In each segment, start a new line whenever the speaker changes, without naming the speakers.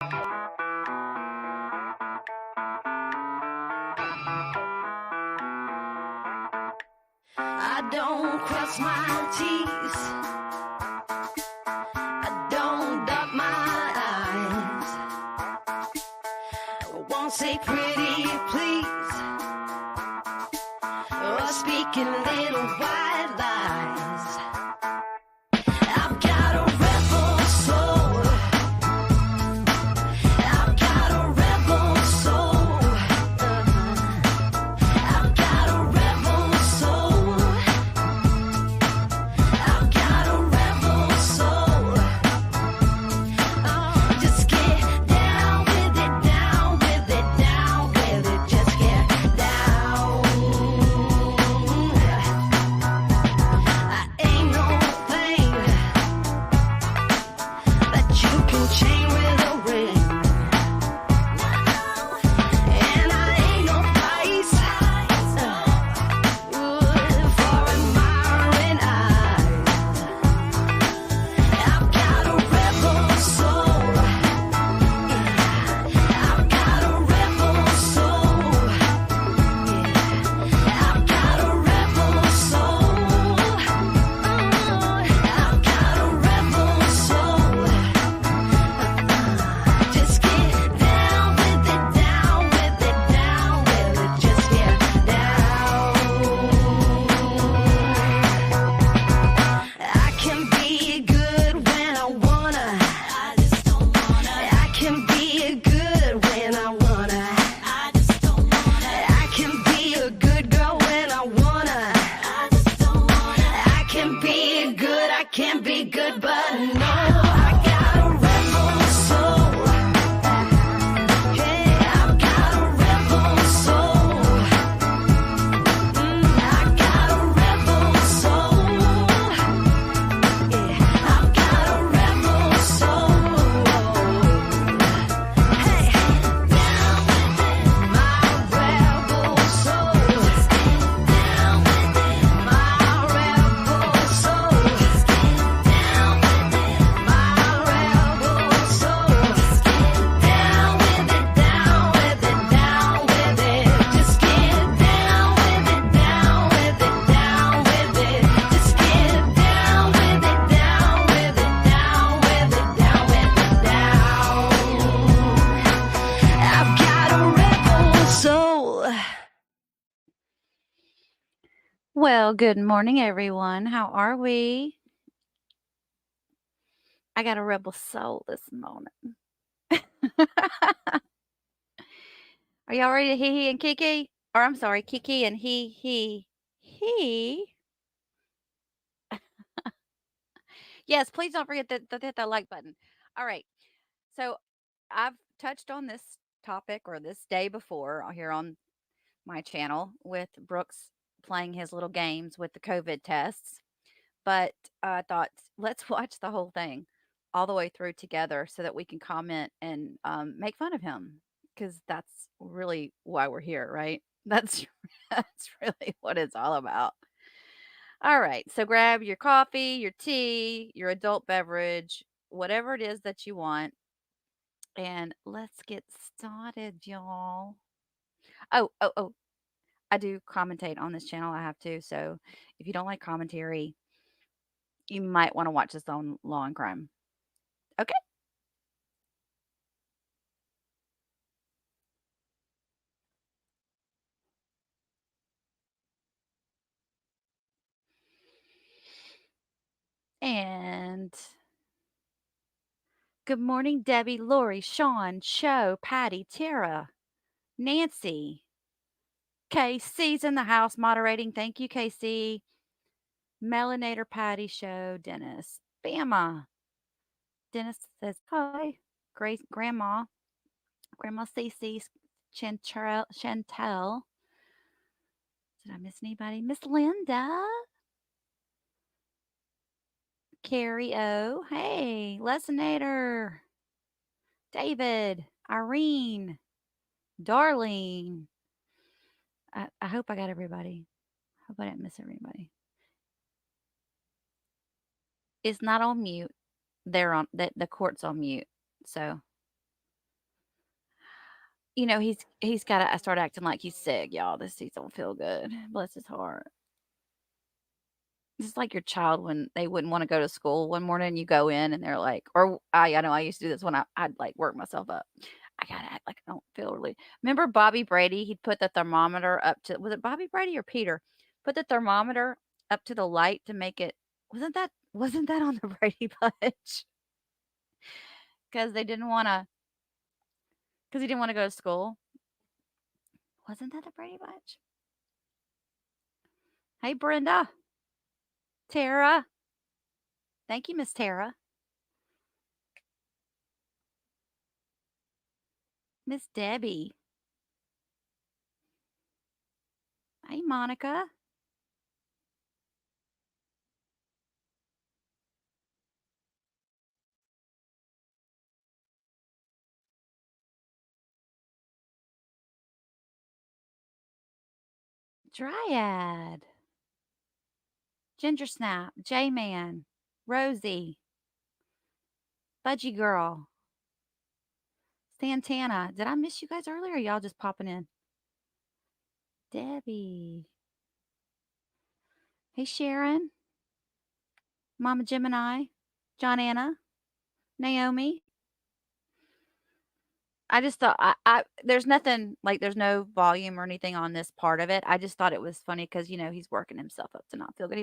I don't cross my T's. I don't dot my I's. I won't say pretty please, or speaking little white lies. I've got a rebel soul. I've got a rebel soul. I've got a rebel soul. I've got a rebel soul. Oh, just get down with it, down with it, down with it. Just get down. I ain't no thing that you can chain with a ring. And I ain't no price for admiring eyes. I've got a rebel soul. I've got a rebel soul. I've got a rebel soul. I've got a rebel soul. Just get down with it, down with it, down with it. Just get down. I can be good when I wanna. I just don't wanna. I can be good when I wanna. I just don't wanna. I can be a good girl when I wanna. I just don't wanna. I can be good, I can be good, but no, I got a rebel soul. Hey, I've got a rebel soul. I got a rebel soul. Yeah, I've got a rebel soul. Hey, down with it, my rebel soul. Just get down with it, my rebel soul. Just get down with it, my rebel soul. Just get down with it, down with it, down with it. Just get down with it, down with it, down with it. Just get down with it, down with it, down with it, down with it, down. I've got a rebel soul. Well, good morning, everyone. How are we? I got a rebel soul this morning. Are y'all ready to hee and Kiki? Or I'm sorry, Kiki and he. Yes, please don't forget to hit that like button. All right. So I've touched on this topic or this day before here on my channel with Brooks playing his little games with the COVID tests. But I thought, let's watch the whole thing all the way through together so that we can comment and make fun of him because that's really why we're here, right? That's that's really what it's all about. All right, so grab your coffee, your tea, your adult beverage, whatever it is that you want, and let's get started, y'all. Oh, I do commentate on this channel. I have to. So if you don't like commentary, you might want to watch this on Law and Crime. Okay. And good morning, Debbie, Lori, Sean, Cho, Patty, Tara, Nancy. KC's in the house moderating. Thank you, KC. Melanator, Patty, Show, Dennis. Bama. Dennis says hi. Grace, Grandma Cece, Chantel. Did I miss anybody? Miss Linda. Carrie O. Hey, Lessonator. David. Irene. Darlene. I hope I got everybody. I hope I didn't miss everybody. It's not on mute. They're on the court's on mute. So he's got to start acting like he's sick, y'all. This he don't feel good. Bless his heart. It's like your child when they wouldn't want to go to school one morning. You go in and they're like, or I know I used to do this when I'd like work myself up. I gotta act like I don't feel really. Remember Bobby Brady? He'd put the thermometer up to, was it Bobby Brady or Peter? Put the thermometer up to the light to make it. Wasn't that on the Brady Bunch? Because they didn't want to, because he didn't want to go to school. Wasn't that the Brady Bunch? Hey Brenda, Tara, thank you, Miss Tara, Miss Debbie. Hey Monica. Dryad, Ginger Snap, J Man, Rosie, Budgie Girl, Santana. Did I miss you guys earlier? Or y'all just popping in? Debbie. Hey Sharon, Mama Gemini, John Anna, Naomi. I just thought there's nothing like there's no volume or anything on this part of it. I just thought it was funny because he's working himself up to not feel good.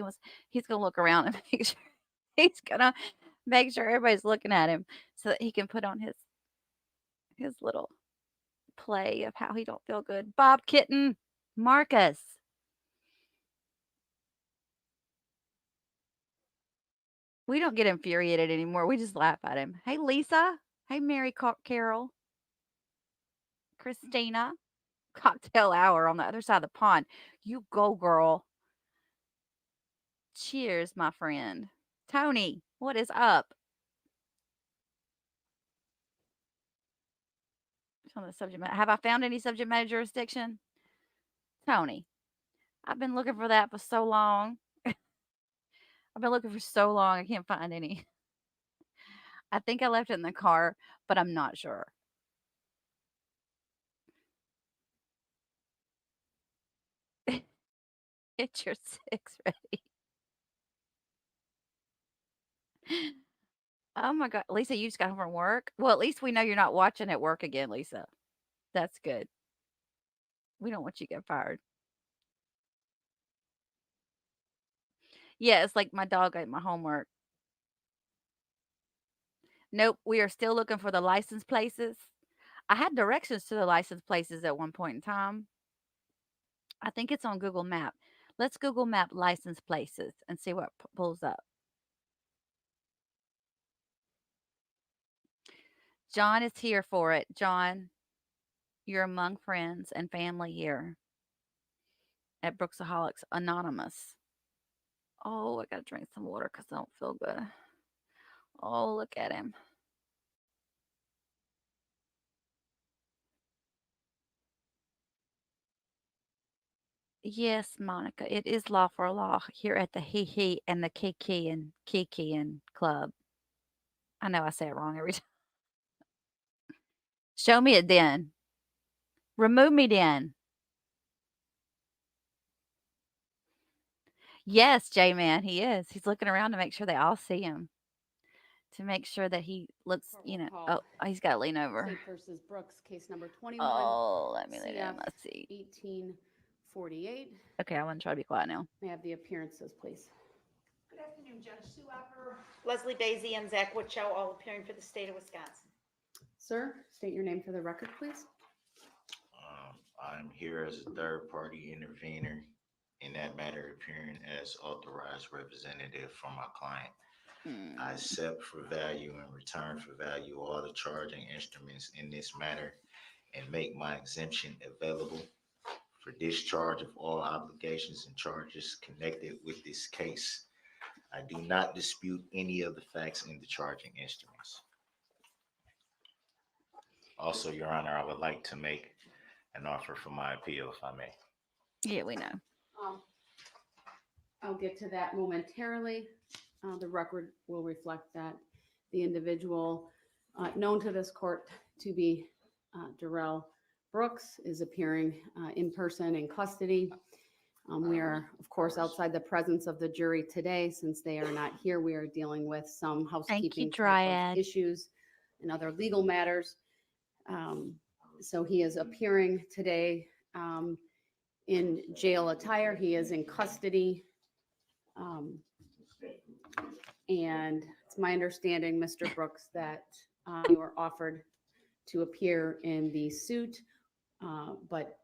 He's gonna look around and make sure he's gonna make sure everybody's looking at him so that he can put on his little play of how he don't feel good. Bob Kitten, Marcus. We don't get infuriated anymore. We just laugh at him. Hey Lisa. Hey Mary Carol. Christina. Cocktail hour on the other side of the pond. You go, girl. Cheers, my friend. Tony, what is up? On the subject matter. Have I found any subject matter jurisdiction? Tony, I've been looking for that for so long. I've been looking for so long. I can't find any. I think I left it in the car, but I'm not sure. Get your six ready. Oh my God. Lisa, you just got home from work? Well, at least we know you're not watching at work again, Lisa. That's good. We don't want you to get fired. Yeah, it's like my dog ate my homework. Nope, we are still looking for the license places. I had directions to the license places at one point in time. I think it's on Google Map. Let's Google Map license places and see what pulls up. John is here for it. John, you're among friends and family here at Brooksaholics Anonymous. Oh, I gotta drink some water because I don't feel good. Oh, look at him. Yes, Monica, it is law for law here at the Hee Hee and the Kiki and Club. I know I say it wrong every time. Show me it then. Remove me then. Yes, J-Man, he is. He's looking around to make sure they all see him. To make sure that he looks, oh, he's got to lean over.
State versus Brooks, case number 21,
Oh, let me lean in.
CF
Let's see.
1848.
Okay, I want to try to be quiet now.
May I have the appearances, please?
Good afternoon, Judge Sue Apper, Leslie Daisy, and Zach Witchow, all appearing for the state of Wisconsin.
Sir, state your name for the record, please.
I'm here as a third party intervener in that matter, appearing as authorized representative for my client. I accept for value and return for value all the charging instruments in this matter and make my exemption available for discharge of all obligations and charges connected with this case. I do not dispute any of the facts in the charging instruments. Also, Your Honor, I would like to make an offer for my appeal, if I may.
Yeah, we know.
I'll get to that momentarily. The record will reflect that the individual known to this court to be Darrell Brooks is appearing in person in custody. We are, of course, outside the presence of the jury today. Since they are not here, we are dealing with some housekeeping type of
Dryad.
issues and other legal matters. So he is appearing today in jail attire. He is in custody. And it's my understanding, Mr. Brooks, that you were offered to appear in the suit, but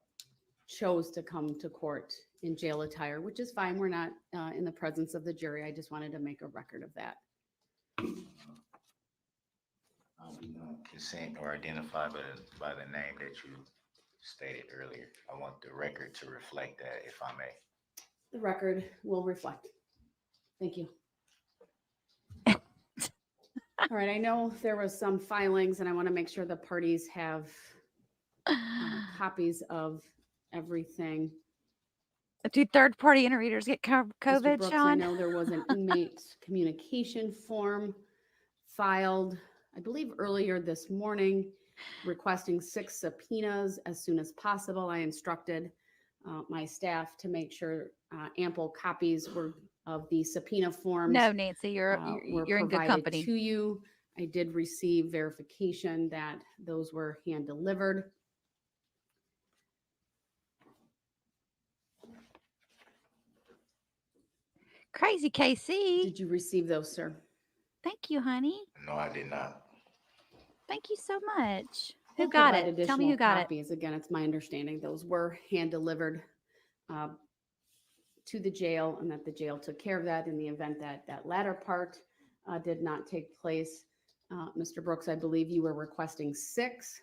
chose to come to court in jail attire, which is fine. We're not in the presence of the jury. I just wanted to make a record of that.
I do not consent or identify by the name that you stated earlier. I want the record to reflect that, if I may.
The record will reflect. Thank you. All right, I know there was some filings and I want to make sure the parties have copies of everything.
Do third-party interreaders get
Mr.
COVID,
Brooks, I
Sean?
know there was an inmate communication form filed, I believe earlier this morning, requesting 6 subpoenas as soon as possible. I instructed my staff to make sure ample copies were of the subpoena forms
No, Nancy,
were
you're in good
provided
company.
to you. I did receive verification that those were hand delivered.
Crazy KC.
Did you receive those, sir?
Thank you, honey.
No, I did not.
Thank you so much. Who
We'll
got
provide
it? Tell me who
additional
got it.
copies. Again, it's my understanding those were hand delivered to the jail, and that the jail took care of that in the event that that latter part did not take place. Mr. Brooks, I believe you were requesting 6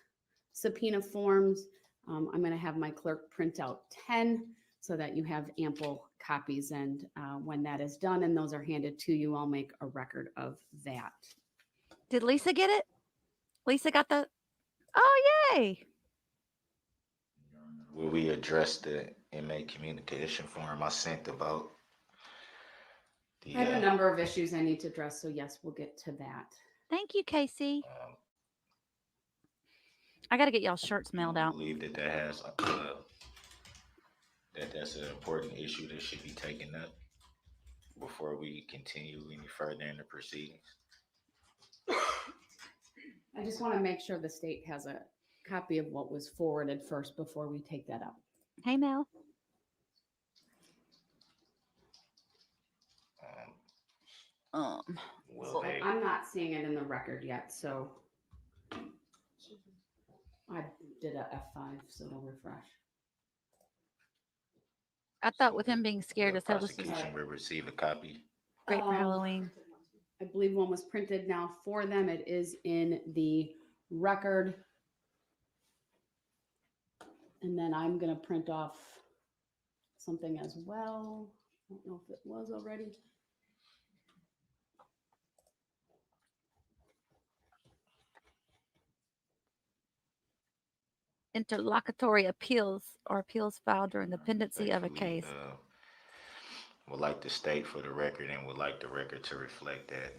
subpoena forms. I'm going to have my clerk print out 10 so that you have ample copies. And when that is done and those are handed to you, I'll make a record of that.
Did Lisa get it? Lisa got the. Oh, yay.
Will we address the inmate communication form I sent about the,
I have a number of issues I need to address, so yes, we'll get to that.
Thank you, Casey. I got to get y'all shirts mailed
I
out.
believe that that's an important issue that should be taken up before we continue any further in the proceedings.
I just want to make sure the state has a copy of what was forwarded first before we take that up.
Hey, Mel.
Will they?
I'm not seeing it in the record yet, so I did a F5, so it'll refresh.
I thought with him being scared
The
as hell, this was
prosecution will receive a copy.
great for Halloween.
I believe one was printed now for them. It is in the record. And then I'm going to print off something as well. I don't know if it was already.
Interlocutory appeals or appeals filed during the pendency of a
Respectfully,
case.
Would like to state for the record and would like the record to reflect that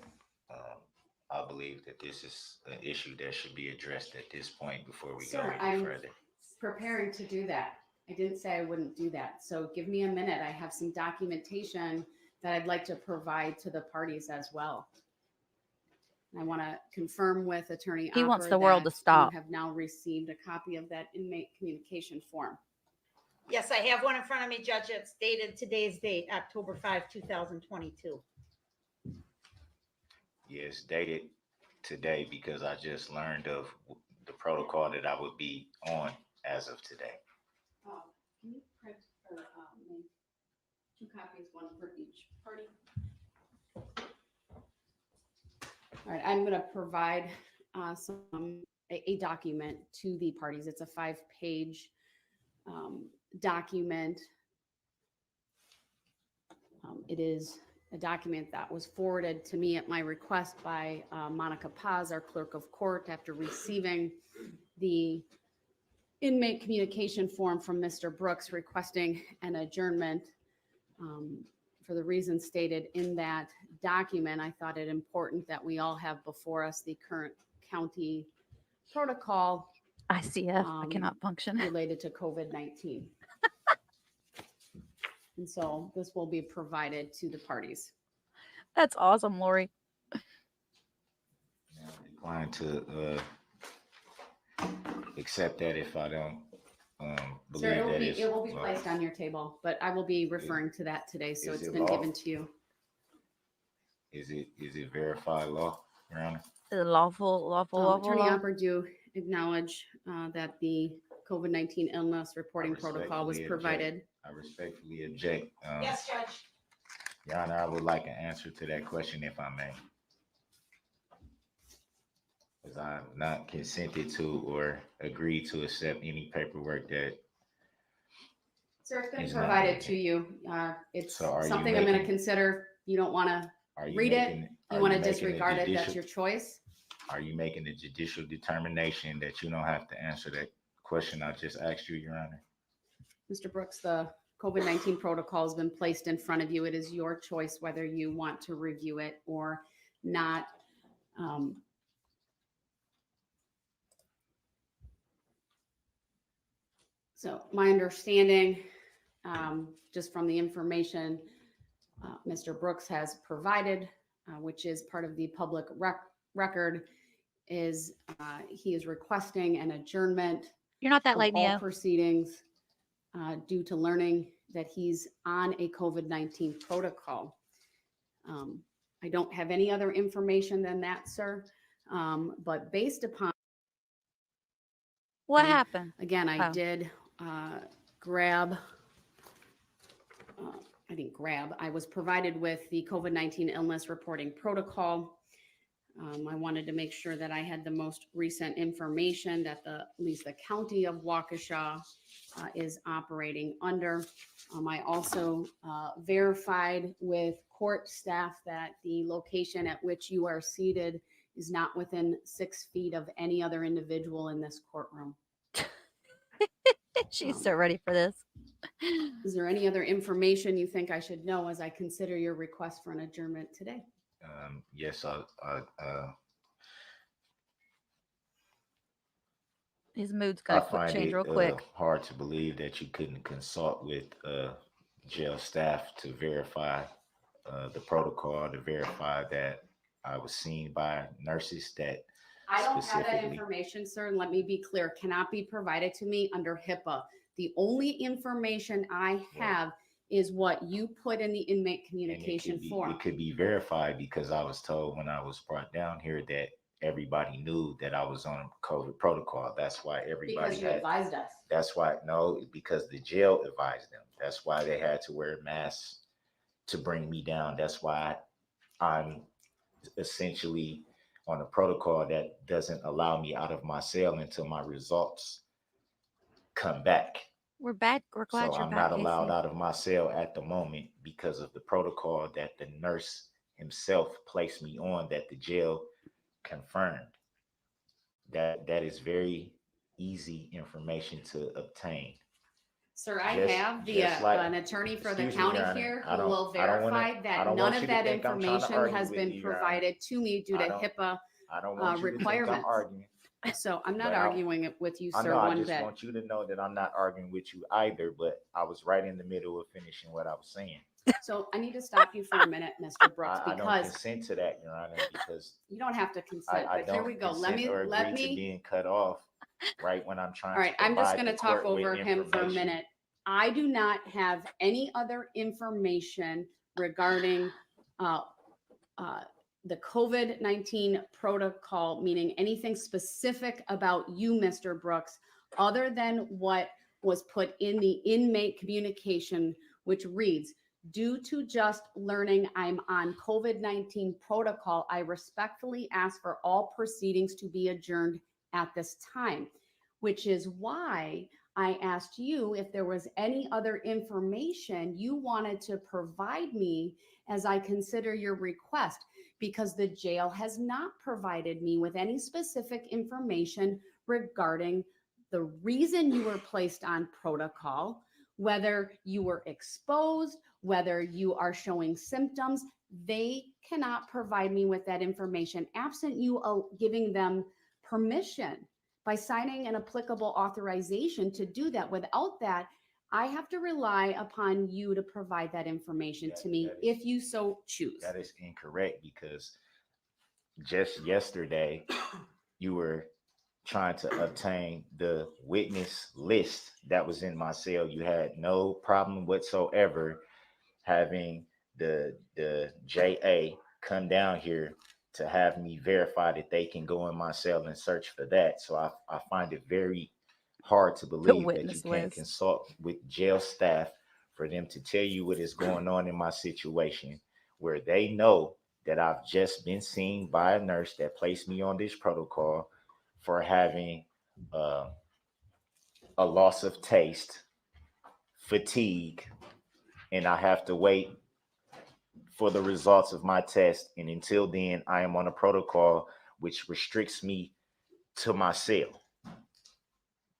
I believe that this is an issue that should be addressed at this point before we go
Sir,
any
I'm
further.
preparing to do that. I didn't say I wouldn't do that. So give me a minute. I have some documentation that I'd like to provide to the parties as well. I want to confirm with Attorney
He wants
Opper
the world
that
to stop.
You have now received a copy of that inmate communication form.
Yes, I have one in front of me, Judge. It's dated today's date, October 5, 2022.
Yes, dated today because I just learned of the protocol that I would be on as of today.
Can you print or make 2 copies, one for each party? All right, I'm going to provide a document to the parties. It's a 5-page document. It is a document that was forwarded to me at my request by Monica Paz, our clerk of court, after receiving the inmate communication form from Mr. Brooks requesting an adjournment. For the reasons stated in that document, I thought it important that we all have before us the current county protocol
ICF, I cannot function.
related to COVID-19. And so this will be provided to the parties.
That's awesome, Lori.
Now, I decline to accept that if I don't
Sir,
believe that it's.
it will be placed on your table, but I will be referring to that today, so
is
it's
it
been
law?
given to you.
Is it verified law, Your Honor?
Is it lawful,
Attorney
law?
Opper, do acknowledge that the COVID-19 illness reporting protocol was
respectfully
provided?
I respectfully object.
Yes, Judge.
Your Honor, I would like an answer to that question if I may. Because I have not consented to or agreed to accept any paperwork that.
Sir, it's been
It's not
provided
okay.
to you. It's
So are you
something I'm going to
making-
consider. You don't want to
Are you
read it.
making?
You
are
want to
making a
disregard it. That's
judicial-
your choice.
Are you making a judicial determination that you don't have to answer that question I just asked you, Your Honor?
Mr. Brooks, the COVID-19 protocol has been placed in front of you. It is your choice whether you want to review it or not. So my understanding, just from the information Mr. Brooks has provided, which is part of the public record, is he is requesting an adjournment
You're not that
of
late,
all
Neo.
proceedings due to learning that he's on a COVID-19 protocol. I don't have any other information than that, sir. But based upon,
What happened?
again, I
Oh.
did grab, I didn't grab, I was provided with the COVID-19 illness reporting protocol. I wanted to make sure that I had the most recent information that at least the county of Waukesha is operating under. I also verified with court staff that the location at which you are seated is not within 6 feet of any other individual in this courtroom.
She's so ready for this.
Is there any other information you think I should know as I consider your request for an adjournment today?
Yes,
His mood's
I
gonna
find
change
it
real quick.
hard to believe that you couldn't consult with jail staff to verify the protocol, to verify that I was seen by nurses that
I don't have that
specifically-
information, sir, and let me be clear, cannot be provided to me under HIPAA. The only information I have is what you put in the inmate
and
communication form.
it could be verified because I was told when I was brought down here that everybody knew that I was on a COVID protocol. That's why everybody
Because you
had.
advised us.
That's why, no, because the jail advised them. That's why they had to wear masks to bring me down. That's why I'm essentially on a protocol that doesn't allow me out of my cell until my results come back.
We're glad
So
you're
I'm
back,
not allowed
Casey.
out of my cell at the moment because of the protocol that the nurse himself placed me on, that the jail confirmed. That is very easy information to obtain.
Sir, I
Just-
have
just like-
an attorney for the
Excuse me,
county
Your Honor.
here
I
who will
don't- I don't wanna-
verify
I
that
don't
none
want
of
you to
that
think I'm trying to
information
argue
has
with
been
you, Your Honor.
provided to me due
I
to
don't-
HIPAA.
I don't want you to think I'm
requirements.
arguing.
So I'm not
But I-
arguing it with you,
I
sir,
know, I
one
just
bit.
want you to know that I'm not arguing with you either, but I was right in the middle of finishing what I was saying.
So I need to stop you for a minute, Mr. Brooks,
I don't
because
consent to that, Your Honor, because
you don't have to consent,
I
but here we
don't
go. Let
consent or
me,
agree to being cut off right when I'm trying
all right,
to
I'm just
provide
gonna
the
talk
court with
over him for a
information.
minute. I do not have any other information regarding the COVID-19 protocol, meaning anything specific about you, Mr. Brooks, other than what was put in the inmate communication, which reads, due to just learning I'm on COVID-19 protocol, I respectfully ask for all proceedings to be adjourned at this time, which is why I asked you if there was any other information you wanted to provide me as I consider your request, because the jail has not provided me with any specific information regarding the reason you were placed on protocol, whether you were exposed, whether you are showing symptoms. They cannot provide me with that information absent you giving them permission by signing an applicable authorization to do that. Without that, I have to rely upon you to provide that information to me if you so choose.
That is incorrect, because just yesterday you were trying to obtain the witness list that was in my cell. You had no problem whatsoever having the JA come down here to have me verify that they can go in my cell and search for that. So I find it very hard to
The
believe that you
witness
can't
list.
consult with jail staff for them to tell you what is going on in my situation, where they know that I've just been seen by a nurse that placed me on this protocol for having uh, a loss of taste, fatigue, and I have to wait for the results of my test. And until then, I am on a protocol which restricts me to my cell.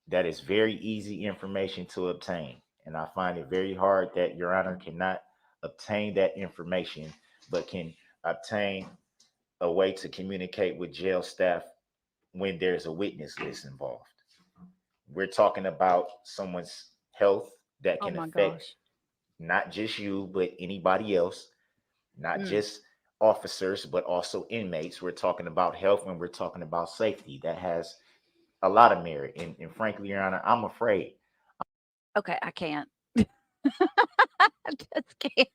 That is very easy information to obtain. And I find it very hard that Your Honor cannot obtain that information, but can obtain a way to communicate with jail staff when there's a witness list involved. We're talking about someone's health that
Oh
can
my
affect
gosh.
not just you, but anybody else, not
Mm.
just officers, but also inmates. We're talking about health and we're talking about safety. That has a lot of merit. And frankly, Your Honor, I'm afraid.
Okay, I can't. I just can't.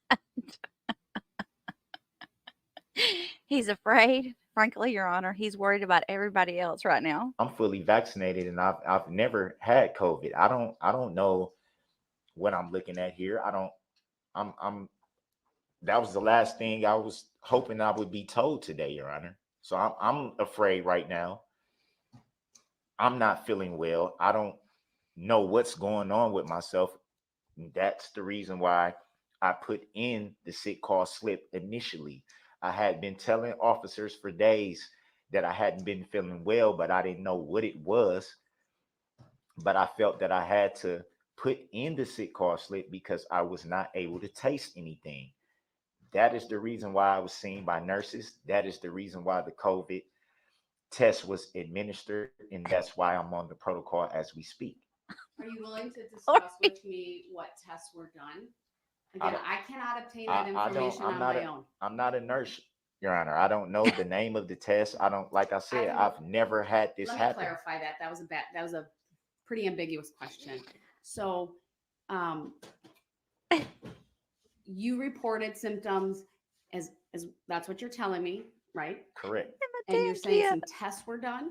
He's afraid. Frankly, Your Honor, he's worried about everybody else right now.
I'm fully vaccinated and I've never had COVID. I don't know what I'm looking at here. I'm that was the last thing I was hoping I would be told today, Your Honor. So I'm afraid right now. I'm not feeling well. I don't know what's going on with myself. That's the reason why I put in the sick call slip initially. I had been telling officers for days that I hadn't been feeling well, but I didn't know what it was. But I felt that I had to put in the sick call slip because I was not able to taste anything. That is the reason why I was seen by nurses. That is the reason why the COVID test was administered. And that's why I'm on the protocol as we speak.
Are you willing to
Sorry.
discuss with me what tests were done? Again, I cannot obtain that
I don't,
information on my own.
I'm not a nurse, Your Honor. I don't know the name of the test. I don't, like I said,
can-
I've never had this
Let me
happen.
clarify that. That was a pretty ambiguous question. So, you reported symptoms as that's what you're telling me, right?
Correct.
And you're saying
Damn
some tests were done?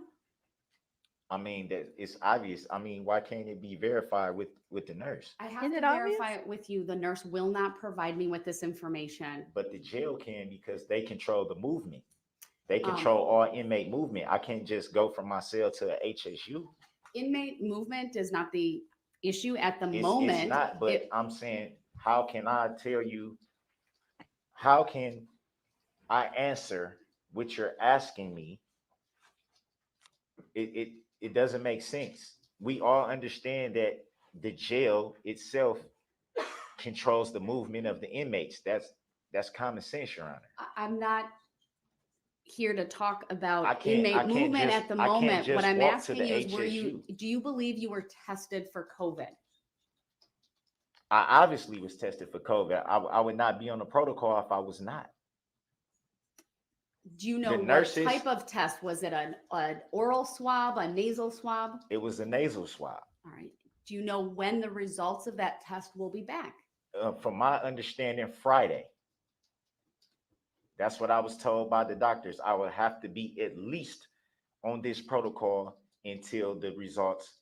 I mean, that it's obvious. I mean, why can't it be verified with the nurse?
I have
Isn't
to
it obvious?
verify it with you. The nurse will not provide me with this information.
But the jail can, because they control the movement. They
Um,
control all inmate movement. I can't just go from my cell to a HSU.
Inmate movement is not the issue at the
It's
moment.
not, but I'm saying, how can I tell you? How can I answer what you're asking me? It doesn't make sense. We all understand that the jail itself controls the movement of the inmates. That's common sense, Your Honor.
I'm not here to talk
I
about
can't-
inmate
I can't
movement
just-
at the
I can't
moment. What
just
I'm
walk to
asking
the
you is,
HSU.
do you believe you were tested for COVID?
I obviously was tested for COVID. I would not be on the protocol if I was not.
Do you know
The
what
nurses-
type of test? Was it an oral swab, a nasal swab?
It was a nasal swab.
All right. Do you know when the results of that test will be back?
From my understanding, Friday. That's what I was told by the doctors. I would have to be at least on this protocol until the results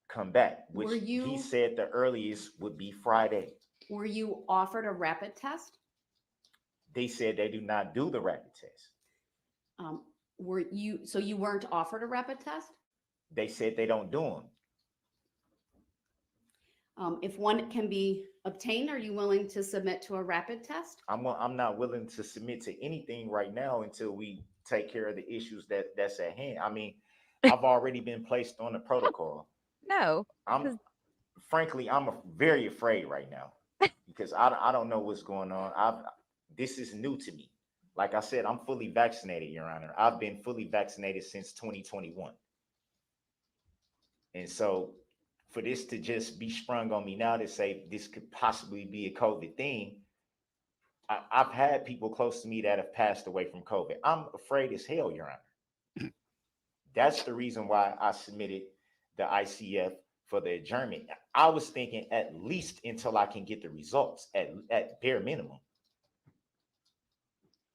come back, which he said the earliest would be Friday.
Were you offered a rapid test?
They said they do not do the rapid test.
So you weren't offered a rapid test?
They said they don't do them.
If one can be obtained, are you willing to submit to a rapid test?
I'm not willing to submit to anything right now until we take care of the issues that's at hand. I mean, I've already been placed on the protocol.
No.
Frankly, I'm very afraid right now because I don't know what's going on. This is new to me. Like I said, I'm fully vaccinated, Your Honor. I've been fully vaccinated since 2021.
And so for this to just be sprung on me now to say this could possibly be a COVID thing, I've had people close to me that have passed away from COVID. I'm afraid as hell, Your Honor. That's the reason why I submitted the ICF for the adjournment. I was thinking at least until I can get the results at bare minimum.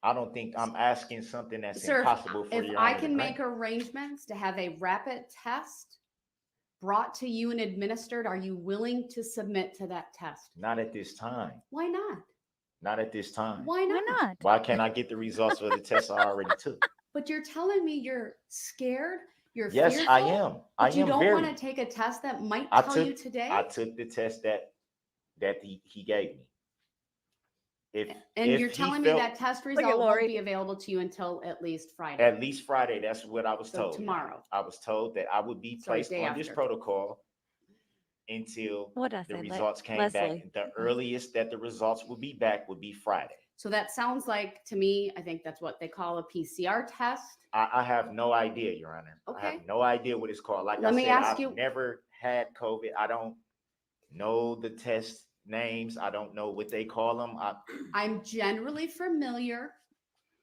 I don't think I'm asking something that's
Sir,
impossible for
if
Your
I
Honor to
can
grant.
make arrangements to have a rapid test brought to you and administered, are you willing to submit to that test?
Not at this time.
Why not?
Not at this time.
Why
Why
not?
not?
Why can't I get the results of the test I already took?
But you're telling me you're scared, you're
Yes,
fearful,
I am. I
but you
am
don't
very.
want to take a test that might
I
tell you
took
today?
I took the test that he gave me.
And
if
you're
he
telling me
felt-
that test
at
result won't
Lori.
be available to you until at least Friday.
At least Friday, that's what I was
So
told.
tomorrow.
I was told that I would be
Sorry,
placed
day
on this
after.
protocol until
What did I
the
say?
results came
Leslie.
back. The earliest that the results would be back would be Friday.
So that sounds like, to me, I think that's what they call a PCR test.
I have no idea, Your Honor. I
Okay.
have no idea what it's called. Like
Let
I
me
said,
ask
I've
you-
never had COVID. I don't know the test names. I don't know what they call them.
I'm generally familiar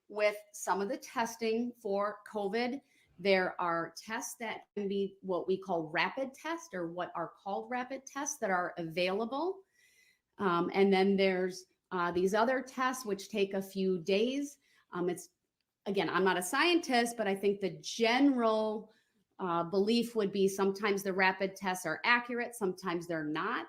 with some of the testing for COVID. There are tests that can be what we call rapid tests or what are called rapid tests that are available. And then there's these other tests which take a few days. It's again, I'm not a scientist, but I think the general belief would be sometimes the rapid tests are accurate, sometimes they're not.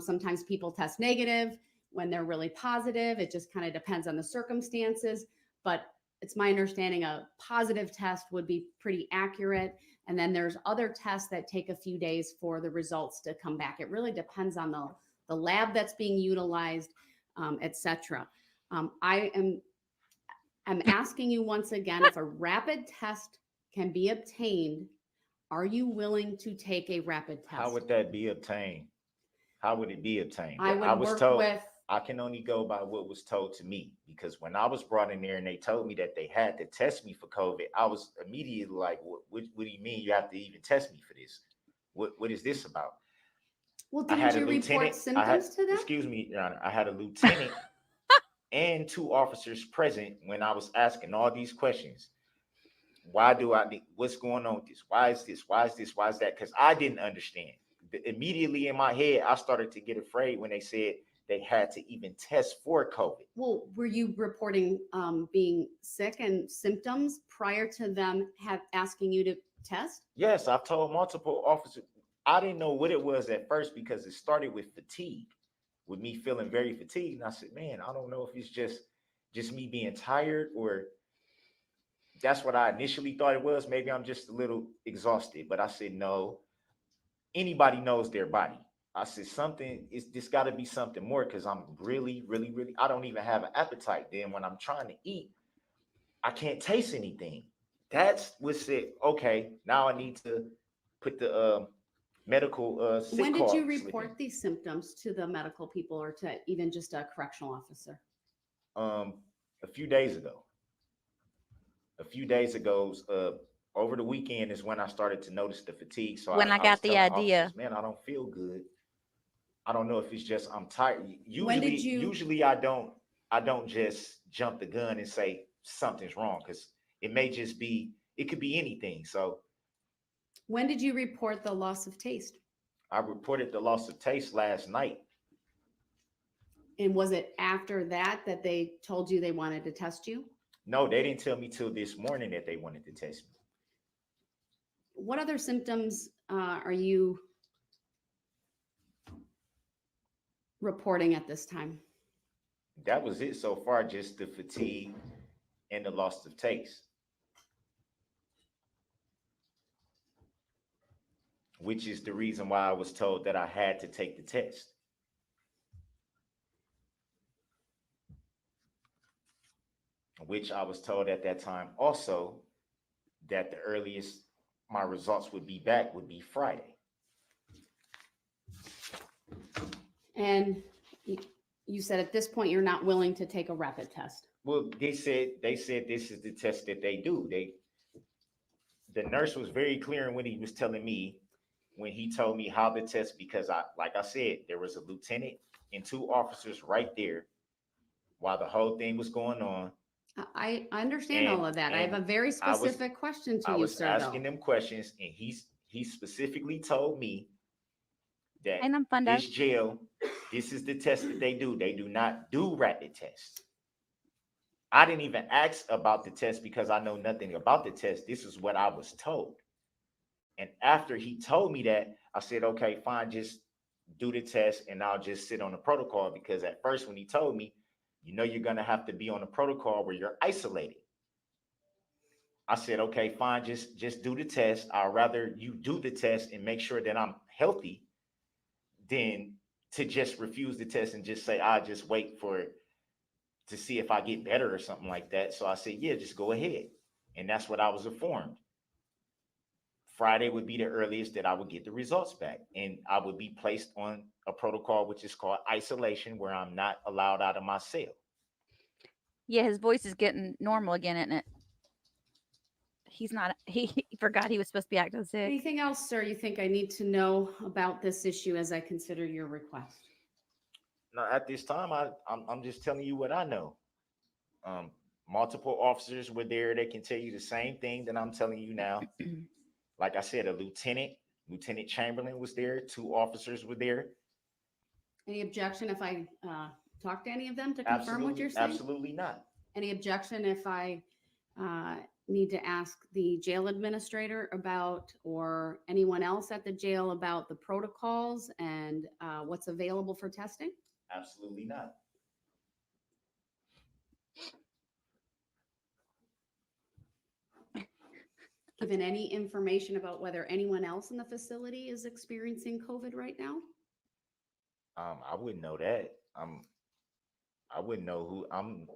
Sometimes people test negative when they're really positive. It just kind of depends on the circumstances. But it's my understanding a positive test would be pretty accurate. And then there's other tests that take a few days for the results to come back. It really depends on the lab that's being utilized, et cetera. I'm asking you once again, if a rapid test can be obtained, are you willing to take a rapid test?
How would that be obtained? How would it be obtained?
I would
was
work
told,
with.
I can only go by what was told to me, because when I was brought in there and they told me that they had to test me for COVID, I was immediately like, what do you mean you have to even test me for this? What is this about?
Well,
I had
didn't
a
you
lieutenant.
report symptoms to them?
Excuse me, Your Honor. I had a lieutenant and 2 officers present when I was asking all these questions. Why do I need, what's going on with this? Why is this? Why is this? Why is that? Because I didn't understand. Immediately in my head, I started to get afraid when they said they had to even test for COVID.
Well, were you reporting being sick and symptoms prior to them asking you to test?
Yes, I've told multiple officers. I didn't know what it was at first because it started with fatigue, with me feeling very fatigued. And I said, man, I don't know if it's just me being tired, or that's what I initially thought it was. Maybe I'm just a little exhausted. But I said, no, anybody knows their body. I said, it's just got to be something more, because I'm really, really, really, I don't even have an appetite. Then when I'm trying to eat, I can't taste anything. That's what said, okay, now I need to put the medical sick
When did
card
you
slip in.
report these symptoms to the medical people or to even just a correctional officer?
A few days ago. Over the weekend is when I started to notice the fatigue. So
When I got
was
the
telling
idea.
officers, man, I don't feel good. I don't know if it's just I'm tired.
When did you-
Usually I don't just jump the gun and say something's wrong, because it may just be, it could be anything. So
When did you report the loss of taste?
I reported the loss of taste last night.
And was it after that they told you they wanted to test you?
No, they didn't tell me till this morning that they wanted to test me.
What other symptoms are you reporting at this time?
That was it so far, just the fatigue and the loss of taste, which is the reason why I was told that I had to take the test. Which I was told at that time also that the earliest my results would be back would be Friday.
And you said at this point you're not willing to take a rapid test.
Well, they said this is the test that they do. The nurse was very clear in what he was telling me. when he told me how to test, because like I said, there was a lieutenant and 2 officers right there while the whole thing was going on.
I understand
And
all of that. I have a
and
very
I was
specific question to
I
you,
was
sir,
asking
though.
them questions, and he specifically told me that
Ain't them fun though?
this jail, this is the test that they do. They do not do rapid tests. I didn't even ask about the test because I know nothing about the test. This is what I was told. And after he told me that, I said, okay, fine, just do the test and I'll just sit on the protocol. Because at first, when he told me, you're going to have to be on a protocol where you're isolated. I said, okay, fine, just do the test. I'd rather you do the test and make sure that I'm healthy than to just refuse the test and just say, I'll just wait for it to see if I get better or something like that. So I said, yeah, just go ahead. And that's what I was informed. Friday would be the earliest that I would get the results back. And I would be placed on a protocol, which is called isolation, where I'm not allowed out of my cell.
Yeah, his voice is getting normal again, isn't it? He's not. He forgot he was supposed to be acting sick.
Anything else, sir, you think I need to know about this issue as I consider your request?
Now, at this time, I'm just telling you what I know. Multiple officers were there. They can tell you the same thing that I'm telling you now. Like I said, Lieutenant Chamberlain was there. 2 officers were there.
Any objection if I talk to any of them to confirm what you're saying?
Absolutely not.
Any objection if I need to ask the jail administrator about, or anyone else at the jail about the protocols and what's available for testing?
Absolutely not.
Given any information about whether anyone else in the facility is experiencing COVID right now?
I wouldn't know that. I wouldn't know who. I'm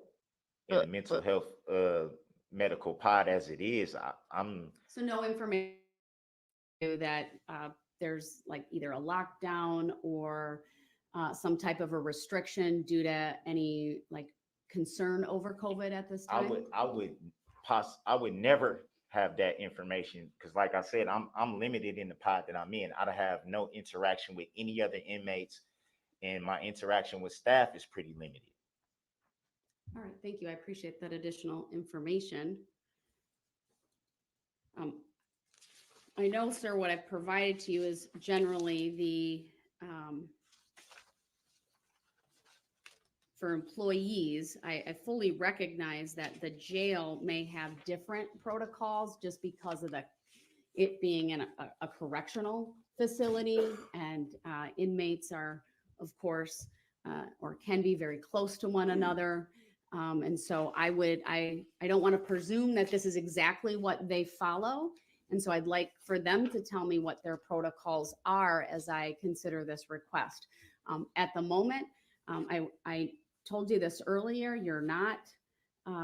in the mental health medical pod as it is. I'm
So no information that there's like either a lockdown or some type of a restriction due to any like concern over COVID at this time?
I would never have that information, because like I said, I'm limited in the pod that I'm in. I have no interaction with any other inmates, and my interaction with staff is pretty limited.
All right, thank you. I appreciate that additional information. I know, sir, what I've provided to you is generally the for employees. I fully recognize that the jail may have different protocols just because of it being in a correctional facility, and inmates are, of course, or can be very close to one another. And so I don't want to presume that this is exactly what they follow. And so I'd like for them to tell me what their protocols are as I consider this request. At the moment, I told you this earlier, you're not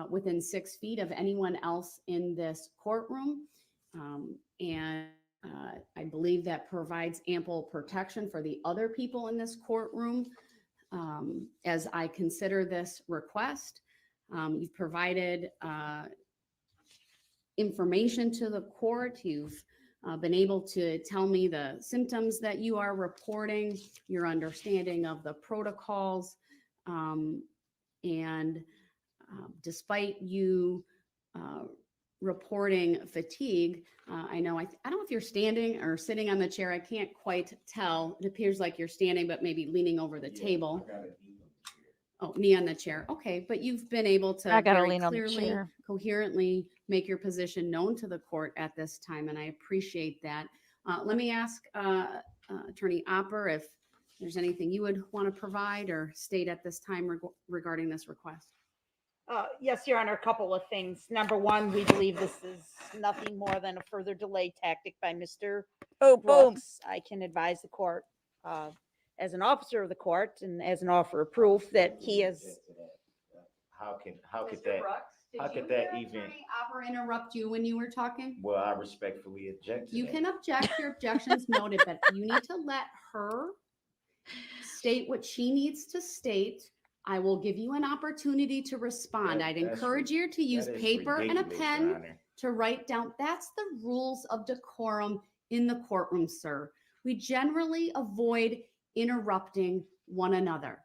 within 6 feet of anyone else in this courtroom. And I believe that provides ample protection for the other people in this courtroom. As I consider this request, you've provided information to the court. You've been able to tell me the symptoms that you are reporting, your understanding of the protocols. And despite you reporting fatigue, I know, I don't know if you're standing or sitting on the chair. I can't quite tell. It appears like you're standing, but maybe leaning over the table. Oh, knee on the chair. Okay, but you've been able to
I gotta
very
lean on the
clearly,
chair.
coherently make your position known to the court at this time, and I appreciate that. Let me ask Attorney Opper if there's anything you would want to provide or state at this time regarding this request.
Yes, Your Honor, a couple of things. Number one, we believe this is nothing more than a further delay tactic by Mr.
Oh, boom.
Brooks. I can advise the court as an officer of the court and as an offer of proof that he is.
How could
Mr.
that?
Brooks,
how
did
could
you
that
hear
even-
Attorney Opper interrupt you when you were talking?
Well, I respectfully object to
You
that.
can object, your objection's noted, but you need to let her state what she needs to state. I will give you an opportunity to respond. I'd
That's
encourage you to use
That is
paper and a
ridiculous, Your
pen
Honor.
to write down. That's the rules of decorum in the courtroom, sir. we generally avoid interrupting one another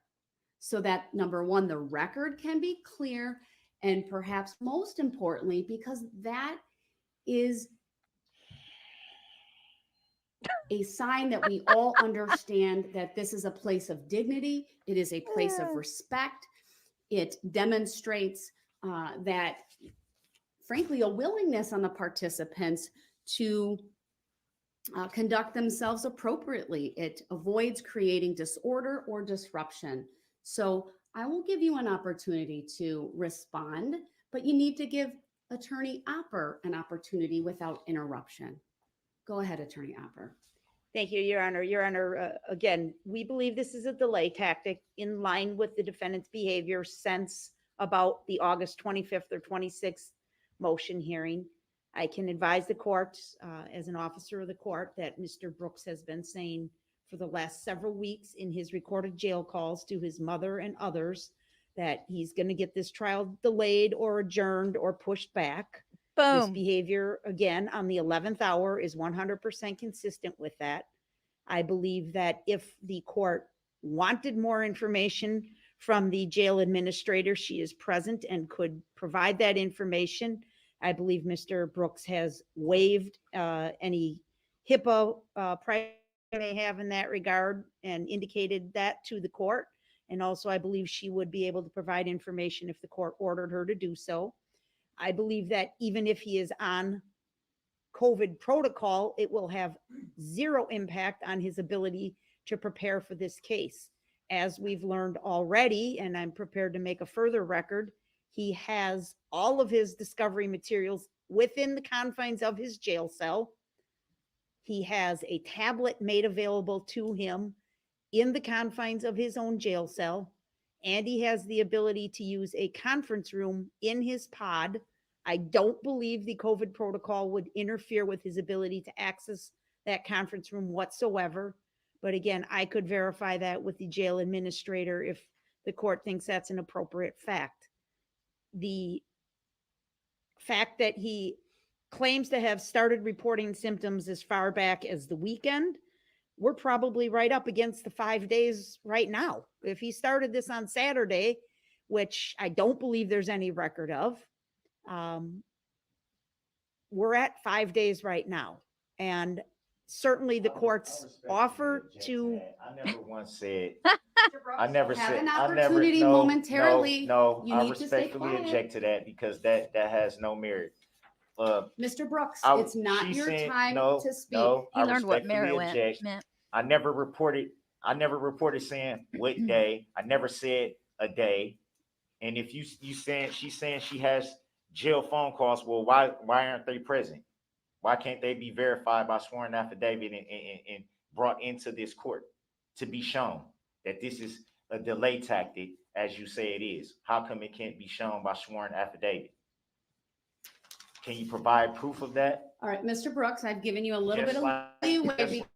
so that, number one, the record can be clear, and perhaps most importantly, because that is a sign that we all understand that this is a place of dignity, it is a place of respect. It demonstrates that, frankly, a willingness on the participants to conduct themselves appropriately. It avoids creating disorder or disruption. So I will give you an opportunity to respond, but you need to give Attorney Opper an opportunity without interruption. Go ahead, Attorney Opper.
Thank you, Your Honor. Your Honor, again, we believe this is a delay tactic in line with the defendant's behavior since about the August 25th or 26th motion hearing. I can advise the court, as an officer of the court, that Mr. Brooks has been saying for the last several weeks in his recorded jail calls to his mother and others that he's going to get this trial delayed or adjourned or pushed back. This
Boom.
behavior, again, on the 11th hour is 100% consistent with that. I believe that if the court wanted more information from the jail administrator, she is present and could provide that information. I believe Mr. Brooks has waived any HIPAA privacy may have in that regard and indicated that to the court. And also, I believe she would be able to provide information if the court ordered her to do so. I believe that even if he is on COVID protocol, it will have zero impact on his ability to prepare for this case. As we've learned already, and I'm prepared to make a further record, he has all of his discovery materials within the confines of his jail cell. He has a tablet made available to him in the confines of his own jail cell. And he has the ability to use a conference room in his pod. I don't believe the COVID protocol would interfere with his ability to access that conference room whatsoever. But again, I could verify that with the jail administrator if the court thinks that's an appropriate fact. The fact that he claims to have started reporting symptoms as far back as the weekend, we're probably right up against the 5 days right now. If he started this on Saturday, which I don't believe there's any record of, we're at 5 days right now. And certainly the court's offer to.
I never once said.
I
never
have
said.
an
I never.
opportunity
No,
momentarily.
no.
You
I
need to stay
respectfully
quiet.
object to that because that has no merit.
Mr. Brooks,
I-
it's not
she
your
said-
time
no,
to speak.
No,
He
I
learned what
respectfully
merit
object.
meant.
I never reported saying what day. I never said a day. And if you saying she's saying she has jail phone calls, well, why aren't they present? Why can't they be verified by sworn affidavit and brought into this court to be shown that this is a delay tactic, as you say it is? How come it can't be shown by sworn affidavit? Can you provide proof of that?
All right, Mr. Brooks, I've given you a little bit of leeway
just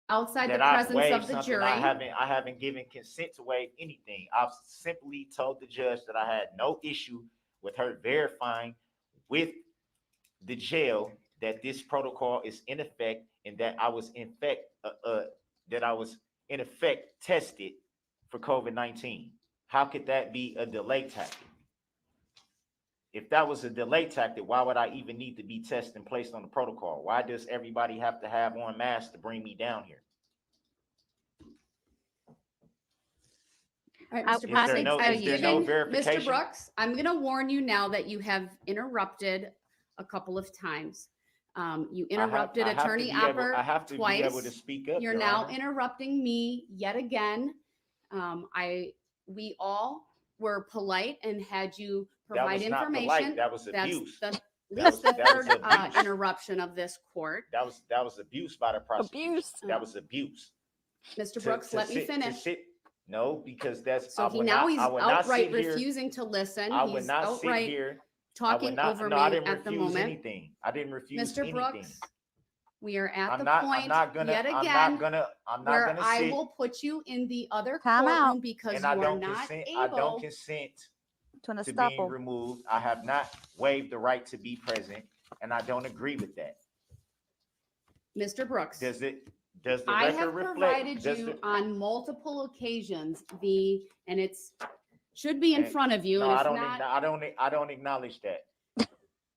outside the
that I've
presence
waived
of the
something.
jury.
I haven't given consent to waive anything. I've simply told the judge that I had no issue with her verifying with the jail that this protocol is in effect and that I was in effect tested for COVID-19. How could that be a delay tactic? If that was a delay tactic, why would I even need to be tested and placed on the protocol? Why does everybody have to have on masks to bring me down here?
All right,
I-
Mr. Brooks,
is there
no verification?
Mr. Brooks, I'm going to warn you now that you have interrupted a couple of times. You interrupted Attorney Opper
I have to
twice.
be able to speak up.
You're
Your
now
Honor.
interrupting me yet again. We all were polite and had you provide
That was not
information.
polite. That was
That's
abuse.
the, at
That
least the
was
third
abuse.
interruption of this court.
That was abuse by the prosecution.
Abuse.
That was abuse.
Mr. Brooks, let me finish.
No, because that's
So he's outright refusing to listen.
I would
He's
not sit
outright
here.
talking over me
I didn't
at the
refuse
moment.
anything. I didn't refuse
Mr.
anything.
Brooks, we are at
I'm
the
not
point
gonna.
yet
I'm
again
not
where
gonna
I
sit.
will put you in the other
Time out.
courtroom because
And
you
I
are
don't
not
consent. I don't
able.
consent
To an
to being
estoppel.
removed. I have not waived the right to be present, and I don't agree with that.
Mr. Brooks,
Does Does the
I
record
have
reflect?
provided
does
you
the-
on multiple occasions and it's, should be in
And-
front of you.
No,
And
I
if
don't.
not,
I don't acknowledge that.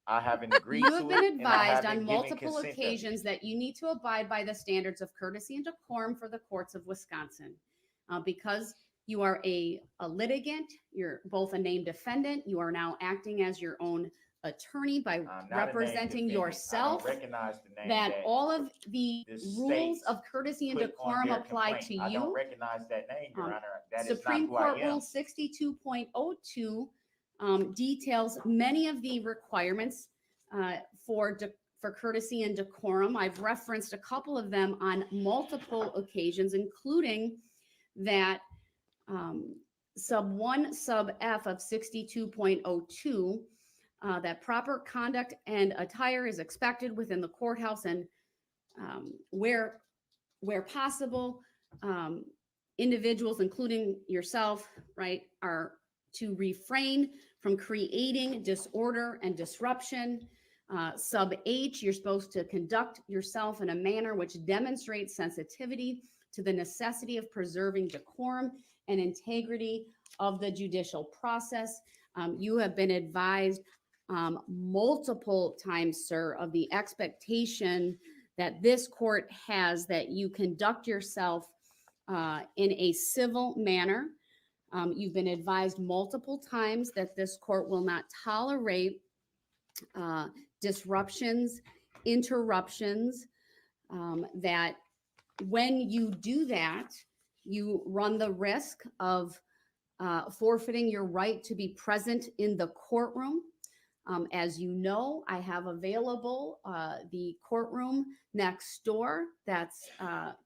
I haven't agreed
you
to
have been
it, and I
advised
haven't
on
given
multiple
consent of it.
occasions that you need to abide by the standards of courtesy and decorum for the courts of Wisconsin. Because you are a litigant, you're both a named defendant, you are now acting as your own attorney by
I'm not a named
representing
defendant.
yourself.
I don't recognize the name
That all of the
this
rules
state
of courtesy and
put on
decorum
their
apply to
complaint. I don't
you.
recognize that name, Your
Um,
Honor. That is
Supreme
not who
Court
I am.
Rule 62.02 details many of the requirements for courtesy and decorum. I've referenced a couple of them on multiple occasions, including that sub 1 sub F of 62.02, that proper conduct and attire is expected within the courthouse, and where possible, individuals, including yourself, right, are to refrain from creating disorder and disruption. Sub H, you're supposed to conduct yourself in a manner which demonstrates sensitivity to the necessity of preserving decorum and integrity of the judicial process. You have been advised multiple times, sir, of the expectation that this court has that you conduct yourself in a civil manner. You've been advised multiple times that this court will not tolerate disruptions, interruptions, that when you do that, you run the risk of forfeiting your right to be present in the courtroom. As you know, I have available the courtroom next door that's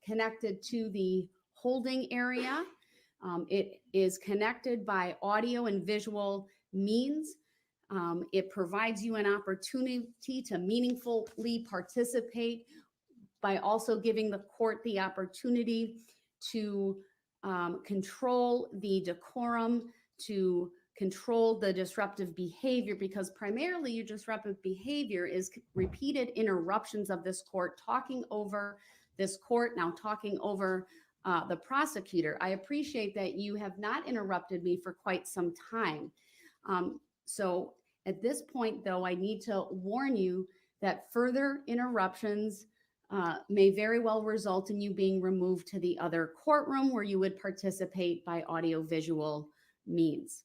connected to the holding area. It is connected by audio and visual means. It provides you an opportunity to meaningfully participate by also giving the court the opportunity to control the decorum, to control the disruptive behavior, because primarily your disruptive behavior is repeated interruptions of this court, talking over this court, now talking over the prosecutor. I appreciate that you have not interrupted me for quite some time. So at this point, though, I need to warn you that further interruptions may very well result in you being removed to the other courtroom where you would participate by audiovisual means.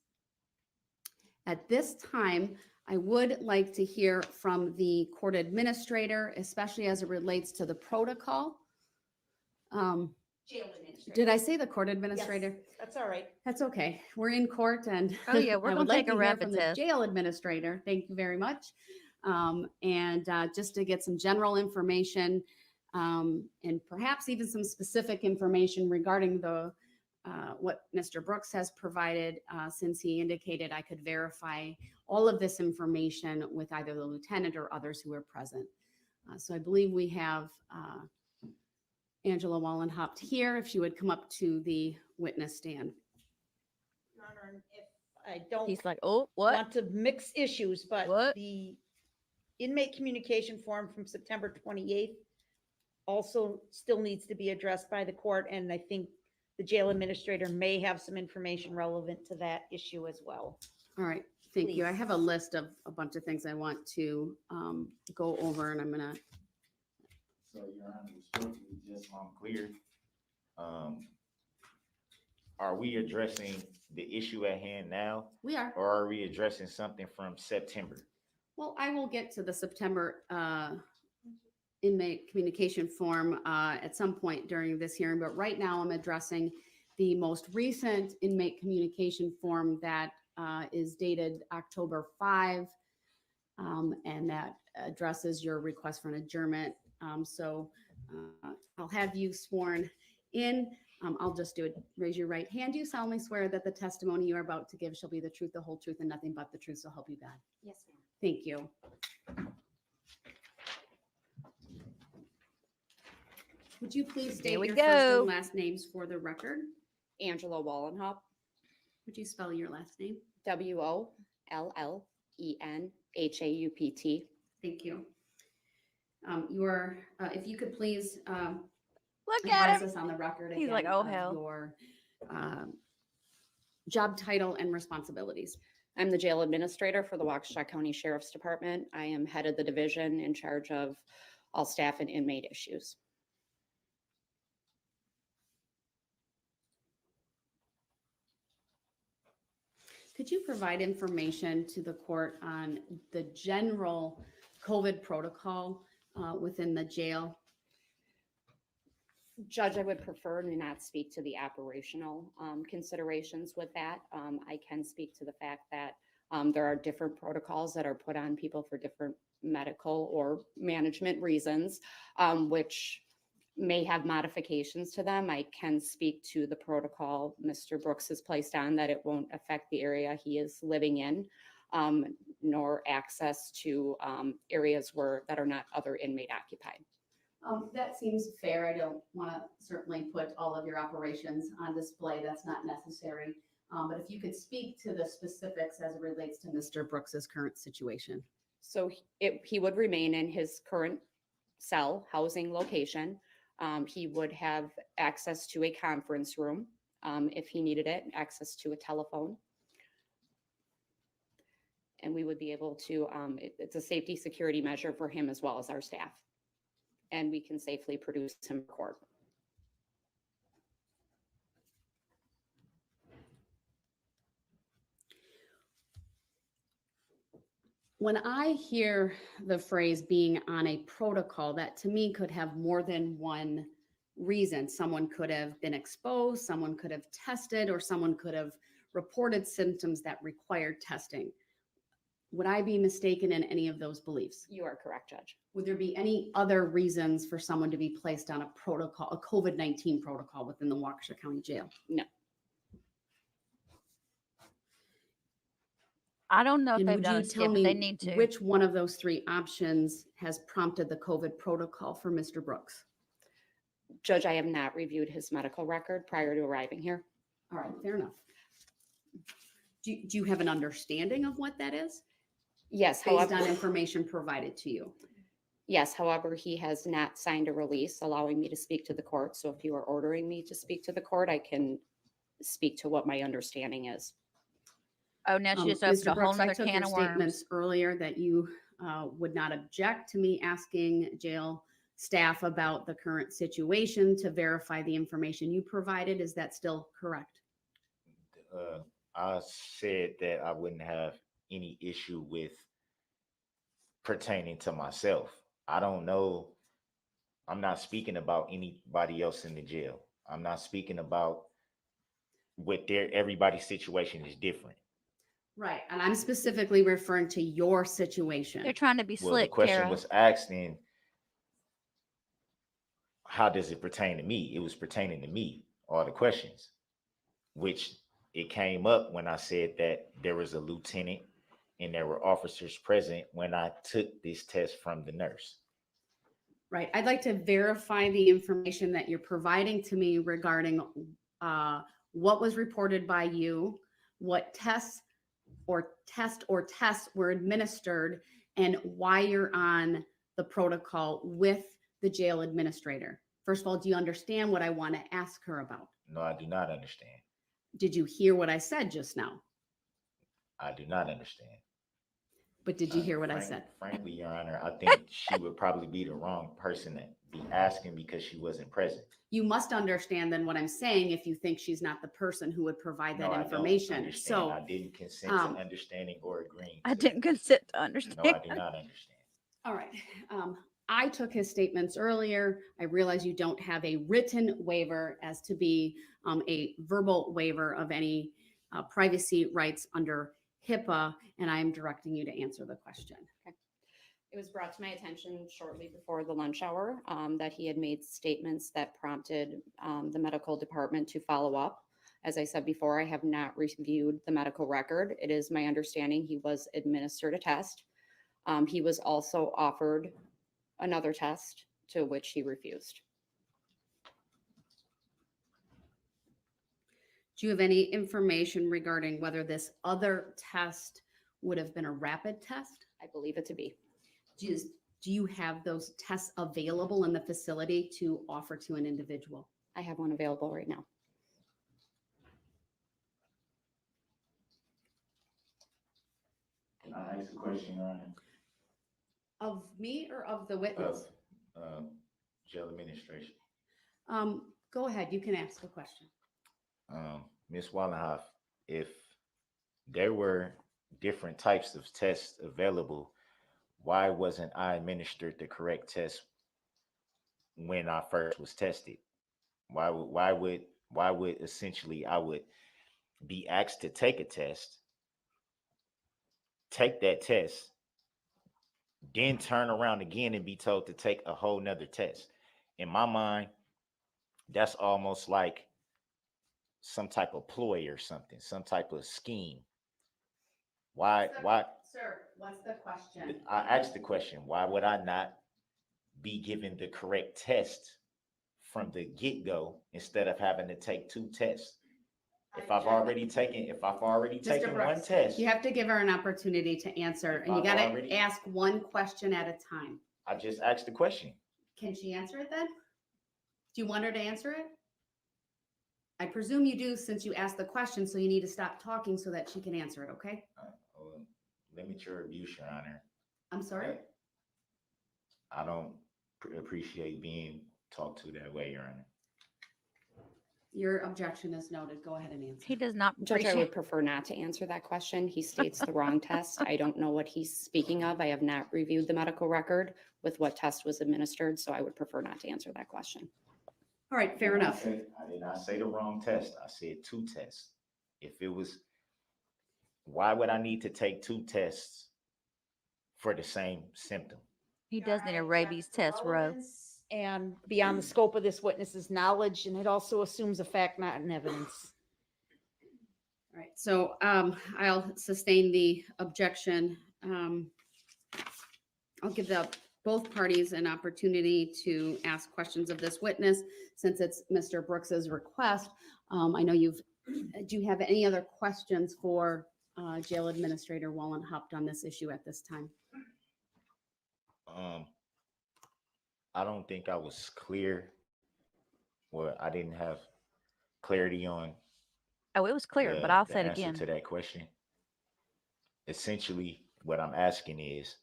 At this time, I would like to hear from the court administrator, especially as it relates to the protocol.
Jail administrator.
Did I say the court administrator?
Yes, that's all right.
That's okay. We're in court, and
Oh, yeah, we're
I
gonna
would like
take a
to hear
rapid
from the
test.
jail administrator. Thank you very much. And just to get some general information, and perhaps even some specific information regarding the what Mr. Brooks has provided, since he indicated I could verify all of this information with either the lieutenant or others who are present. So I believe we have Angela Wallenhaupt here, if she would come up to the witness stand.
Your Honor, and if I don't
He's like, oh, what?
want to mix issues, but
What?
the inmate communication form from September 28th also still needs to be addressed by the court, and I think the jail administrator may have some information relevant to that issue as well.
All right, thank you. I
Please.
have a list of a bunch of things I want to go over, and I'm gonna,
So, Your Honor, respectfully, just so I'm clear, are we addressing the issue at hand now,
we are.
or are we addressing something from September?
Well, I will get to the September inmate communication form at some point during this hearing, but right now I'm addressing the most recent inmate communication form that is dated October 5, and that addresses your request for an adjournment. So I'll have you sworn in. I'll just do it. Raise your right hand. Do you solemnly swear that the testimony you are about to give shall be the truth, the whole truth, and nothing but the truth, so help you God?
Yes, ma'am.
Thank you. Would you please state
Here we
your first
go.
and last names for the record?
Angela Wallenhaupt,
Would you spell your last name?
WOLLENHAUPT.
Thank you. If you could please
Look
advise
at him.
us on the record
He's
again
like, oh,
of
hell.
your job title and responsibilities.
I'm the jail administrator for the Waukesha County Sheriff's Department. I am head of the division in charge of all staff and inmate issues.
Could you provide information to the court on the general COVID protocol within the jail?
Judge, I would prefer to not speak to the operational considerations with that. I can speak to the fact that there are different protocols that are put on people for different medical or management reasons, which may have modifications to them. I can speak to the protocol Mr. Brooks has placed on, that it won't affect the area he is living in, nor access to areas that are not other inmate occupied.
That seems fair. I don't want to certainly put all of your operations on display. That's not necessary. But if you could speak to the specifics as it relates to Mr. Brooks's current situation.
So he would remain in his current cell housing location. He would have access to a conference room if he needed it, access to a telephone. And we would be able to, it's a safety security measure for him as well as our staff. And we can safely produce him to court.
When I hear the phrase being on a protocol, that to me could have more than one reason. Someone could have been exposed, someone could have tested, or someone could have reported symptoms that required testing. Would I be mistaken in any of those beliefs?
You are correct, Judge.
Would there be any other reasons for someone to be placed on a protocol, a COVID-19 protocol within the Waukesha County Jail?
No.
I don't know if
And
they've
would
done
you
a
tell
skip, but
me
they need to.
which one of those three options has prompted the COVID protocol for Mr. Brooks?
Judge, I have not reviewed his medical record prior to arriving here.
All right, fair enough. Do you have an understanding of what that is
Yes,
based
however,
on information provided to you?
yes, however, he has not signed a release allowing me to speak to the court. So if you are ordering me to speak to the court, I can speak to what my understanding is.
Oh, now she just opened
Mr.
a whole
Brooks, I
nother
took
can
your
of worms.
statements earlier that you would not object to me asking jail staff about the current situation to verify the information you provided. Is that still correct?
I said that I wouldn't have any issue with pertaining to myself. I don't know. I'm not speaking about anybody else in the jail. I'm not speaking about what everybody's situation is different.
Right. And I'm specifically referring to your situation.
They're trying to be
Well, the
slick,
question
Tara.
was asked in, how does it pertain to me? It was pertaining to me, all the questions, which it came up when I said that there was a lieutenant and there were officers present when I took this test from the nurse.
Right. I'd like to verify the information that you're providing to me regarding what was reported by you, what tests were administered, and why you're on the protocol with the jail administrator. First of all, do you understand what I want to ask her about?
No, I do not understand.
Did you hear what I said just now?
I do not understand.
But did you hear what I said?
Frankly, Your Honor, I think she would probably be the wrong person to be asking because she wasn't present.
You must understand then what I'm saying if you think she's not the person who would provide that
No, I don't
information.
understand.
So
I didn't consent to understanding or agreeing.
I
to
didn't
that.
consent to understand.
No, I do not understand.
all right. I took his statements earlier. I realize you don't have a written waiver as to be a verbal waiver of any privacy rights under HIPAA, and I am directing you to answer the question.
It was brought to my attention shortly before the lunch hour that he had made statements that prompted the medical department to follow up. As I said before, I have not reviewed the medical record. It is my understanding he was administered a test. He was also offered another test to which he refused.
Do you have any information regarding whether this other test would have been a rapid test?
I believe it to be.
Do you have those tests available in the facility to offer to an individual?
I have one available right now.
Can I ask a question, Your Honor?
Of me or of the witness?
Of jail administration.
Go ahead, you can ask a question.
Ms. Wallenhoff, if there were different types of tests available, why wasn't I administered the correct test when I first was tested? Why would essentially I would be asked to take a test, take that test, then turn around again and be told to take a whole nother test? In my mind, that's almost like some type of ploy or something, some type of scheme. Why?
Sir, what's the question?
I asked the question, why would I not be given the correct test from the get-go instead of having to take two tests? If I've already taken
Mr.
one
Brooks,
test,
you have to give her an opportunity to answer, and you
I've
gotta
already-
ask one question at a time.
I just asked the question.
Can she answer it then? Do you want her to answer it? I presume you do, since you asked the question, so you need to stop talking so that she can answer it, okay?
Limit your abuse, Your Honor.
I'm sorry?
I don't appreciate being talked to that way, Your Honor.
Your objection is noted. Go ahead and answer.
He does not
Judge, I
appreciate.
would prefer not to answer that question. He states the wrong test. I don't know what he's speaking of. I have not reviewed the medical record with what test was administered, so I would prefer not to answer that question.
All right, fair enough.
I did not say the wrong test. I said two tests. If it was, why would I need to take two tests for the same symptom?
He does need a rabies test, Roe.
And beyond the scope of this witness's knowledge, and it also assumes a fact, not an evidence.
All right, so I'll sustain the objection. I'll give both parties an opportunity to ask questions of this witness since it's Mr. Brooks's request. I know do you have any other questions for Jail Administrator Wallenhaupt on this issue at this time?
I don't think I was clear, or I didn't have clarity on
Oh, it was clear, but I'll
the
say it
answer
again.
to that question. Essentially, what I'm asking is,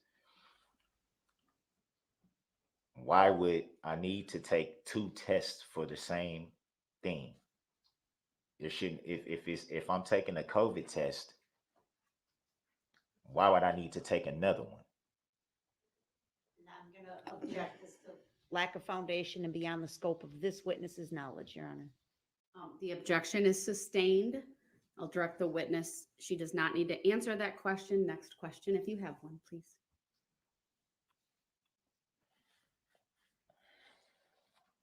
why would I need to take two tests for the same thing? There shouldn't, if I'm taking a COVID test, why would I need to take another one?
I'm gonna object as to lack of foundation and beyond the scope of this witness's knowledge, Your Honor.
The objection is sustained. I'll direct the witness. She does not need to answer that question. Next question, if you have one, please.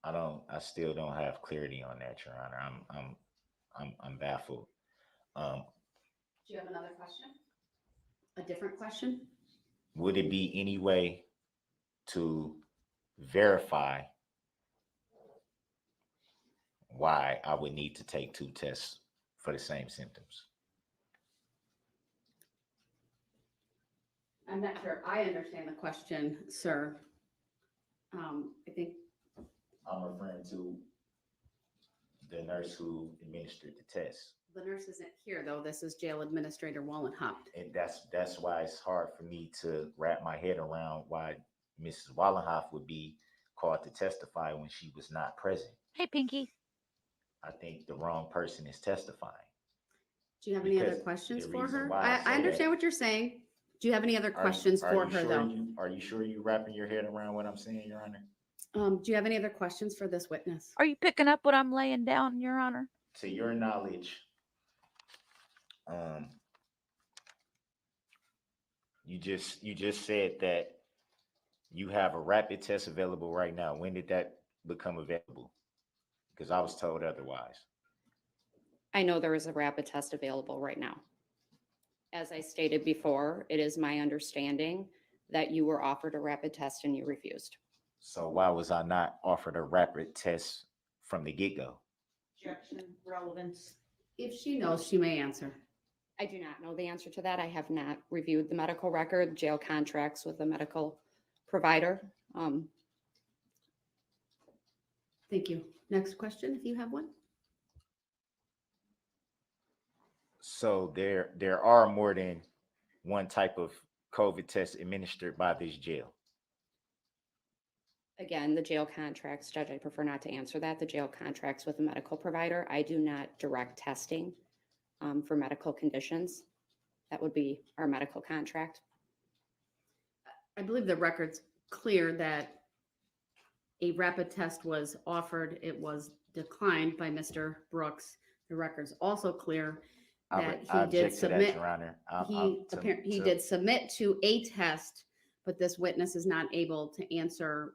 I still don't have clarity on that, Your Honor. I'm baffled.
Do you have another question? A different question?
Would it be any way to verify why I would need to take two tests for the same symptoms?
I'm not sure I understand the question, sir. I think
I'm referring to the nurse who administered the test.
the nurse isn't here, though. This is Jail Administrator Wallenhaupt.
And that's why it's hard for me to wrap my head around why Mrs. Wallenhoff would be called to testify when she was not present.
Hey, Pinky.
I think the wrong person is testifying.
Do you have any other
Because
questions
the
for
reason
her?
why I
I
say
understand
that-
what you're saying. Do you have any other
Are-
questions
are
for
you
her,
sure
though?
Are you sure you wrapping your head around what I'm saying, Your Honor?
Do you have any other questions for this witness?
Are you picking up what I'm laying down, Your Honor?
To your knowledge, you just said that you have a rapid test available right now. When did that become available? Because I was told otherwise.
I know there is a rapid test available right now. As I stated before, it is my understanding that you were offered a rapid test and you refused.
So why was I not offered a rapid test from the get-go?
Objection, relevance.
If she knows, she may answer.
I do not know the answer to that. I have not reviewed the medical record, jail contracts with the medical provider.
Thank you. Next question, if you have one.
So there are more than one type of COVID test administered by this jail.
Again, the jail contracts, Judge, I prefer not to answer that. The jail contracts with a medical provider. I do not direct testing for medical conditions. That would be our medical contract.
I believe the record's clear that a rapid test was offered. It was declined by Mr. Brooks. The record's also clear that
I
he did
object to that,
submit.
Your Honor.
He did submit to a test, but this witness is not able to answer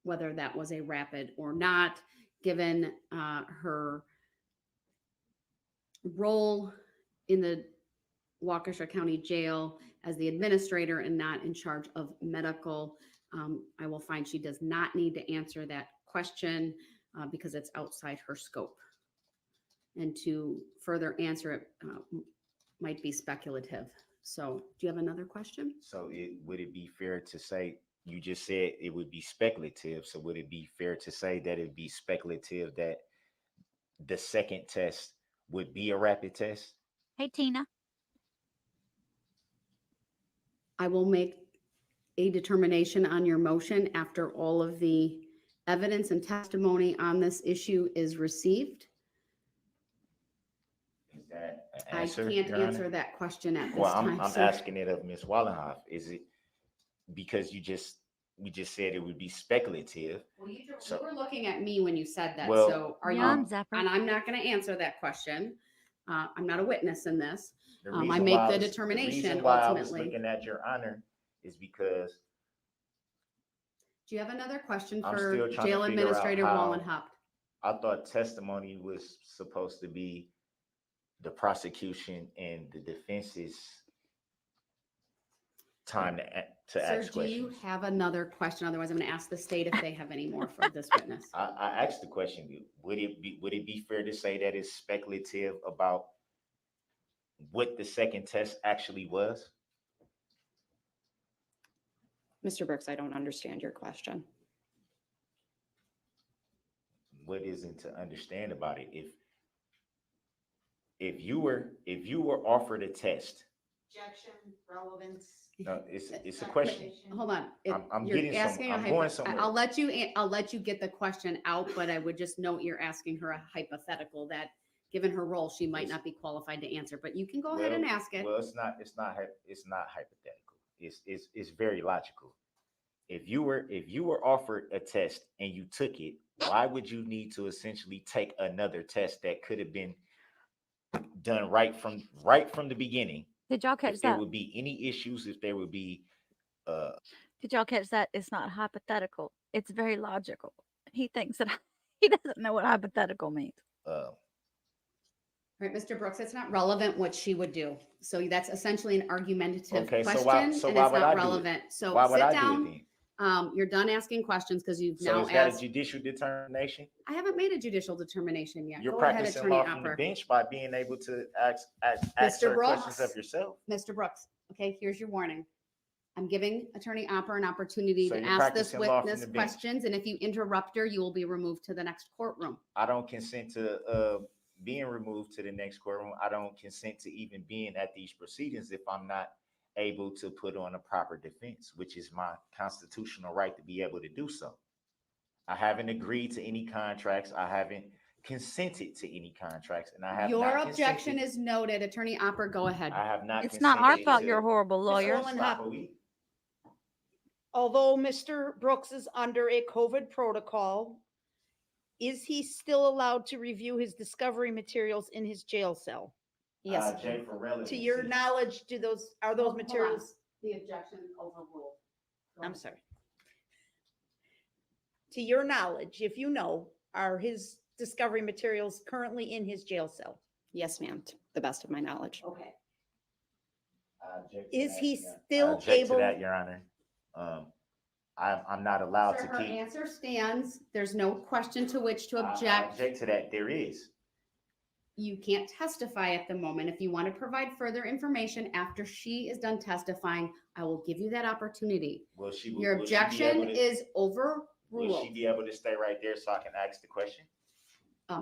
whether that was a rapid or not, given her role in the Waukesha County Jail as the administrator and not in charge of medical. I will find she does not need to answer that question because it's outside her scope. And to further answer it might be speculative. So do you have another question?
So would it be fair to say, you just said it would be speculative, so would it be fair to say that it'd be speculative that the second test would be a rapid test?
Hey, Tina.
I will make a determination on your motion after all of the evidence and testimony on this issue is received.
Is that an
I
answer,
can't
Your Honor?
answer that question at this
Well,
time.
I'm
sir.
asking it of Ms. Wallenhoff. Is it because we just said it would be speculative?
Well, you
So-
were looking at me when you said that.
Well,
So are
Yeah,
you?
I'm Zephyr.
And I'm not going to answer that question. I'm not a witness in this.
The
I
reason
make
why
the
I was-
determination
the reason why I was
ultimately.
looking at Your Honor is because
Do you have another question
I'm
for
still trying to
Jail
figure out
Administrator
how-
Wallenhaupt?
I thought testimony was supposed to be the prosecution and the defense's time to
Sir,
ask
do you
questions.
have another question? Otherwise, I'm going to ask the state if they have any more for this witness.
I asked the question, would it be fair to say that it's speculative about what the second test actually was?
Mr. Brooks, I don't understand your question.
What isn't to understand about it? If you were offered a test,
Objection, relevance.
no, it's a question.
Hold on.
I'm
You're
getting
asking
I'm
a
going
hypo-
somewhere.
I'll let you get the question out, but I would just note you're asking her a hypothetical that, given her role, she might
Yes.
not be qualified to answer. But you can go ahead and ask it.
Well, it's not hypothetical. It's very logical. If you were offered a test and you took it, why would you need to essentially take another test that could have been done right from the beginning?
Did y'all catch
If there
that?
would be any issues, if there would be
Did y'all catch that? It's not hypothetical. It's very logical. He thinks that he doesn't know what hypothetical means.
Right, Mr. Brooks, it's not relevant what she would do. So that's essentially an argumentative
Okay, so
question,
why
and it's
would
not
I do it?
relevant. So
why would
sit
I
down.
do it then?
You're done asking questions because you've
So
now
is that a
asked.
judicial determination?
I haven't made a judicial determination yet.
You're
Go ahead,
practicing
Attorney
law from the
Opper.
bench by being able to ask
Mr.
certain
Brooks?
questions of yourself.
Mr. Brooks, okay, here's your warning. I'm giving Attorney Opper an opportunity
So
to
you're
ask this
practicing law from
witness
the bench.
questions, and if you interrupt her, you will be removed to the next courtroom.
I don't consent to being removed to the next courtroom. I don't consent to even being at these proceedings if I'm not able to put on a proper defense, which is my constitutional right to be able to do so. I haven't agreed to any contracts. I haven't consented to any contracts, and I have
Your
not
objection
consented-
is noted. Attorney Opper, go ahead.
I have not.
It's not our
consented
fault
to-
you're a horrible lawyer.
Stop a week.
Although Mr. Brooks is under a COVID protocol, is he still allowed to review his discovery materials in his jail cell?
Yes,
Jay Farrell is
To your
deceased.
knowledge, are those
Hold on.
materials?
The objection overruled. Go
I'm
ahead.
sorry. To your knowledge, if you know, are his discovery materials currently in his jail cell?
yes, ma'am, to the best of my knowledge.
Okay.
I object to
Is
that,
he
Your- I
still
object to
able?
that, Your Honor. I'm not allowed
Sir,
to
her
keep.
answer stands. There's no question to which to
I
object.
object to that. There is.
you can't testify at the moment. If you want to provide further information after she is done testifying, I will give you that opportunity.
Will she?
Your
will she be
objection
able to-
is
Will
overruled.
she be able to stay right there so I can ask the question?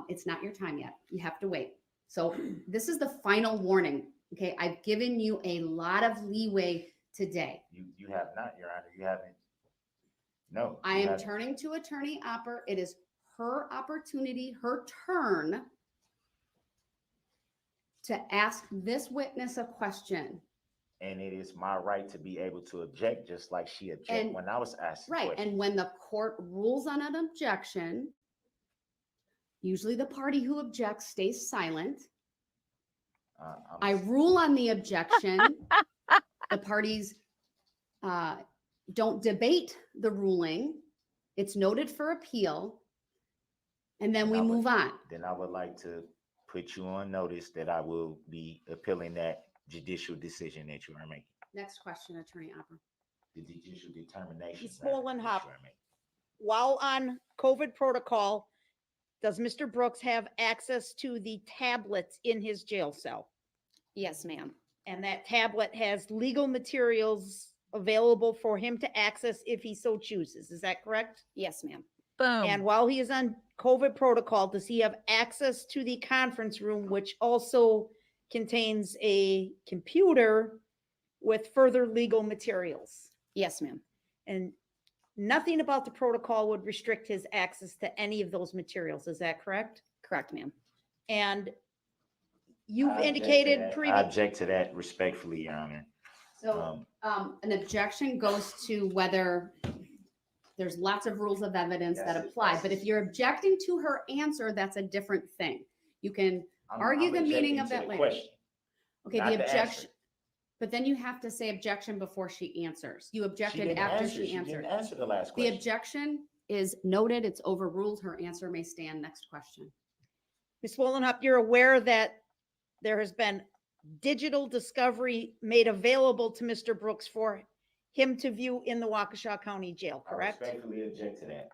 It's not your time yet. You have to wait. So this is the final warning. Okay, I've given you a lot of leeway today.
You have not, Your Honor. You haven't. No.
I
you
am
haven't.
turning to Attorney Opper. It is her opportunity, her turn to ask this witness a question.
And it is my right to be able to object, just like she objected
And-
when I was asked.
Right. And when the court rules on an objection, usually the party who objects stays silent. I rule on the objection. The parties don't debate the ruling. It's noted for appeal. And then we move on.
Then I would like to put you on notice that I will be appealing that judicial decision that you are making.
Next question, Attorney Opper.
The judicial determination.
Ms.
rather,
Molenhoff.
that you are making.
While on COVID protocol, does Mr. Brooks have access to the tablets in his jail cell?
Yes, ma'am.
And that tablet has legal materials available for him to access if he so chooses. Is that correct?
Yes, ma'am.
Boom.
And while he is on COVID protocol, does he have access to the conference room, which also contains a computer with further legal materials?
Yes, ma'am.
And nothing about the protocol would restrict his access to any of those materials. Is that correct?
Correct, ma'am.
And you've
I object to
indicated
that. I
previously.
object to that respectfully, Your Honor.
So an objection goes to whether there's lots of rules of evidence that apply. But if you're objecting to her answer, that's a different thing. You can argue the meaning of that
the
later.
question.
Okay,
Not
the
the
objection,
answer.
but then you have to say objection before she answers. You
She
objected
didn't
after
answer.
she
She
answered.
didn't answer the last
The
question.
objection is noted, it's overruled, her answer may stand. Next question.
Ms. Wollenhop, you're aware that there has been digital discovery made available to Mr. Brooks for him to view in the Waukesha County Jail, correct?
I respectfully object to that.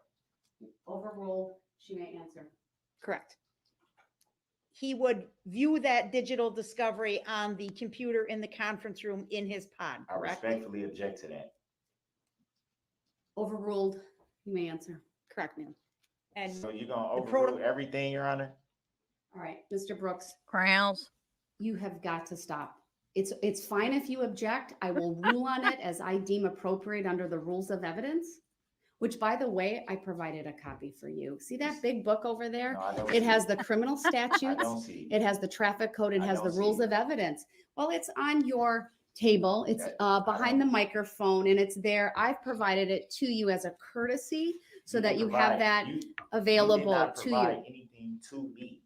Overruled, she may answer.
Correct.
He would view that digital discovery on the computer in the conference room in his pod,
I
correct?
respectfully object to that.
Overruled, you may answer.
Correct, ma'am.
And
So you're gonna
The
overrule everything, Your Honor?
All right, Mr. Brooks,
Crowns.
you have got to stop. It's fine if you object. I will rule on it as I deem appropriate under the rules of evidence, which, by the way, I provided a copy for you. See that big book over there?
No, I don't
It
see
has the criminal
I
statutes.
don't see.
It has the traffic code. It
I
has the
don't
rules
see it.
of evidence. Well, it's on your table. It's
I
behind the
don't-
microphone and it's there. I've provided it to you as a courtesy so that you have that available to you.
Anything to me.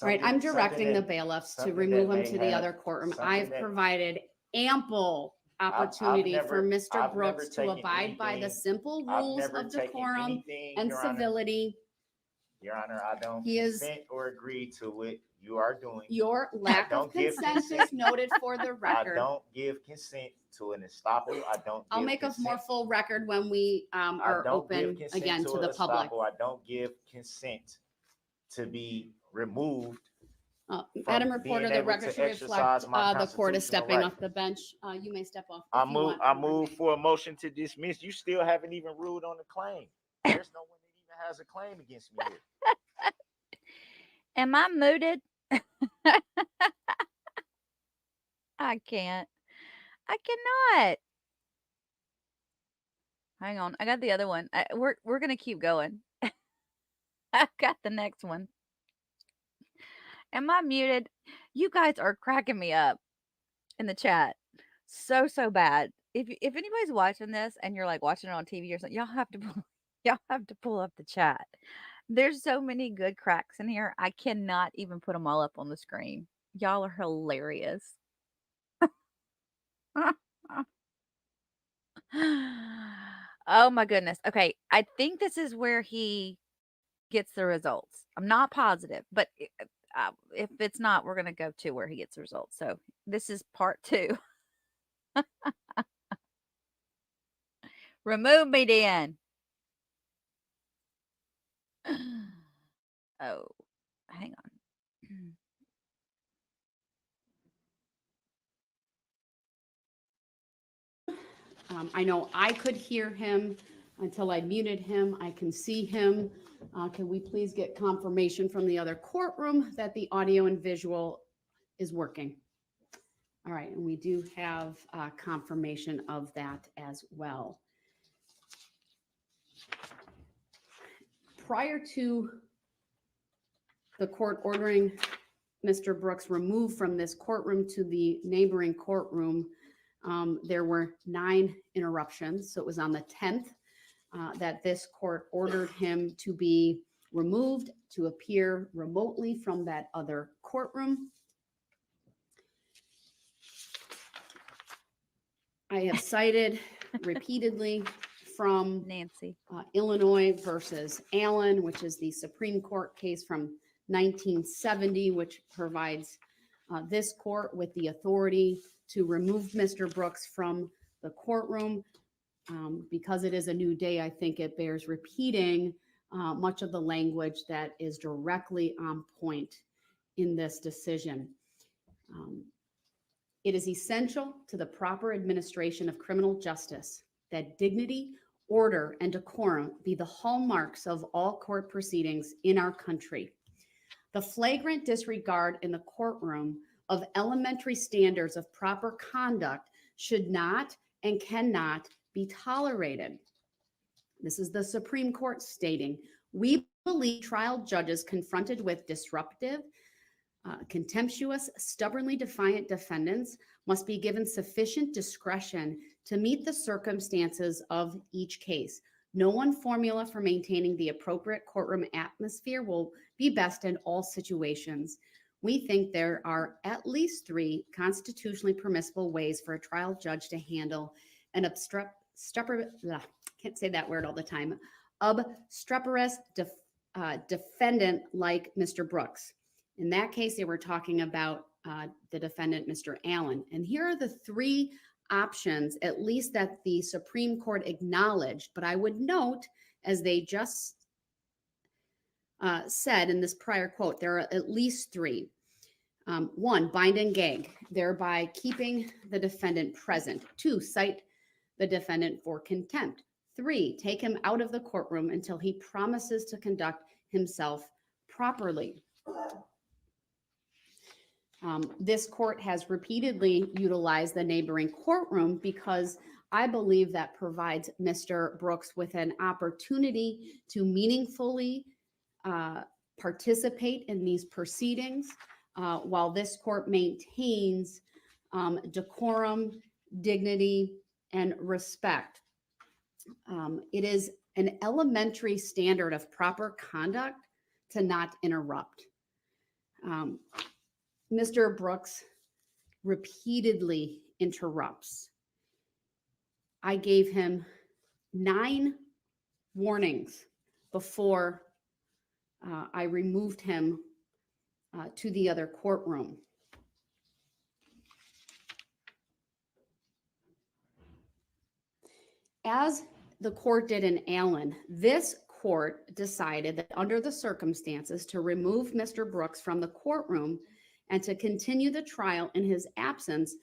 All right, I'm
Something
directing the
that-
bailiffs to
something
remove
that
them
may
to the
have-
other courtroom.
something
I've
that-
provided ample opportunity for
I've
Mr.
never
Brooks to
taken
abide by the
anything-
simple
I've
rules
never
of
taken
decorum
anything,
and
Your Honor.
civility.
Your Honor, I don't
He is-
consent or agree to what you are doing.
Your lack of
don't give
consent is
consent.
noted for the
I
record.
don't give consent to an estoppel. I don't.
I'll
give
make a more
consent-
full record when we
I
are
don't give
open
consent
again to
an
the public.
estoppel. I don't give consent to be removed.
Madam
from
Reporter,
being
the
able
record
to
should reflect,
exercise my
the court is
constitutional
stepping
right.
off the bench. You may step off.
I
if you
move.
want
I
to
move
remain.
for a motion to dismiss. You still haven't even ruled on the claim. There's no one that even has a claim against me here.
Am I muted? I can't. I cannot. Hang on. I got the other one. We're gonna keep going. I've got the next one. Am I muted? You guys are cracking me up in the chat. So bad. If anybody's watching this and you're like watching it on TV or something, y'all have to pull up the chat. There's so many good cracks in here. I cannot even put them all up on the screen. Y'all are hilarious. Oh my goodness. Okay, I think this is where he gets the results. I'm not positive, but if it's not, we're going to go to where he gets the results. So this is part 2. Remove me, Dan. Oh, hang on.
I know I could hear him until I muted him. I can see him. Can we please get confirmation from the other courtroom that the audio and visual is working? All right, and we do have confirmation of that as well. Prior to the court ordering Mr. Brooks removed from this courtroom to the neighboring courtroom, there were 9 interruptions. So it was on the 10th that this court ordered him to be removed to appear remotely from that other courtroom. I have cited repeatedly from
Nancy.
Illinois versus Allen, which is the Supreme Court case from 1970, which provides this court with the authority to remove Mr. Brooks from the courtroom. Because it is a new day, I think it bears repeating much of the language that is directly on point in this decision. It is essential to the proper administration of criminal justice that dignity, order, and decorum be the hallmarks of all court proceedings in our country. The flagrant disregard in the courtroom of elementary standards of proper conduct should not and cannot be tolerated. This is the Supreme Court stating, we believe trial judges confronted with disruptive, contemptuous, stubbornly defiant defendants must be given sufficient discretion to meet the circumstances of each case. No one formula for maintaining the appropriate courtroom atmosphere will be best in all situations. We think there are at least 3 constitutionally permissible ways for a trial judge to handle an can't say that word all the time, obstreperous defendant like Mr. Brooks. In that case, they were talking about the defendant, Mr. Allen. And here are the 3 options, at least that the Supreme Court acknowledged. But I would note, as they just said in this prior quote, there are at least 3. 1, bind and gag, thereby keeping the defendant present. 2, cite the defendant for contempt. 3, take him out of the courtroom until he promises to conduct himself properly. This court has repeatedly utilized the neighboring courtroom because I believe that provides Mr. Brooks with an opportunity to meaningfully participate in these proceedings while this court maintains decorum, dignity, and respect. It is an elementary standard of proper conduct to not interrupt. Mr. Brooks repeatedly interrupts. I gave him 9 warnings before I removed him to the other courtroom. As the court did in Allen, this court decided that under the circumstances to remove Mr. Brooks from the courtroom and to continue the trial in his absence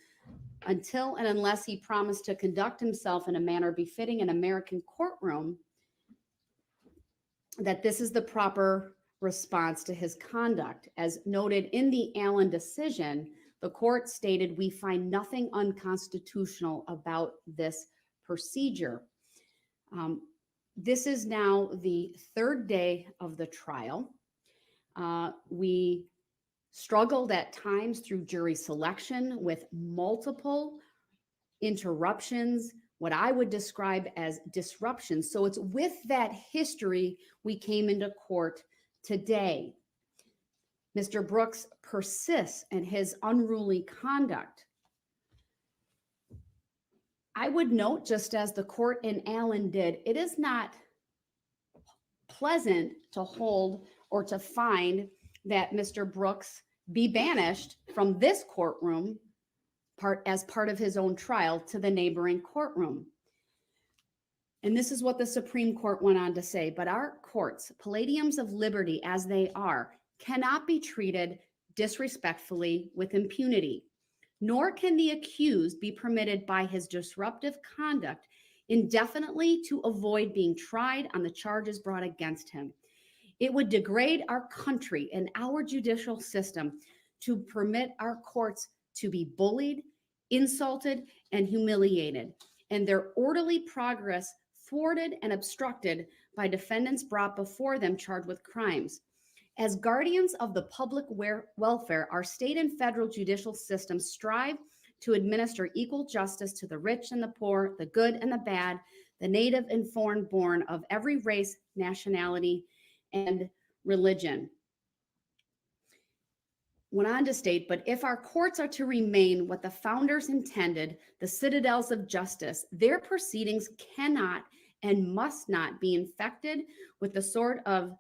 until and unless he promised to conduct himself in a manner befitting an American courtroom, that this is the proper response to his conduct. As noted in the Allen decision, the court stated, we find nothing unconstitutional about this procedure. This is now the 3rd day of the trial. We struggled at times through jury selection with multiple interruptions, what I would describe as disruptions. So it's with that history we came into court today. Mr. Brooks persists in his unruly conduct. I would note, just as the court in Allen did, it is not pleasant to hold or to find that Mr. Brooks be banished from this courtroom as part of his own trial to the neighboring courtroom. And this is what the Supreme Court went on to say, but our courts, palladiums of liberty as they are, cannot be treated disrespectfully with impunity. nor can the accused be permitted by his disruptive conduct indefinitely to avoid being tried on the charges brought against him. It would degrade our country and our judicial system to permit our courts to be bullied, insulted, and humiliated, and their orderly progress thwarted and obstructed by defendants brought before them charged with crimes. As guardians of the public welfare, our state and federal judicial systems strive to administer equal justice to the rich and the poor, the good and the bad, the native and foreign born of every race, nationality, and religion. Went on to state, but if our courts are to remain what the founders intended, the citadels of justice, their proceedings cannot and must not be infected with the sort of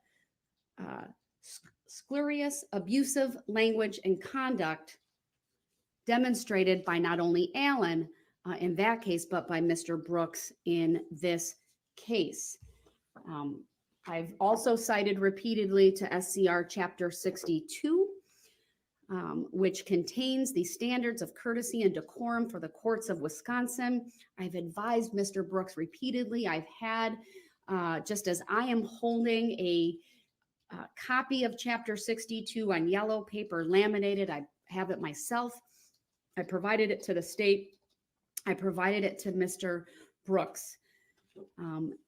scurrilous, abusive language and conduct demonstrated by not only Alan in that case, but by Mr. Brooks in this case. I've also cited repeatedly to SCR Chapter 62, which contains the standards of courtesy and decorum for the courts of Wisconsin. I've advised Mr. Brooks repeatedly. I've had, just as I am holding a copy of Chapter 62 on yellow paper laminated, I have it myself. I provided it to the state. I provided it to Mr. Brooks.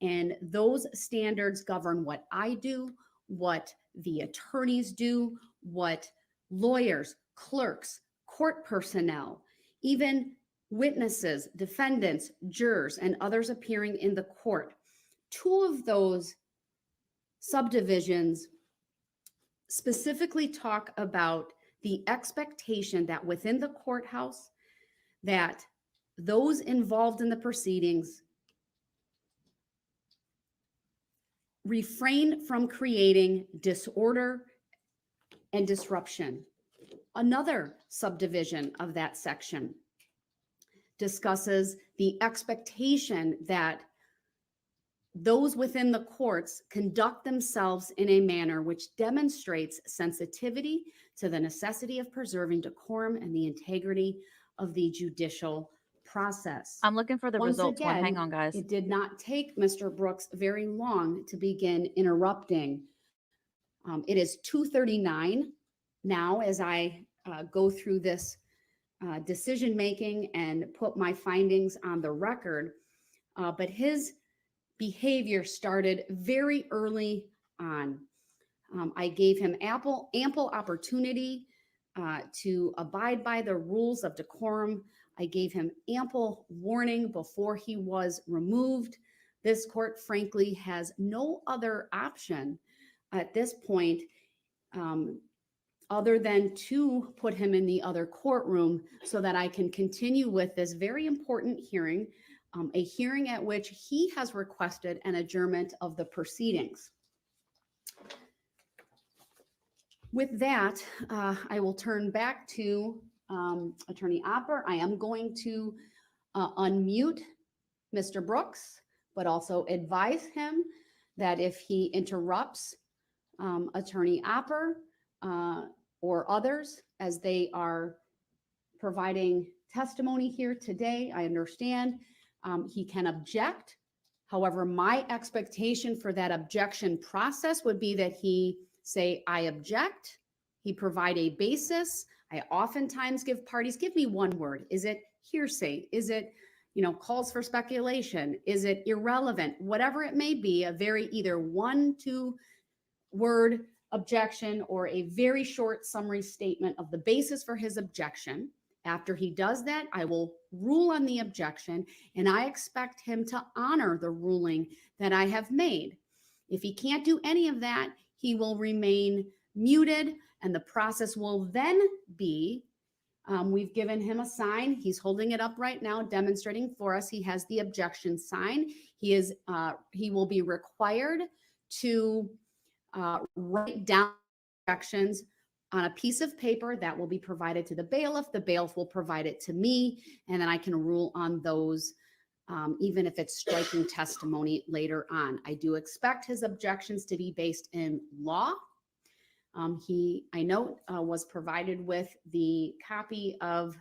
And those standards govern what I do, what the attorneys do, what lawyers, clerks, court personnel, even witnesses, defendants, jurors, and others appearing in the court. Two of those subdivisions specifically talk about the expectation that within the courthouse, that those involved in the proceedings refrain from creating disorder and disruption. Another subdivision of that section discusses the expectation that those within the courts conduct themselves in a manner which demonstrates sensitivity to the necessity of preserving decorum and the integrity of the judicial process.
I'm looking for the
Once
results one. Hang
again,
on, guys.
It did not take Mr. Brooks very long to begin interrupting. It is 2:39 now as I go through this decision making and put my findings on the record. But his behavior started very early on. I gave him ample opportunity to abide by the rules of decorum. I gave him ample warning before he was removed. This court, frankly, has no other option at this point other than to put him in the other courtroom so that I can continue with this very important hearing, a hearing at which he has requested an adjournment of the proceedings. With that, I will turn back to Attorney Opper. I am going to unmute Mr. Brooks, but also advise him that if he interrupts Attorney Opper or others as they are providing testimony here today, I understand he can object. However, my expectation for that objection process would be that he say, I object. He provide a basis. I oftentimes give parties, give me one word. Is it hearsay? Is it, calls for speculation? Is it irrelevant? Whatever it may be, a very either 1-2 word objection or a very short summary statement of the basis for his objection. After he does that, I will rule on the objection, and I expect him to honor the ruling that I have made. If he can't do any of that, he will remain muted, and the process will then be, we've given him a sign. He's holding it up right now, demonstrating for us. He has the objection sign. He will be required to write down objections on a piece of paper that will be provided to the bailiff. The bailiff will provide it to me, and then I can rule on those, even if it's striking testimony later on. I do expect his objections to be based in law. I note, was provided with the copy of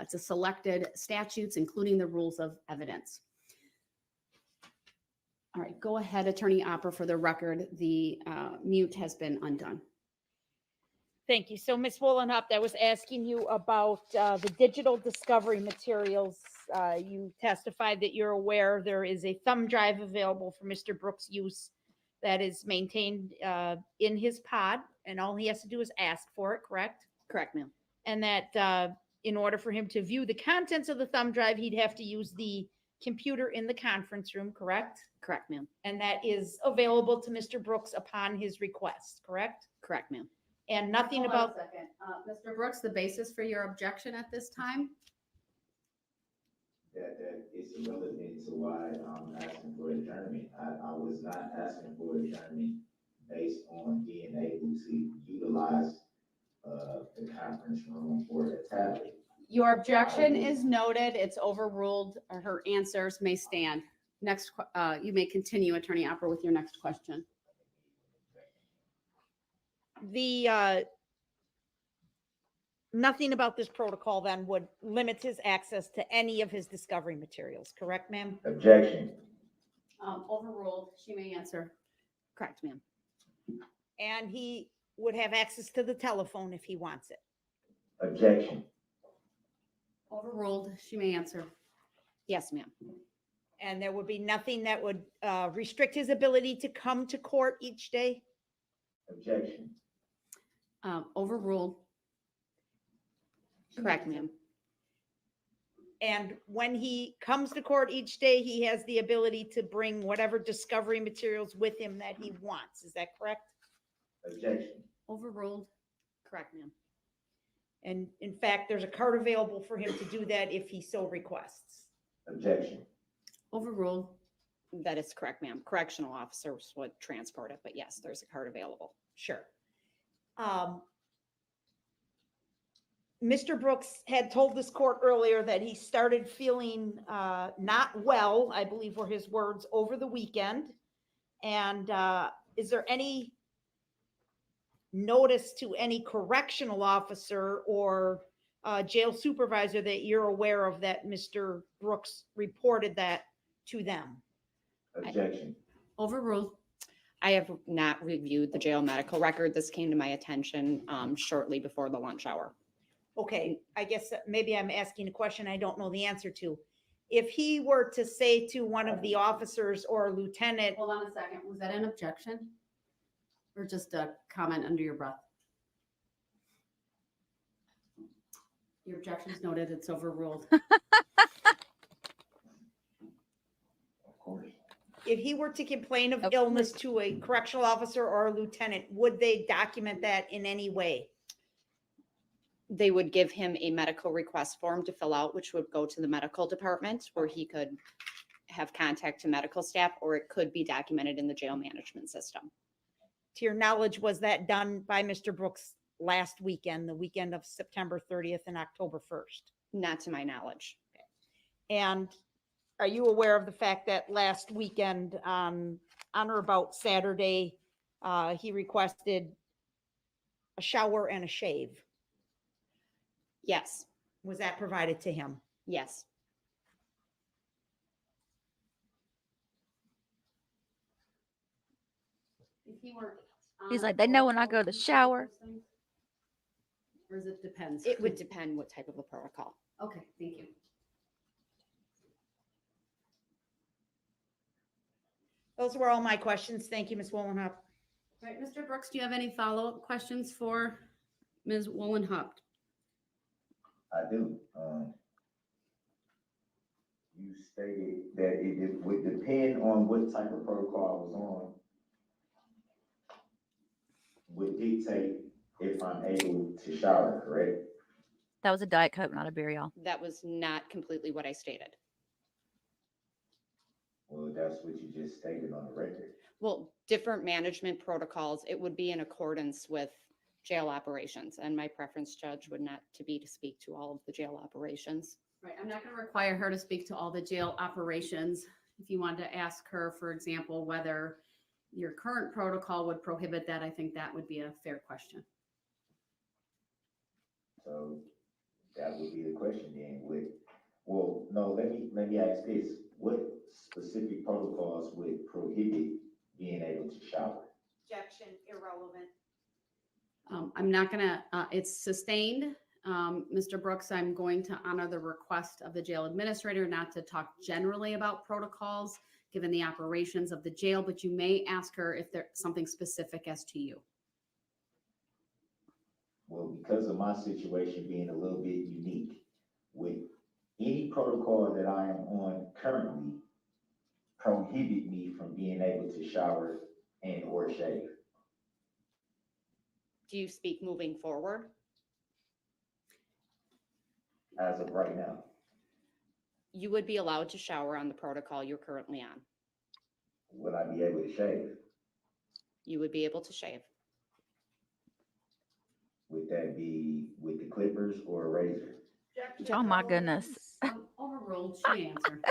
to selected statutes, including the rules of evidence. All right, go ahead, Attorney Opper. For the record, the mute has been undone.
Thank you. So Ms. Wollenhop, I was asking you about the digital discovery materials. You testified that you're aware there is a thumb drive available for Mr. Brooks' use that is maintained in his pod, and all he has to do is ask for it, correct?
Correct, ma'am.
And that in order for him to view the contents of the thumb drive, he'd have to use the computer in the conference room, correct?
Correct, ma'am.
And that is available to Mr. Brooks upon his request, correct?
Correct, ma'am.
And nothing
Hold on a
about,
second. Mr. Brooks, the basis for your objection at this time?
That it's irrelevant to why I'm asking for adjournment. I was not asking for adjournment based on being able to utilize the conference room for a tablet.
Your objection is noted. It's overruled. Her answers may stand. Next, you may continue, Attorney Opper, with your next question.
the nothing about this protocol then would limit his access to any of his discovery materials, correct, ma'am?
Objection.
Overruled. She may answer.
Correct, ma'am.
And he would have access to the telephone if he wants it.
Objection.
Overruled. She may answer.
Yes, ma'am.
And there would be nothing that would restrict his ability to come to court each day.
Objection.
Overruled.
Correct, ma'am.
And when he comes to court each day, he has the ability to bring whatever discovery materials with him that he wants. Is that correct?
Objection.
Overruled.
Correct, ma'am.
And in fact, there's a card available for him to do that if he so requests.
Objection.
Overruled.
That is correct, ma'am. Correctional officers would transport it, but yes, there's a card available.
Sure. Mr. Brooks had told this court earlier that he started feeling not well, I believe were his words, over the weekend. And is there any notice to any correctional officer or jail supervisor that you're aware of that Mr. Brooks reported that to them?
Objection.
Overruled.
I have not reviewed the jail medical record. This came to my attention shortly before the lunch hour.
Okay, I guess maybe I'm asking a question I don't know the answer to. If he were to say to one of the officers or a lieutenant,
Hold on a second. Was that an objection? Or just a comment under your breath? Your objection is noted. It's overruled.
Of course.
if he were to complain of
Of
illness to a correctional officer or a lieutenant, would they document that in any way?
They would give him a medical request form to fill out, which would go to the medical department where he could have contact to medical staff, or it could be documented in the jail management system.
To your knowledge, was that done by Mr. Brooks last weekend, the weekend of September 30th and October 1st?
Not to my knowledge.
And are you aware of the fact that last weekend, on or about Saturday, he requested a shower and a shave?
Yes,
Was that provided to him?
yes.
If he were
He's
on
like, they know when I
call,
go to the
would he take
shower.
those things? Or does it depends?
It would depend what type of a protocol.
Okay, thank you.
Those were all my questions. Thank you, Ms. Wollenhop.
All right, Mr. Brooks, do you have any follow-up questions for Ms. Wollenhaupt?
I do. You stated that it would depend on what type of protocol I was on, would dictate if I'm able to shower, correct?
That was a Diet Coke, not a beer, y'all.
That was not completely what I stated.
Well, that's what you just stated on the record.
Well, different management protocols, it would be in accordance with jail operations, and my preference, Judge, would not to be to speak to all of the jail operations.
Right, I'm not going to require her to speak to all the jail operations. If you wanted to ask her, for example, whether your current protocol would prohibit that, I think that would be a fair question.
So That would be the question then. Well, no, let me ask this. What specific protocols would prohibit being able to shower?
Objection, irrelevant.
I'm not gonna, it's sustained. Mr. Brooks, I'm going to honor the request of the jail administrator not to talk generally about protocols, given the operations of the jail, but you may ask her if there's something specific as to you.
Well, because of my situation being a little bit unique, with any protocol that I am on currently prohibit me from being able to shower and or shave.
Do you speak moving forward?
As of right now,
You would be allowed to shower on the protocol you're currently on.
would I be able to shave?
You would be able to shave.
Would that be with the clippers or a razor?
Oh my goodness.
Overruled, she answered.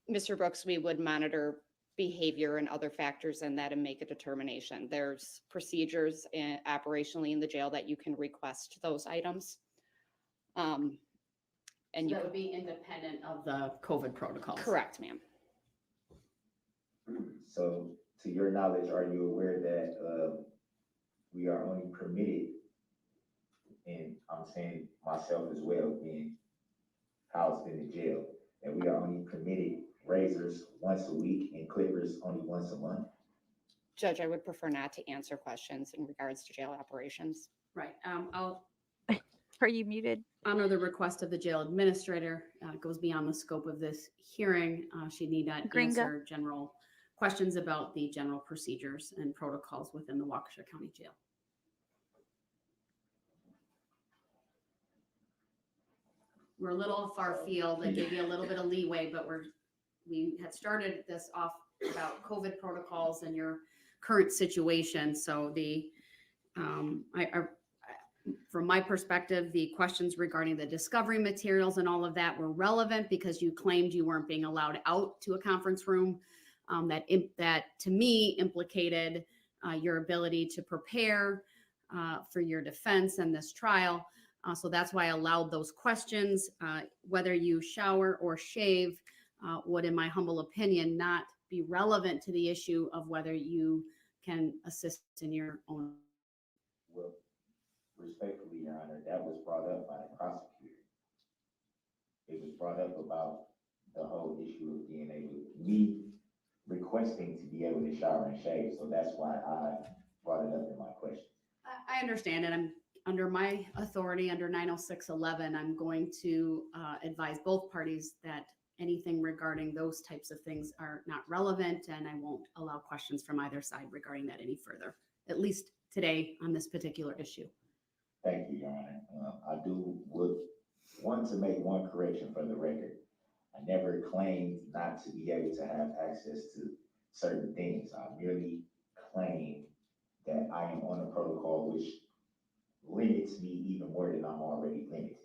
Mr. Brooks, we would monitor behavior and other factors in that and make a determination. There's procedures operationally in the jail that you can request those items. And you
That would be independent of the COVID protocols.
correct, ma'am.
So to your knowledge, are you aware that we are only permitted, and I'm saying myself as well, being housed in the jail, that we are only permitted razors once a week and clippers only once a month?
Judge, I would prefer not to answer questions in regards to jail operations.
Right, I'll
Are you muted?
honor the request of the jail administrator. It goes beyond the scope of this hearing. She need not
Gringa.
answer general questions about the general procedures and protocols within the Waukesha County Jail. We're a little far field. I gave you a little bit of leeway, but we had started this off about COVID protocols and your current situation. So from my perspective, the questions regarding the discovery materials and all of that were relevant because you claimed you weren't being allowed out to a conference room. That to me implicated your ability to prepare for your defense and this trial. So that's why I allowed those questions. Whether you shower or shave would, in my humble opinion, not be relevant to the issue of whether you can assist in your own.
Well, respectfully, Your Honor, that was brought up by the prosecutor. It was brought up about the whole issue of being able, me requesting to be able to shower and shave. So that's why I brought it up in my question.
I understand, and I'm under my authority under 906.11. I'm going to advise both parties that anything regarding those types of things are not relevant, and I won't allow questions from either side regarding that any further, at least today on this particular issue.
Thank you, Your Honor. Would want to make one correction for the record. I never claimed not to be able to have access to certain things. I merely claimed that I am on a protocol which limits me even more than I'm already limited.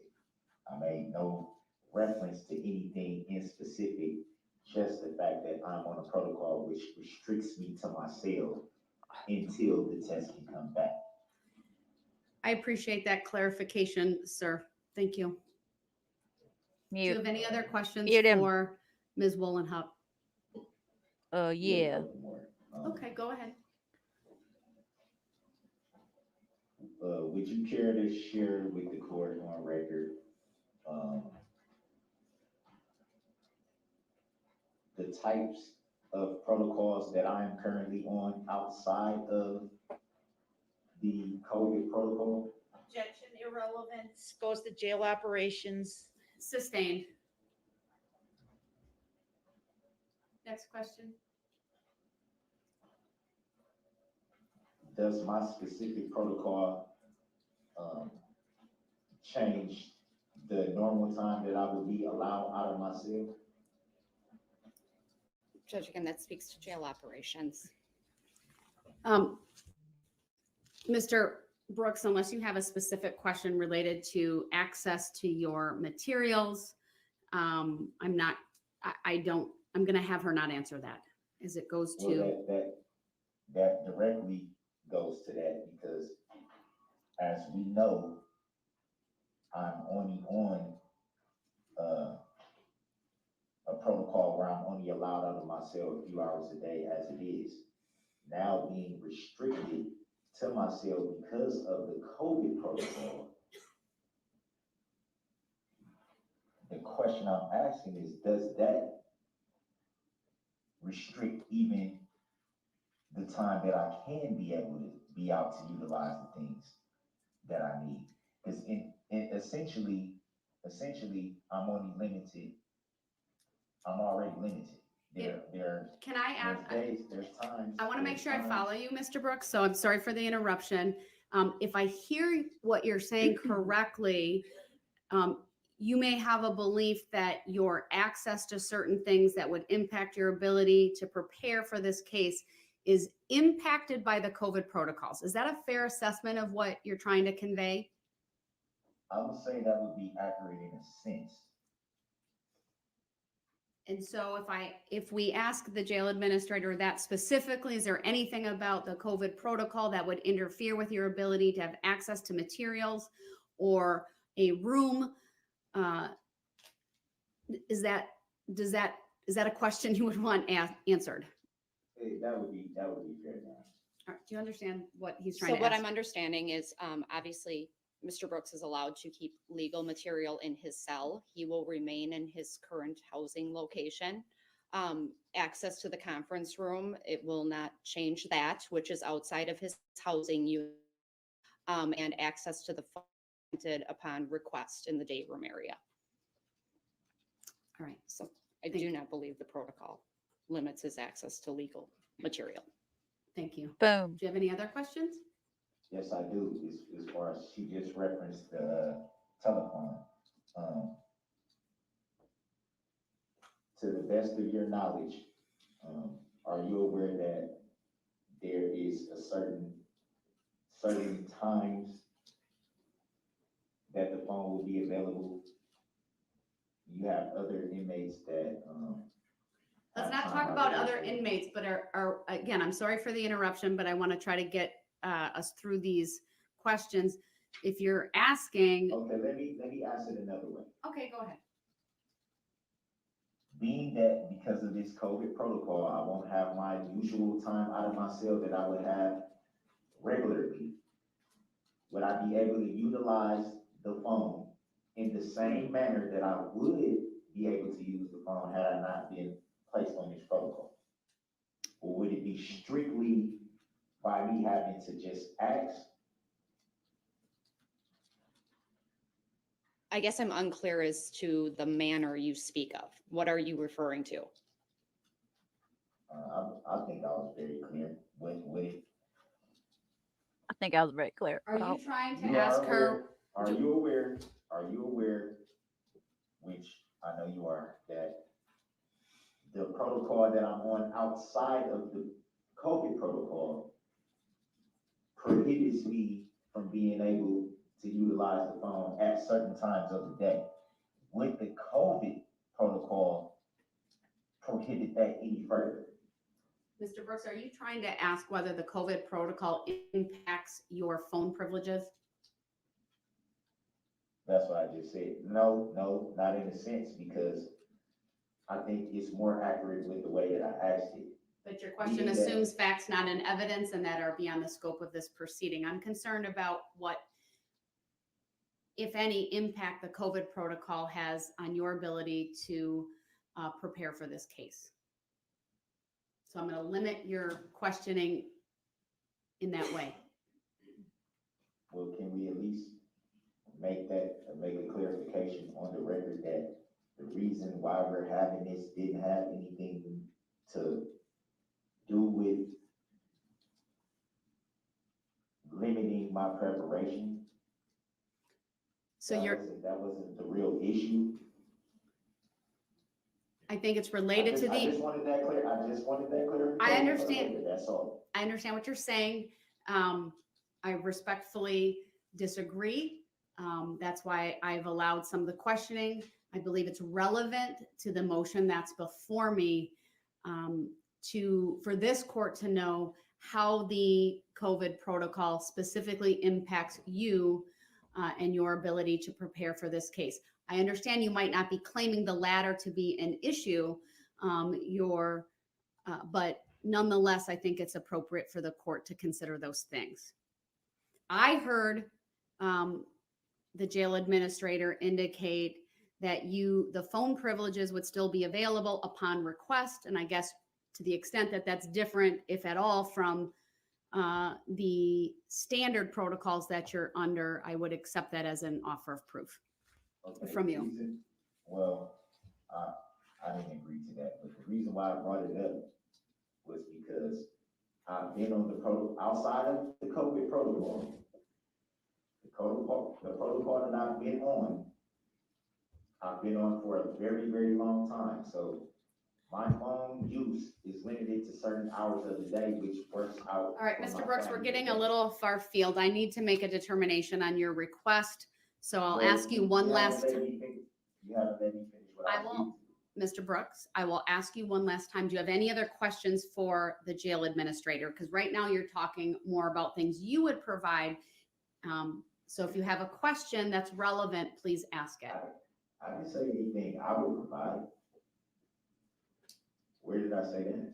I made no reference to anything in specific, just the fact that I'm on a protocol which restricts me to my cell until the test can come back.
I appreciate that clarification, sir. Thank you. Do you
Mute.
have any other questions
Mute him.
for Ms. Wollenhup?
Yeah.
Okay, go ahead.
Would you care to share with the court on record the types of protocols that I am currently on outside of the COVID protocol?
Objection, irrelevant. Goes to jail operations.
Sustained. Next question.
Does my specific protocol change the normal time that I would be allowed out of my cell?
Judge, again, that speaks to jail operations.
Mr. Brooks, unless you have a specific question related to access to your materials, I'm going to have her not answer that as it goes to.
Well, that directly goes to that because as we know,
I'm only on a protocol where I'm only allowed out of my cell a few hours a day as it is. Now being restricted to my cell because of the COVID protocol, the question I'm asking is, does that restrict even the time that I can be able to be out to utilize the things that I need? Because essentially, I'm only limited. I'm already limited.
Can I ask?
There's times.
I want to make
there's
sure I
times-
follow you, Mr. Brooks, so I'm sorry for the interruption. If I hear what you're saying correctly, you may have a belief that your access to certain things that would impact your ability to prepare for this case is impacted by the COVID protocols. Is that a fair assessment of what you're trying to convey?
I would say that would be accurate in a sense.
And so if we ask the jail administrator that specifically, is there anything about the COVID protocol that would interfere with your ability to have access to materials or a room? Is that a question you would want answered?
That would be fair enough.
All right, do you understand what he's trying
So
to
what
ask?
I'm understanding is, obviously, Mr. Brooks is allowed to keep legal material in his cell. He will remain in his current housing location. Access to the conference room, it will not change that, which is outside of his housing unit. And access to the phone upon request in the day room area.
All right,
So I
Thank
do
you.
not believe the protocol limits his access to legal material.
thank you.
Boom.
Do you have any other questions?
Yes, I do. As far as she just referenced the telephone. To the best of your knowledge, are you aware that there is a certain times that the phone will be available? You have other inmates that,
Let's
have
not
time
talk about
out
other
there.
inmates, but again, I'm sorry for the interruption, but I want to try to get us through these questions. If you're asking,
Okay, let me ask it another way.
okay, go ahead.
Being that because of this COVID protocol, I won't have my usual time out of my cell that I would have regularly, would I be able to utilize the phone in the same manner that I would be able to use the phone had I not been placed on this protocol? Or would it be strictly by me having to just ask?
I guess I'm unclear as to the manner you speak of. What are you referring to?
I think I was very clear with it.
I think I was very clear.
Are
Oh,
you trying to
You
ask her?
Are you aware, which I know you are, that the protocol that I'm on outside of the COVID protocol prohibits me from being able to utilize the phone at certain times of the day? Would the COVID protocol prohibit that any further?
Mr. Brooks, are you trying to ask whether the COVID protocol impacts your phone privileges?
That's what I just said. No, not in a sense, because I think it's more accurate with the way that I asked it.
But your question
Yeah.
assumes facts not in evidence and that are beyond the scope of this proceeding. I'm concerned about what, if any, impact the COVID protocol has on your ability to prepare for this case. So I'm going to limit your questioning in that way.
Well, can we at least make a clarification on the record that the reason why we're having this didn't have anything to do with limiting my preparation?
So
That wasn't the real issue.
I think it's related to
I
the,
just wanted that clear. I just wanted that clear.
I understand.
That's all.
I understand what you're saying. I respectfully disagree. That's why I've allowed some of the questioning. I believe it's relevant to the motion that's before me for this court to know how the COVID protocol specifically impacts you and your ability to prepare for this case. I understand you might not be claiming the latter to be an issue, but nonetheless, I think it's appropriate for the court to consider those things. I heard the jail administrator indicate that the phone privileges would still be available upon request. And I guess to the extent that that's different, if at all, from the standard protocols that you're under, I would accept that as an offer of proof from you.
Well, I didn't agree to that, but the reason why I brought it up was because I've been on outside of the COVID protocol. The protocol that I've been on for a very, very long time. So my phone use is limited to certain hours of the day, which works out.
All right, Mr. Brooks, we're getting a little far field. I need to make a determination on your request. So I'll ask you one last.
You haven't let me finish what I
won't. Mr. Brooks, I will ask you one last time. Do you have any other questions for the jail administrator? Because right now you're talking more about things you would provide. So if you have a question that's relevant, please ask it.
I didn't say anything I would provide. Where did I say that?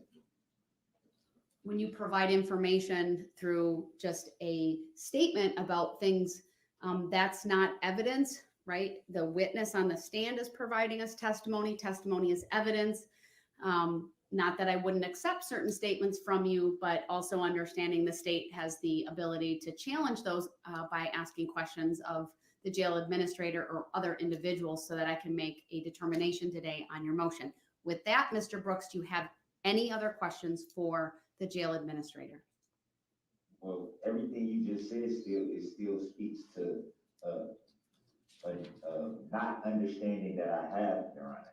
When you provide information through just a statement about things, that's not evidence, right? The witness on the stand is providing us testimony. Testimony is evidence. Not that I wouldn't accept certain statements from you, but also understanding the state has the ability to challenge those by asking questions of the jail administrator or other individuals so that I can make a determination today on your motion. With that, Mr. Brooks, do you have any other questions for the jail administrator?
Well, everything you just said still speaks to not understanding that I have, Your Honor.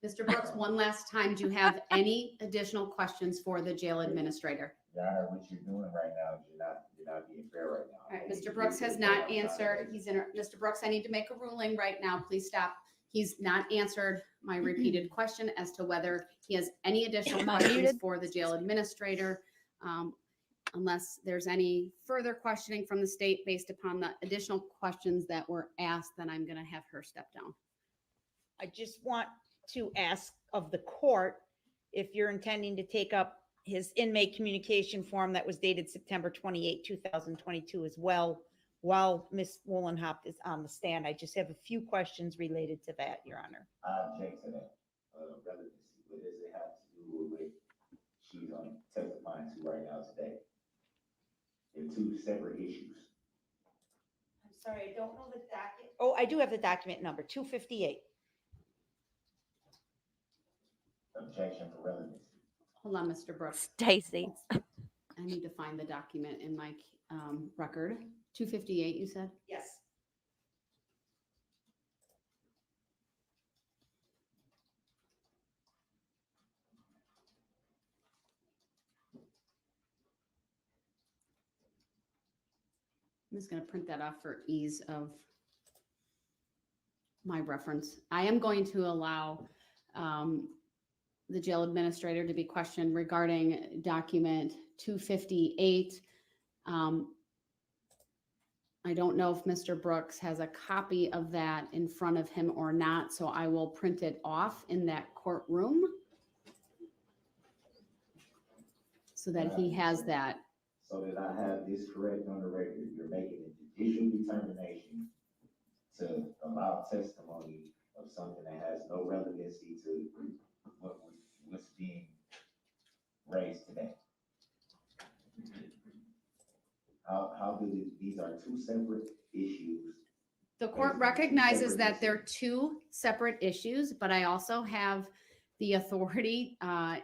Mr. Brooks, one last time, do you have any additional questions for the jail administrator?
Your Honor, what you're doing right now, you're not being fair right now.
All right, Mr. Brooks has not answered. Mr. Brooks, I need to make a ruling right now. Please stop. He's not answered my repeated question as to whether he has any additional questions for the jail administrator. Unless there's any further questioning from the state based upon the additional questions that were asked, then I'm going to have her step down.
I just want to ask of the court if you're intending to take up his inmate communication form that was dated September 28, 2022 as well, while Ms. Wollenhop is on the stand. I just have a few questions related to that, Your Honor.
I object to that. Relevancy. What does it have to do with what she's testifying to right now today? They're two separate issues.
I'm sorry, I don't know the document. Oh, I do have the document number, 258.
Objection for relevancy.
Hold on, Mr. Brooks.
Stacy.
I need to find the document in my record. 258, you said?
Yes.
I'm just going to print that off for ease of my reference. I am going to allow the jail administrator to be questioned regarding document 258. I don't know if Mr. Brooks has a copy of that in front of him or not, so I will print it off in that courtroom so that he has that.
So that I have this correct on the record, you're making a judicial determination to allow testimony of something that has no relevancy to what's being raised today. How do these are two separate issues?
The court recognizes that they're two separate issues, but I also have the authority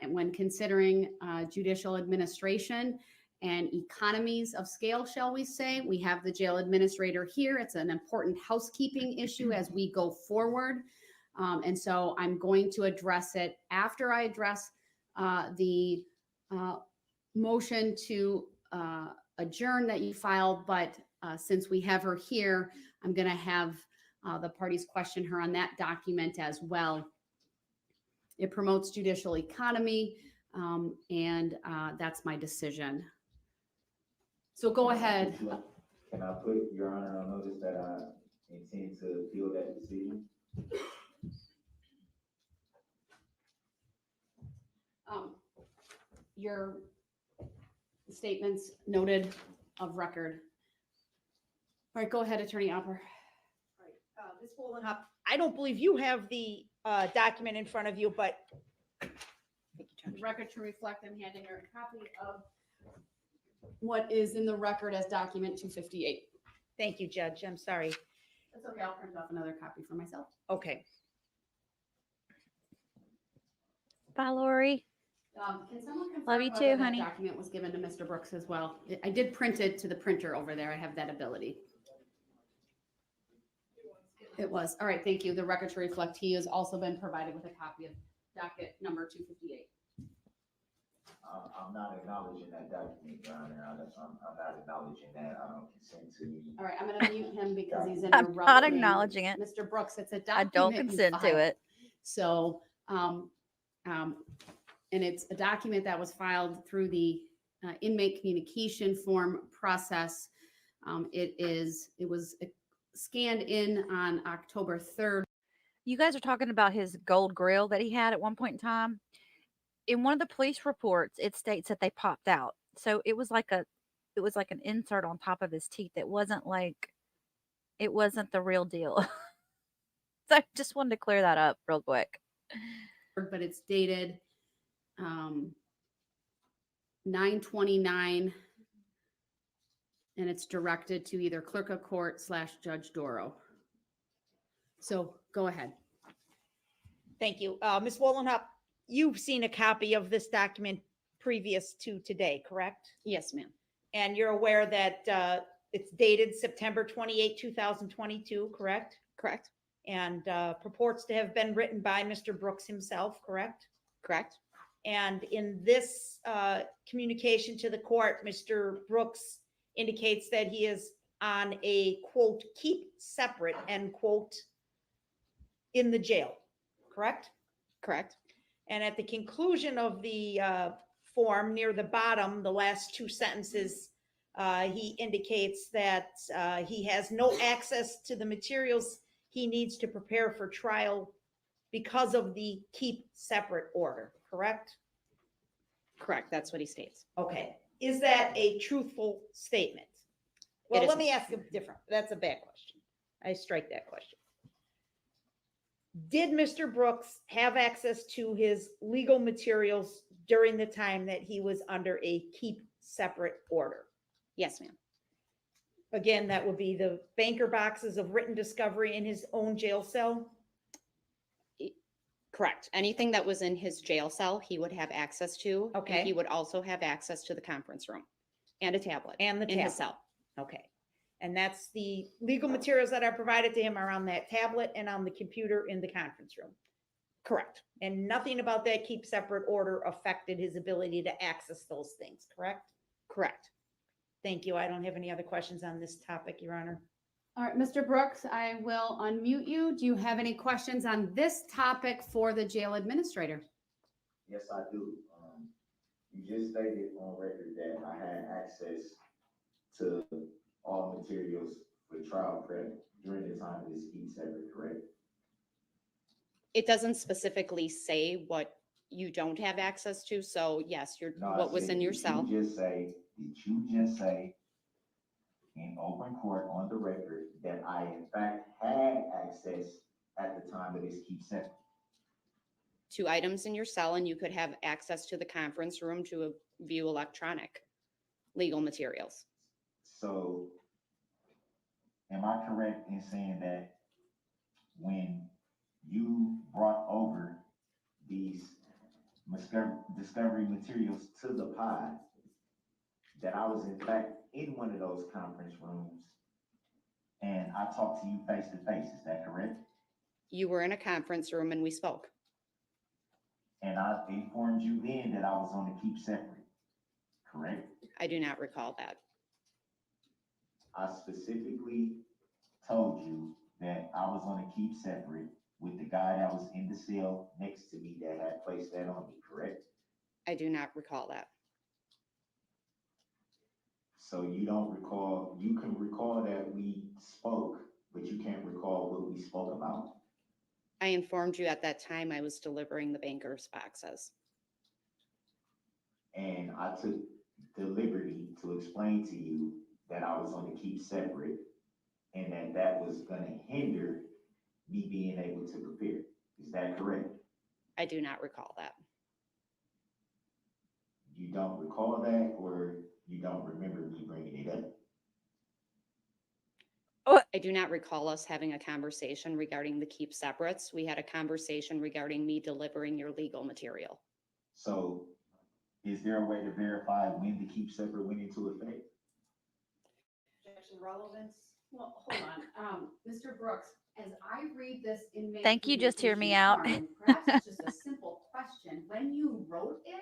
when considering judicial administration and economies of scale, shall we say. We have the jail administrator here. It's an important housekeeping issue as we go forward. And so I'm going to address it after I address the motion to adjourn that you filed. But since we have her here, I'm going to have the parties question her on that document as well. It promotes judicial economy, and that's my decision. So go ahead.
Can I put Your Honor on notice that I intend to appeal that decision?
Your statements noted of record. All right, go ahead, Attorney Opper.
Ms. Wollenhop, I don't believe you have the document in front of you, but. Thank you, Judge.
The record to reflect, I'm handing her a copy of what is in the record as document 258.
Thank you, Judge. I'm sorry.
That's okay, I'll print off another copy for myself.
Okay.
Bye, Lori.
Can someone confirm
Love you
whether
too,
that
honey.
document was given to Mr. Brooks as well? I did print it to the printer over there. I have that ability. It was. All right, thank you. The record to reflect, he has also been provided with a copy of docket number 258.
I'm not acknowledging that document, Your Honor. I'm not acknowledging that. I don't consent to.
All right, I'm going to mute him because he's
I'm
interrupting.
not acknowledging it.
Mr. Brooks, it's a
I
document.
don't
you
consent to
filed.
it.
So, and it's a document that was filed through the inmate communication form process. It was scanned in on October 3rd.
You guys are talking about his gold grill that he had at one point in time. In one of the police reports, it states that they popped out. So it was like an insert on top of his teeth. It wasn't the real deal. So I just wanted to clear that up real quick.
But it's dated 9/29, and it's directed to either clerk of court / Judge Darrell. So go ahead.
Thank you. Ms. Wollenhop, you've seen a copy of this document previous to today, correct?
Yes, ma'am.
And you're aware that it's dated September 28, 2022, correct?
Correct.
And purports to have been written by Mr. Brooks himself, correct?
Correct.
And in this communication to the court, Mr. Brooks indicates that he is on a quote, keep separate, end quote, in the jail, correct?
Correct.
And at the conclusion of the form, near the bottom, the last two sentences, he indicates that he has no access to the materials he needs to prepare for trial because of the keep separate order, correct?
Correct. That's what he states.
Okay. Is that a truthful statement? Well,
It
let
is.
me ask a different. That's a bad question. I strike that question. Did Mr. Brooks have access to his legal materials during the time that he was under a keep separate order?
Yes, ma'am.
Again, that would be the banker boxes of written discovery in his own jail cell.
Correct. Anything that was in his jail cell, he would have access to. and
Okay.
He would also have access to the conference room and a tablet
And the
in his
tablet.
cell.
Okay. And that's the legal materials that are provided to him are on that tablet and on the computer in the conference room.
Correct.
And nothing about that keep separate order affected his ability to access those things, correct?
Correct.
Thank you. I don't have any other questions on this topic, Your Honor.
All right, Mr. Brooks, I will unmute you. Do you have any questions on this topic for the jail administrator?
Yes, I do. You just stated on record that I had access to all materials for trial prep during the time of this keep separate, correct?
It doesn't specifically say what you don't have access to. So yes,
No, I
what was
said,
in your
did
cell.
you just say in open court on the record that I in fact had access at the time of this keep separate?
2 items in your cell, and you could have access to the conference room to view electronic legal materials.
So am I correct in saying that when you brought over these discovery materials to the pod, that I was in fact in one of those conference rooms and I talked to you face to face, is that correct?
You were in a conference room and we spoke.
And I informed you then that I was on the keep separate, correct?
I do not recall that.
I specifically told you that I was on a keep separate with the guy that was in the cell next to me that had placed that on me, correct?
I do not recall that.
So you don't recall, you can recall that we spoke, but you can't recall what we spoke about.
I informed you at that time I was delivering the banker's boxes.
And I took the liberty to explain to you that I was going to keep separate and that was going to hinder me being able to prepare. Is that correct?
I do not recall that.
You don't recall that, or you don't remember me bringing it up?
I do not recall us having a conversation regarding the keep separates. We had a conversation regarding me delivering your legal material.
So is there a way to verify when the keep separate went into effect?
Objection relevance. Well, hold on. Mr. Brooks, as I read this inmate.
Thank you, just hear me
communication
out.
form, perhaps it's just a simple question. When you wrote it,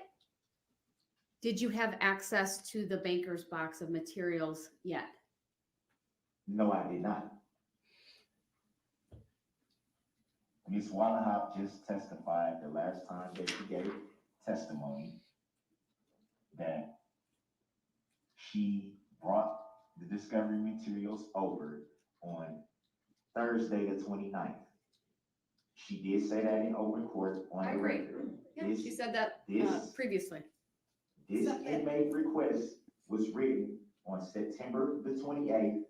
did you have access to the banker's box of materials yet?
No, I did not. Ms. Wallenhoff just testified the last time that she gave testimony that she brought the discovery materials over on Thursday, the 29th. She did say that in open court on the record.
Yeah, she said that previously.
This inmate request was written on September the 28th.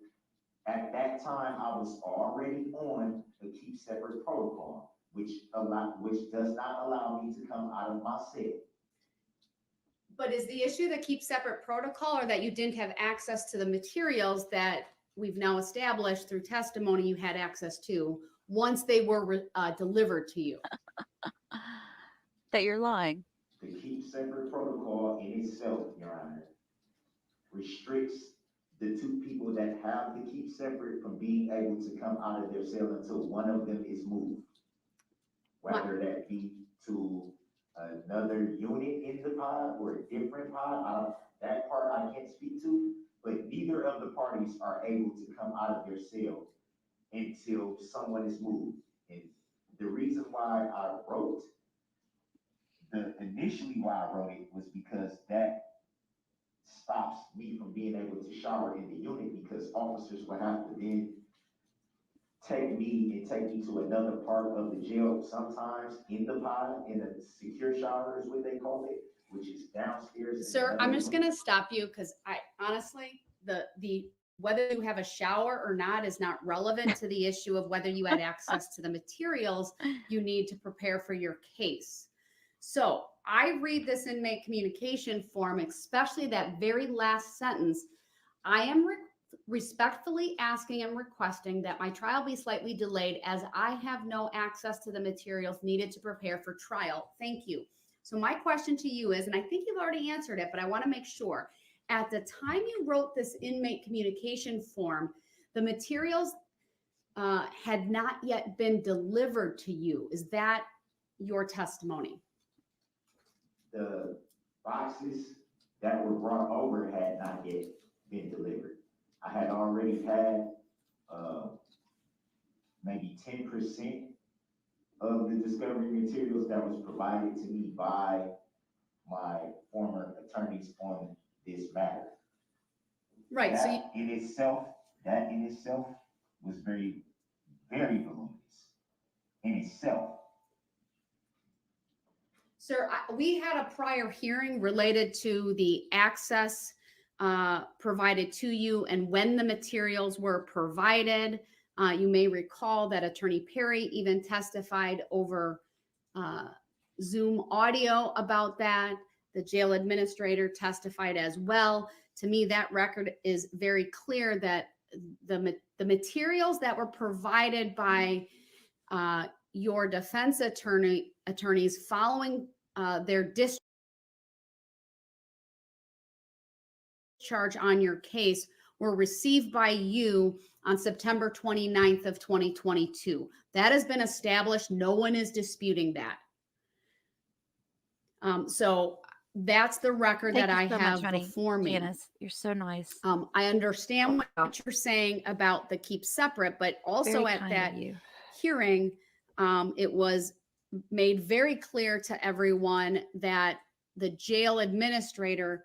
At that time, I was already on the keep separate protocol, which does not allow me to come out of my cell.
But is the issue the keep separate protocol, or that you didn't have access to the materials that we've now established through testimony you had access to once they were delivered to you?
That you're lying.
The keep separate protocol in itself, Your Honor, restricts the two people that have the keep separate from being able to come out of their cell until one of them is moved. Whether that be to another unit in the pod or a different pod, that part I can't speak to, but neither of the parties are able to come out of their cell until someone is moved. And the reason why I wrote, initially why I wrote it was because that stops me from being able to shower in the unit, because officers would have to then take me to another part of the jail, sometimes in the pod, in a secure shower is what they call it, which is downstairs.
Sir, I'm just gonna stop you because I honestly, the whether you have a shower or not is not relevant to the issue of whether you had access to the materials you need to prepare for your case. So I read this inmate communication form, especially that very last sentence. I am respectfully asking and requesting that my trial be slightly delayed as I have no access to the materials needed to prepare for trial. Thank you. So my question to you is, and I think you've already answered it, but I want to make sure, at the time you wrote this inmate communication form, the materials had not yet been delivered to you. Is that your testimony?
The boxes that were brought over had not yet been delivered. I had already had maybe 10% of the discovery materials that was provided to me by my former attorneys on this matter.
Right.
That
So
in itself was very, very voluminous in itself.
Sir, we had a prior hearing related to the access provided to you and when the materials were provided. You may recall that Attorney Perry even testified over Zoom audio about that. The jail administrator testified as well. To me, that record is very clear that the materials that were provided by your defense attorneys following their discharge on your case were received by you on September 29th of 2022. That has been established. No one is disputing that. So that's the record that I have before me.
Janice, you're so nice.
I understand what you're saying about the keep separate, but also at that hearing, it was made very clear to everyone that the jail administrator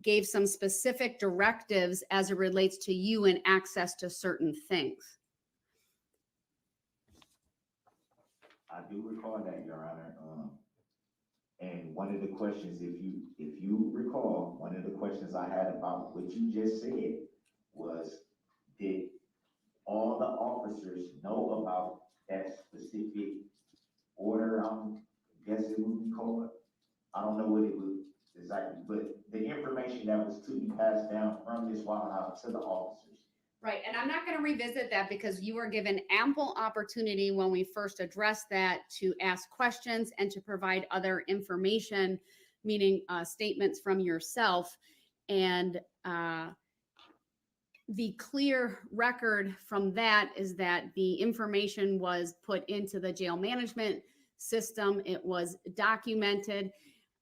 gave some specific directives as it relates to you and access to certain things.
I do recall that, Your Honor. And one of the questions, if you recall, one of the questions I had about what you just said was, did all the officers know about that specific order? I guess it would be called. I don't know what it would exactly, but the information that was to be passed down from Ms. Waukesha to the officers.
Right, and I'm not going to revisit that because you were given ample opportunity when we first addressed that to ask questions and to provide other information, meaning statements from yourself. And the clear record from that is that the information was put into the jail management system. It was documented,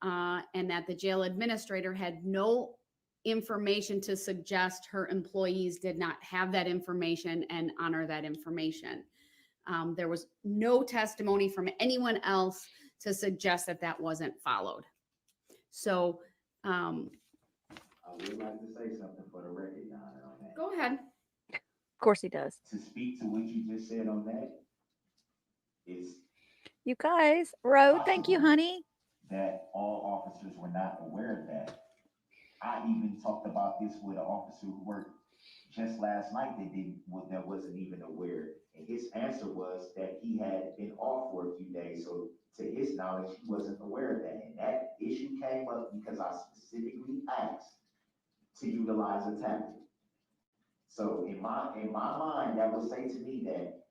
and that the jail administrator had no information to suggest her employees did not have that information and honor that information. There was no testimony from anyone else to suggest that that wasn't followed. So
I would like to say something for the record, Your Honor, on that.
go ahead.
Of course he does.
To speak to what you just said on that is
You guys, Road, thank you,
possible
honey.
that all officers were not aware of that. I even talked about this with an officer who worked just last night that wasn't even aware. And his answer was that he had been off for a few days. So to his knowledge, he wasn't aware of that. And that issue came up because I specifically asked to utilize a tablet. So in my mind, that would say to me that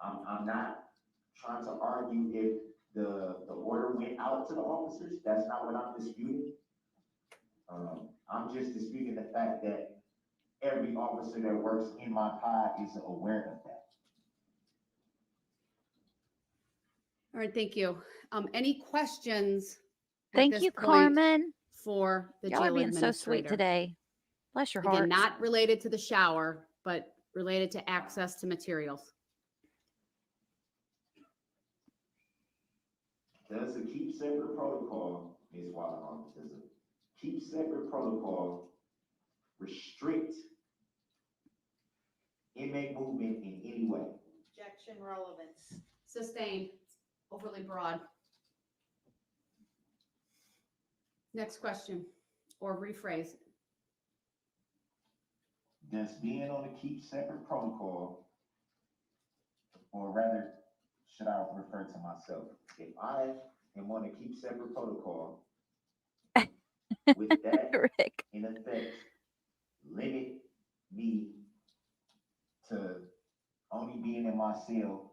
I'm not trying to argue if the order went out to the officers. That's not what I'm disputing. I'm just disputing the fact that every officer that works in my pod is aware of that.
All right, thank you. Any questions? at
Thank
this
you,
point
Carmen.
For the
Y'all are
jail
being so sweet
administrator?
today. Bless your
Again,
heart.
not related to the shower, but related to access to materials.
Does a keep separate protocol, Ms. Wallace, does a keep separate protocol restrict inmate movement in any way?
Objection relevance.
Sustained, overly broad. Next question, or rephrase.
Does being on a keep separate protocol, or rather, should I refer to myself? If I am on a keep separate protocol, with that
Rick.
in effect, limit me to only being in my cell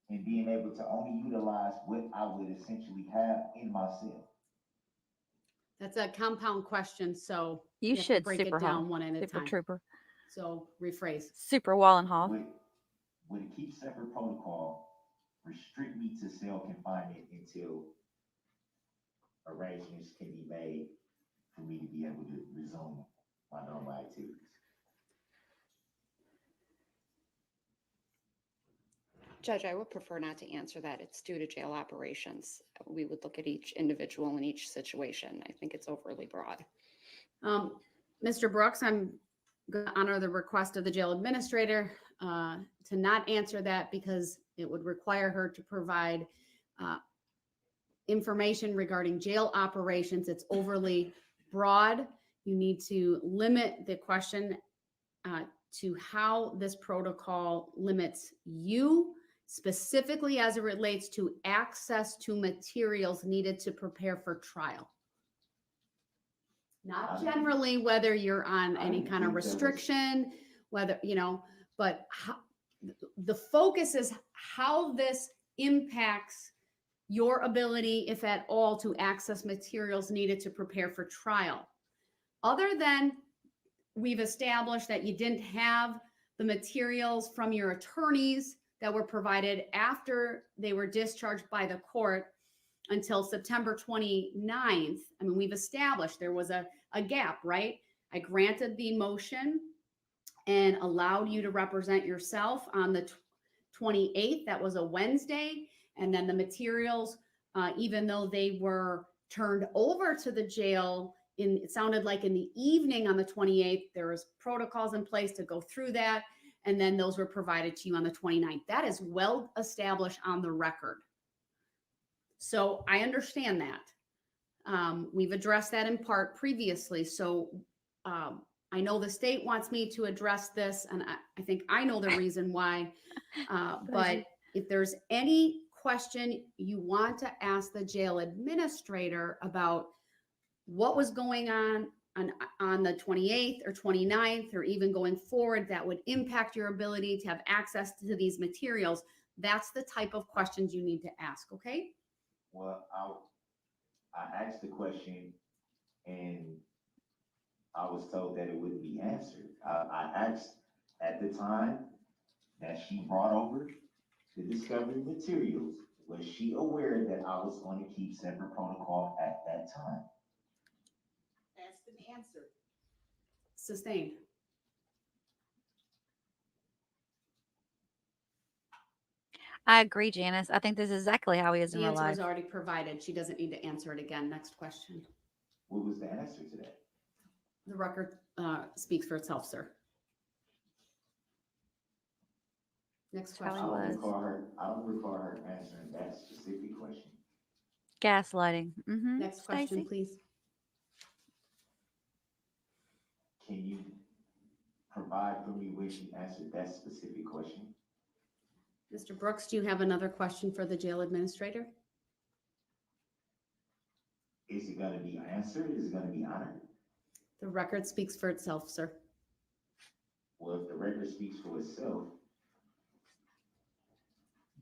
and being able to only utilize what I would essentially have in my cell.
That's a compound question, so
You
have to
should,
break
Super
it down
Hall.
one at a
Super
time.
Trooper.
So rephrase.
Super Wallenhoff.
Would a keep separate protocol restrict me to cell confinement until arrangements can be made for me to be able to resume my normal activities?
Judge, I would prefer not to answer that. It's due to jail operations. We would look at each individual in each situation. I think it's overly broad.
Mr. Brooks, I'm going to honor the request of the jail administrator to not answer that because it would require her to provide information regarding jail operations. It's overly broad. You need to limit the question to how this protocol limits you, specifically as it relates to access to materials needed to prepare for trial. Not generally whether you're on any kind of restriction, whether, but the focus is how this impacts your ability, if at all, to access materials needed to prepare for trial. Other than we've established that you didn't have the materials from your attorneys that were provided after they were discharged by the court until September 29th. I mean, we've established there was a gap, right? I granted the motion and allowed you to represent yourself on the 28th. That was a Wednesday. And then the materials, even though they were turned over to the jail it sounded like in the evening on the 28th, there was protocols in place to go through that. And then those were provided to you on the 29th. That is well established on the record. So I understand that. We've addressed that in part previously. So I know the state wants me to address this, and I think I know the reason why. But if there's any question you want to ask the jail administrator about what was going on the 28th or 29th, or even going forward, that would impact your ability to have access to these materials, that's the type of questions you need to ask, okay?
Well, I asked the question and I was told that it wouldn't be answered. I asked at the time that she brought over the discovery materials, was she aware that I was going to keep separate protocol at that time?
Asked and answered.
Sustained.
I agree, Janice. I think this is exactly how he is in
The
real
answer
life.
was already provided. She doesn't need to answer it again. Next question.
What was the answer to that?
The record speaks for itself, sir. Next
That's how
question.
he was.
I don't recall her answering that specific question.
Gaslighting. Mm-hmm.
Next question,
Stacy?
please.
Can you provide for me where she answered that specific question?
Mr. Brooks, do you have another question for the jail administrator?
Is it gonna be answered? Is it gonna be honored?
The record speaks for itself, sir.
Well, if the record speaks for itself,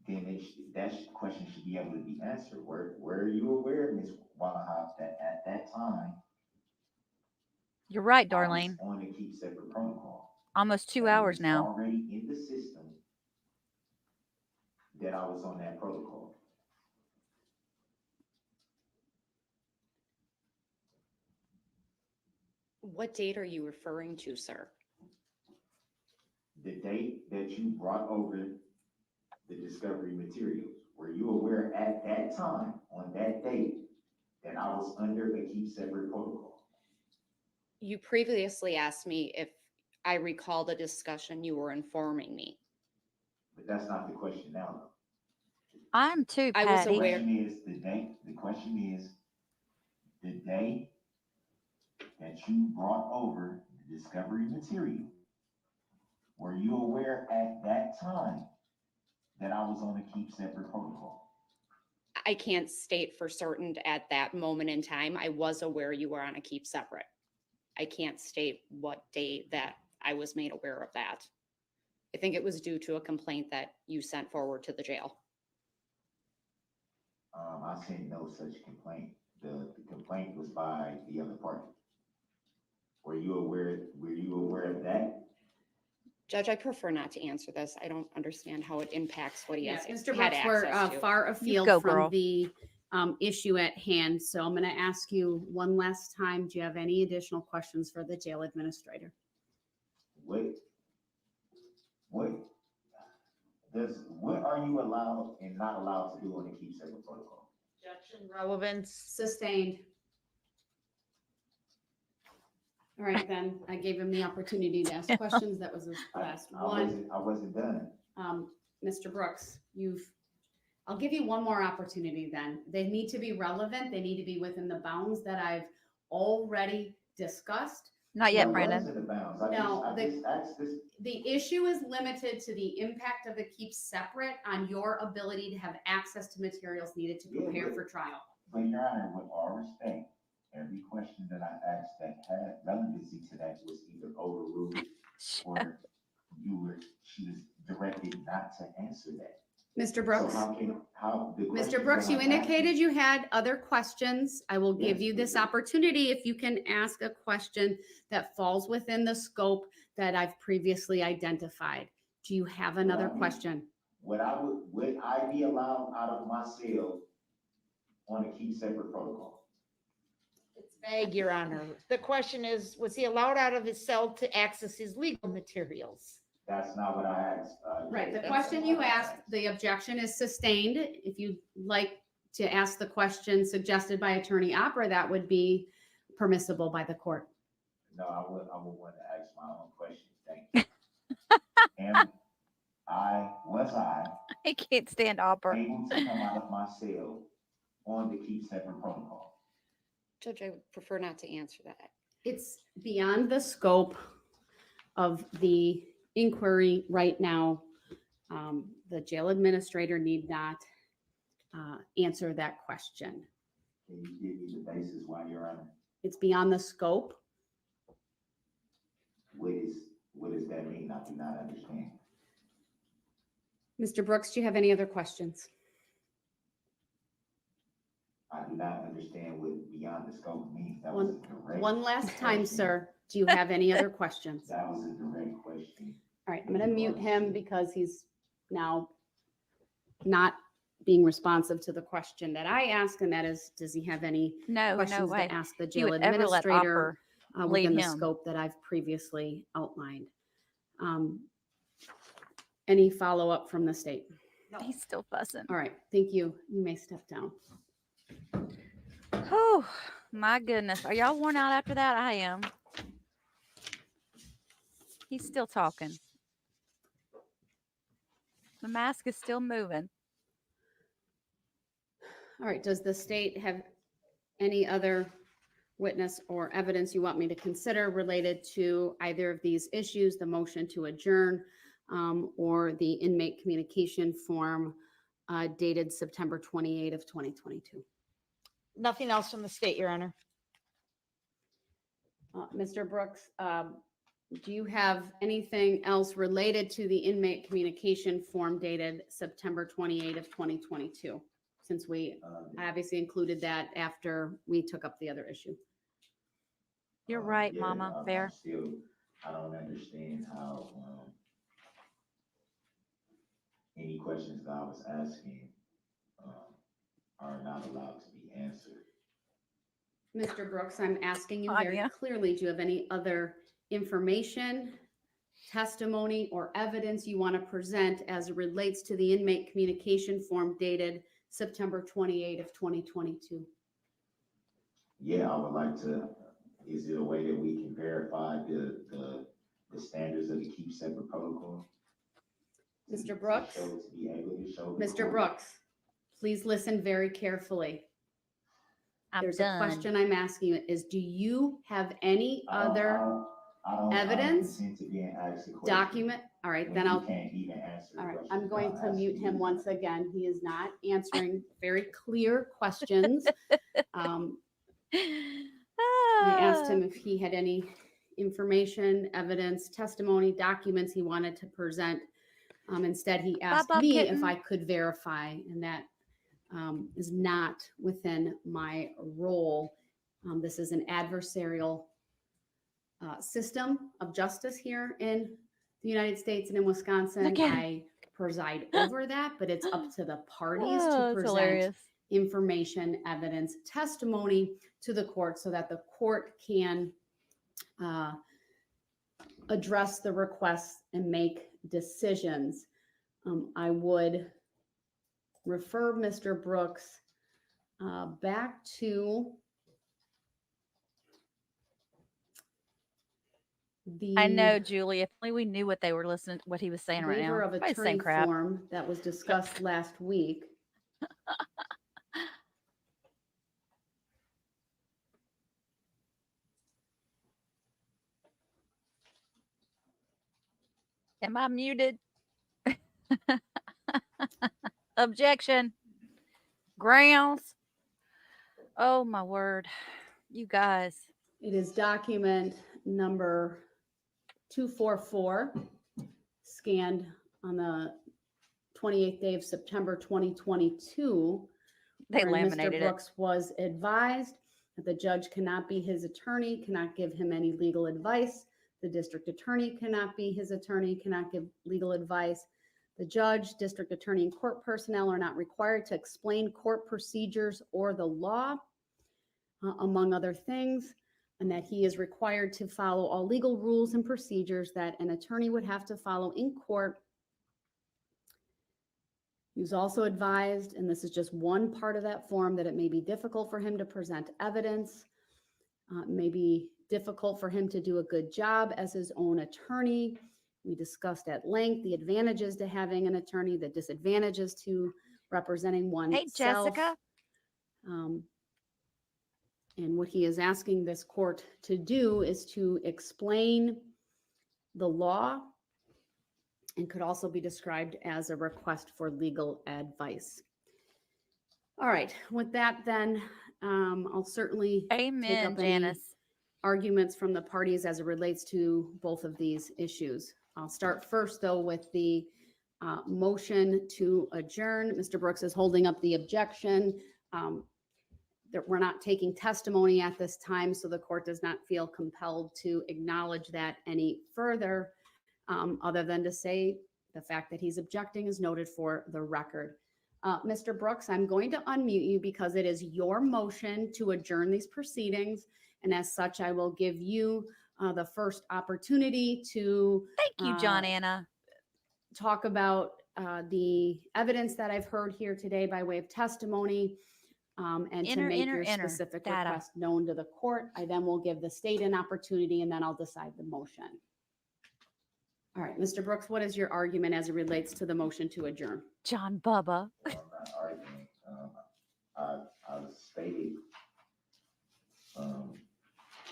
then that question should be able to be answered. Were you aware, Ms. Wallahop, that at that time,
You're right,
I was
Darlene.
on the keep separate protocol?
Almost 2
That it
hours
was
now.
already in the system that I was on that protocol.
What date are you referring to, sir?
The date that you brought over the discovery materials, were you aware at that time, on that date, that I was under a keep separate protocol?
You previously asked me if I recall the discussion you were informing me.
But that's not the question now, though.
I'm too,
I was
Patty.
The
aware.
question is the date, the question is the day that you brought over the discovery material. Were you aware at that time that I was on a keep separate protocol?
I can't state for certain at that moment in time. I was aware you were on a keep separate. I can't state what date that I was made aware of that. I think it was due to a complaint that you sent forward to the jail.
I sent no such complaint. The complaint was by the other party. Were you aware of that?
Judge, I prefer not to answer this. I don't understand how it impacts what he
Yeah,
has
Mr.
had
Brooks, we're
access to.
far afield
go,
from
girl.
the issue at hand. So I'm going to ask you one last time. Do you have any additional questions for the jail administrator?
What are you allowed and not allowed to do on the keep separate protocol?
Objection, relevance.
Sustained. All right, then. I gave him the opportunity to ask questions. That was his last one.
I wasn't done.
Mr. Brooks, I'll give you one more opportunity then. They need to be relevant. They need to be within the bounds that I've already discussed.
Not yet,
What
Brandon.
was in the bounds?
No,
I just asked this.
The issue is limited to the impact of the keep separate on your ability to have access to materials needed to prepare for trial.
But Your Honor, with all respect, every question that I asked that had relevancy to that was either overruled or she was directed not to answer that.
Mr.
So
Brooks,
Mr.
Mr. Brooks, you indicated you had other questions. I will give
Yes,
you this
please.
opportunity if you can ask a question that falls within the scope that I've previously identified. Do you have another question?
Would I be allowed out of my cell on a keep separate protocol?
It's vague, Your Honor. The question is, was he allowed out of his cell to access his legal materials?
That's not what I asked.
Right, the
That's
question
not
you
what I
asked, the objection is sustained. If you'd like to ask the question suggested by Attorney Opera, that would be, permissible by the court.
No, I would want to ask my own question. Thank you. Was I
I can't stand opera.
able to come out of my cell on the keep separate protocol?
Judge, I would prefer not to answer that.
It's beyond the scope of the inquiry right now. The jail administrator need not answer that question.
Can you give me the basis why, Your Honor?
It's beyond the scope.
What does that mean? I do not understand.
Mr. Brooks, do you have any other questions?
I do not understand what beyond the scope means. That was a direct
One last time,
question.
sir. Do you have any other questions?
That was a direct question.
All right, I'm going to mute him because he's now not being responsive to the question that I asked, and that is, does he have any
No
questions
way.
to ask the
You
jail
would ever let
administrator
opera lead
within the
him.
scope that I've previously outlined? Any follow-up from the state?
He's still fussing.
All right, thank you. You may step down.
Oh, my goodness. Are y'all worn out after that? I am. He's still talking. The mask is still moving.
All right, does the state have any other witness or evidence you want me to consider related to either of these issues, the motion to adjourn or the inmate communication form dated September 28 of 2022?
Nothing else from the state, Your Honor.
Mr. Brooks, do you have anything else related to the inmate communication form dated September 28 of 2022? Since we obviously included that after we took up the other issue.
You're right, Mama. Fair.
I don't understand how any questions that I was asking are not allowed to be answered.
Mr. Brooks, I'm asking you very
Anya.
clearly, do you have any other information, testimony, or evidence you want to present as it relates to the inmate communication form dated September 28 of 2022?
Yeah, I would like to. Is there a way that we can verify the standards of the keep separate protocol?
Mr. Brooks?
To be able to show the
Mr.
court?
Brooks, please listen very carefully.
I'm
There's
done.
a question I'm asking you is, do you have any other evidence,
I don't to being asked a question
document? All right,
when
then
you
I'll,
can't even answer the
all right,
question
I'm going
without
to mute
asking
him
you.
once again. He is not answering very clear questions. I asked him if he had any information, evidence, testimony, documents he wanted to present. Instead, he asked
Bob
me
kitten.
if I could verify, and that is not within my role. This is an adversarial system of justice here in the United States and in Wisconsin.
Again.
I preside over that, but it's up to the parties
Oh,
to
that's
present
hilarious.
information, evidence, testimony to the court so that the court can address the requests and make decisions. I would refer Mr. Brooks back to the
I know, Julie. If only we knew what they were listening, what he was saying right now.
waiver of
Probably the
attorney
same crap.
form that was discussed last week.
Am I muted? Objection. Grounds. Oh my word. You guys.
It is document number 244, scanned on the 28th day of September 2022.
They
wherein
laminated
Mr.
it.
Brooks was advised that the judge cannot be his attorney, cannot give him any legal advice. The district attorney cannot be his attorney, cannot give legal advice. The judge, district attorney, and court personnel are not required to explain court procedures or the law, among other things, and that he is required to follow all legal rules and procedures that an attorney would have to follow in court. He was also advised, and this is just one part of that form, that it may be difficult for him to present evidence It may be difficult for him to do a good job as his own attorney. We discussed at length the advantages to having an attorney, the disadvantages to representing
Hey,
oneself.
Jessica.
Um, and what he is asking this court to do is to explain the law, and could also be described as a request for legal advice. All right, with that then, I'll certainly take
Amen,
up any
Janice.
arguments from the parties as it relates to both of these issues. I'll start first, though, with the motion to adjourn. Mr. Brooks is holding up the objection. That we're not taking testimony at this time, so the court does not feel compelled to acknowledge that any further, other than to say the fact that he's objecting is noted for the record. Mr. Brooks, I'm going to unmute you because it is your motion to adjourn these proceedings. And as such, I will give you the first opportunity to
Thank you, John Anna.
talk about the evidence that I've heard here today by way of testimony, and to make your specific
data.
request known to the court. I then will give the state an opportunity, and then I'll decide the motion. All right, Mr. Brooks, what is your argument as it relates to the motion to adjourn?
John Bubba.
I'm not arguing. I stated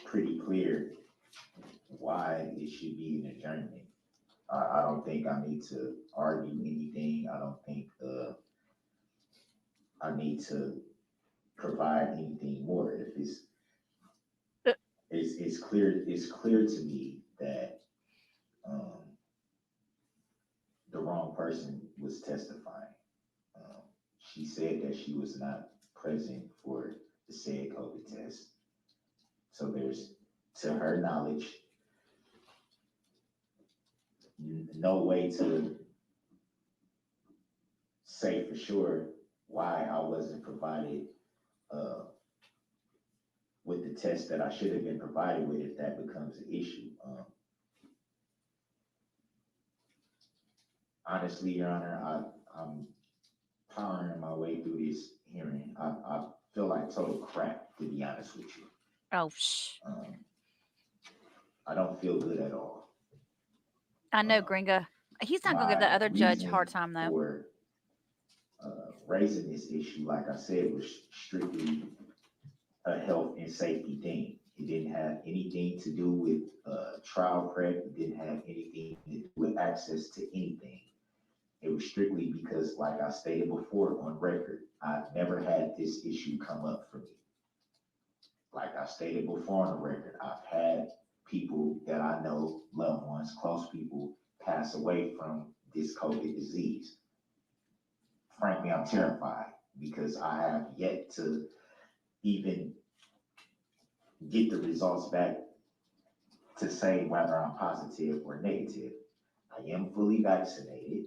pretty clear why it should be an adjournment. I don't think I need to argue anything. I don't think I need to provide anything more. If it's clear to me that the wrong person was testifying. She said that she was not present for the said COVID test. So there's, to her knowledge, no way to say for sure why I wasn't provided with the test that I should have been provided with if that becomes an issue. Honestly, Your Honor, I'm powering my way through this hearing. I feel like total crap, to be honest with you.
Oh, shh.
I don't feel good at all.
I know, Gringa. He's not going to give the other judge a hard time, though.
For raising this issue, like I said, was strictly a health and safety thing. It didn't have anything to do with trial prep. It didn't have anything to do with access to anything. It was strictly because, like I stated before on record, I've never had this issue come up for me. Like I stated before on the record, I've had people that I know, loved ones, close people, pass away from this COVID disease. Frankly, I'm terrified because I have yet to even get the results back to say whether I'm positive or negative. I am fully vaccinated.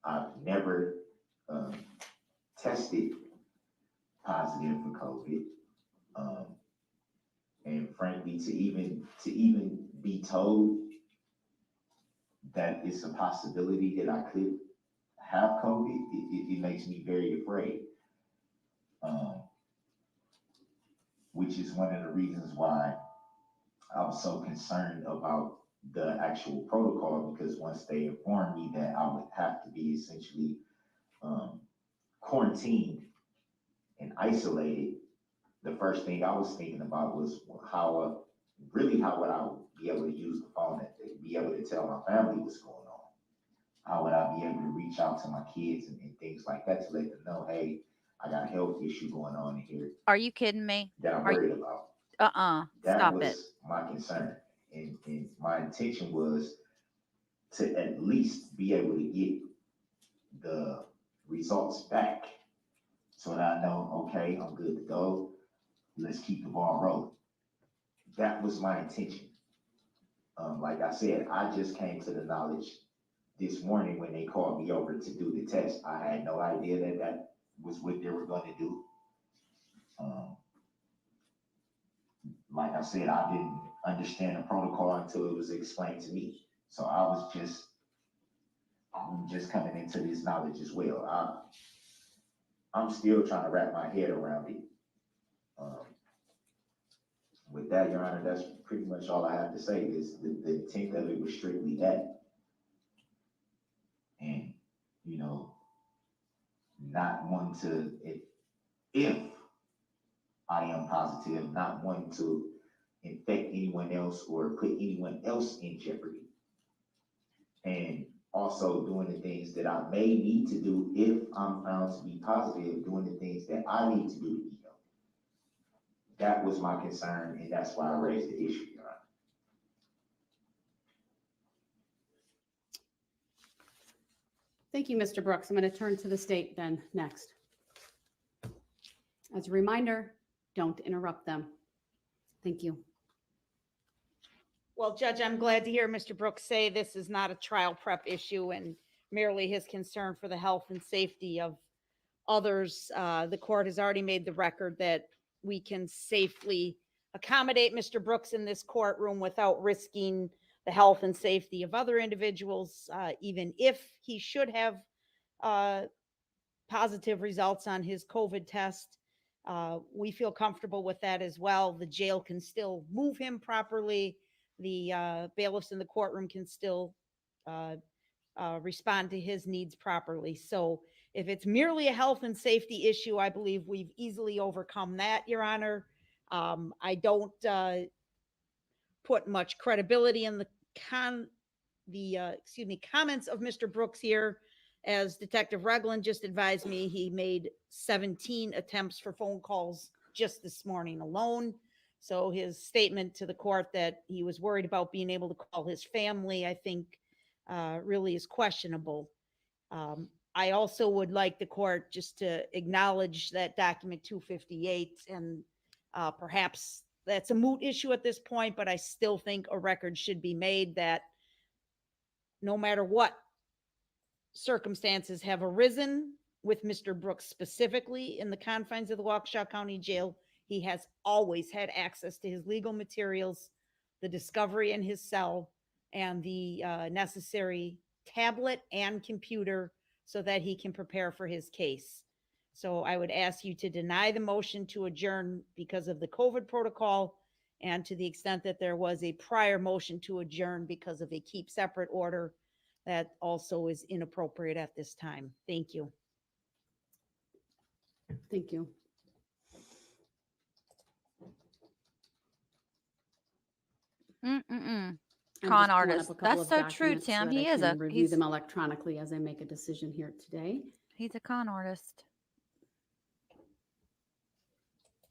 I've never tested positive for COVID. And frankly, to even be told that it's a possibility that I could have COVID, it makes me very afraid. Which is one of the reasons why I was so concerned about the actual protocol, because once they informed me that I would have to be essentially quarantined and isolated, the first thing I was thinking about was how would I be able to use the phone and be able to tell my family what's going on? How would I be able to reach out to my kids and things like that to let them know, hey, I got a health issue going on in here
Are you kidding me?
that I'm worried about? That
Stop
was
it.
my concern. And my intention was to at least be able to get the results back so that I know, okay, I'm good to go. Let's keep the ball rolling. That was my intention. Like I said, I just came to the knowledge this morning when they called me over to do the test. I had no idea that was what they were going to do. Like I said, I didn't understand the protocol until it was explained to me. So I'm just coming into this knowledge as well. I'm still trying to wrap my head around it. with that, Your Honor, that's pretty much all I have to say. Is the intent of it was strictly that, and you know, not one to if I am positive, not one to infect anyone else or put anyone else in jeopardy, and also doing the things that I may need to do if I'm found to be positive, doing the things that I need to do to be healthy. That was my concern, and that's why I raised the issue, Your Honor.
Thank you, Mr. Brooks. I'm going to turn to the state then next. As a reminder, don't interrupt them. Thank you.
Well, Judge, I'm glad to hear Mr. Brooks say this is not a trial prep issue and merely his concern for the health and safety of others. The court has already made the record that we can safely accommodate Mr. Brooks in this courtroom without risking the health and safety of other individuals, even if he should have positive results on his COVID test. We feel comfortable with that as well. The jail can still move him properly. The bailiffs in the courtroom can still respond to his needs properly. So if it's merely a health and safety issue, I believe we've easily overcome that, Your Honor. I don't put much credibility in the comments of Mr. Brooks here. As Detective Regland just advised me, he made 17 attempts for phone calls just this morning alone. So his statement to the court that he was worried about being able to call his family, I think, really is questionable. I also would like the court just to acknowledge that document 258, and perhaps that's a moot issue at this point, but I still think a record should be made that no matter what circumstances have arisen with Mr. Brooks specifically in the confines of the Waukesha County Jail, he has always had access to his legal materials, the discovery in his cell, and the necessary tablet and computer so that he can prepare for his case. So I would ask you to deny the motion to adjourn because of the COVID protocol, and to the extent that there was a prior motion to adjourn because of a keep separate order, that also is inappropriate at this time. Thank you.
Thank you.
Mm-mm-mm.
I'm
Con
just pulling up
artist.
a couple
That's
of
so true,
documents so
Tim.
that
He
I
is
can review
he's
them electronically as I make a decision here today.
a con artist.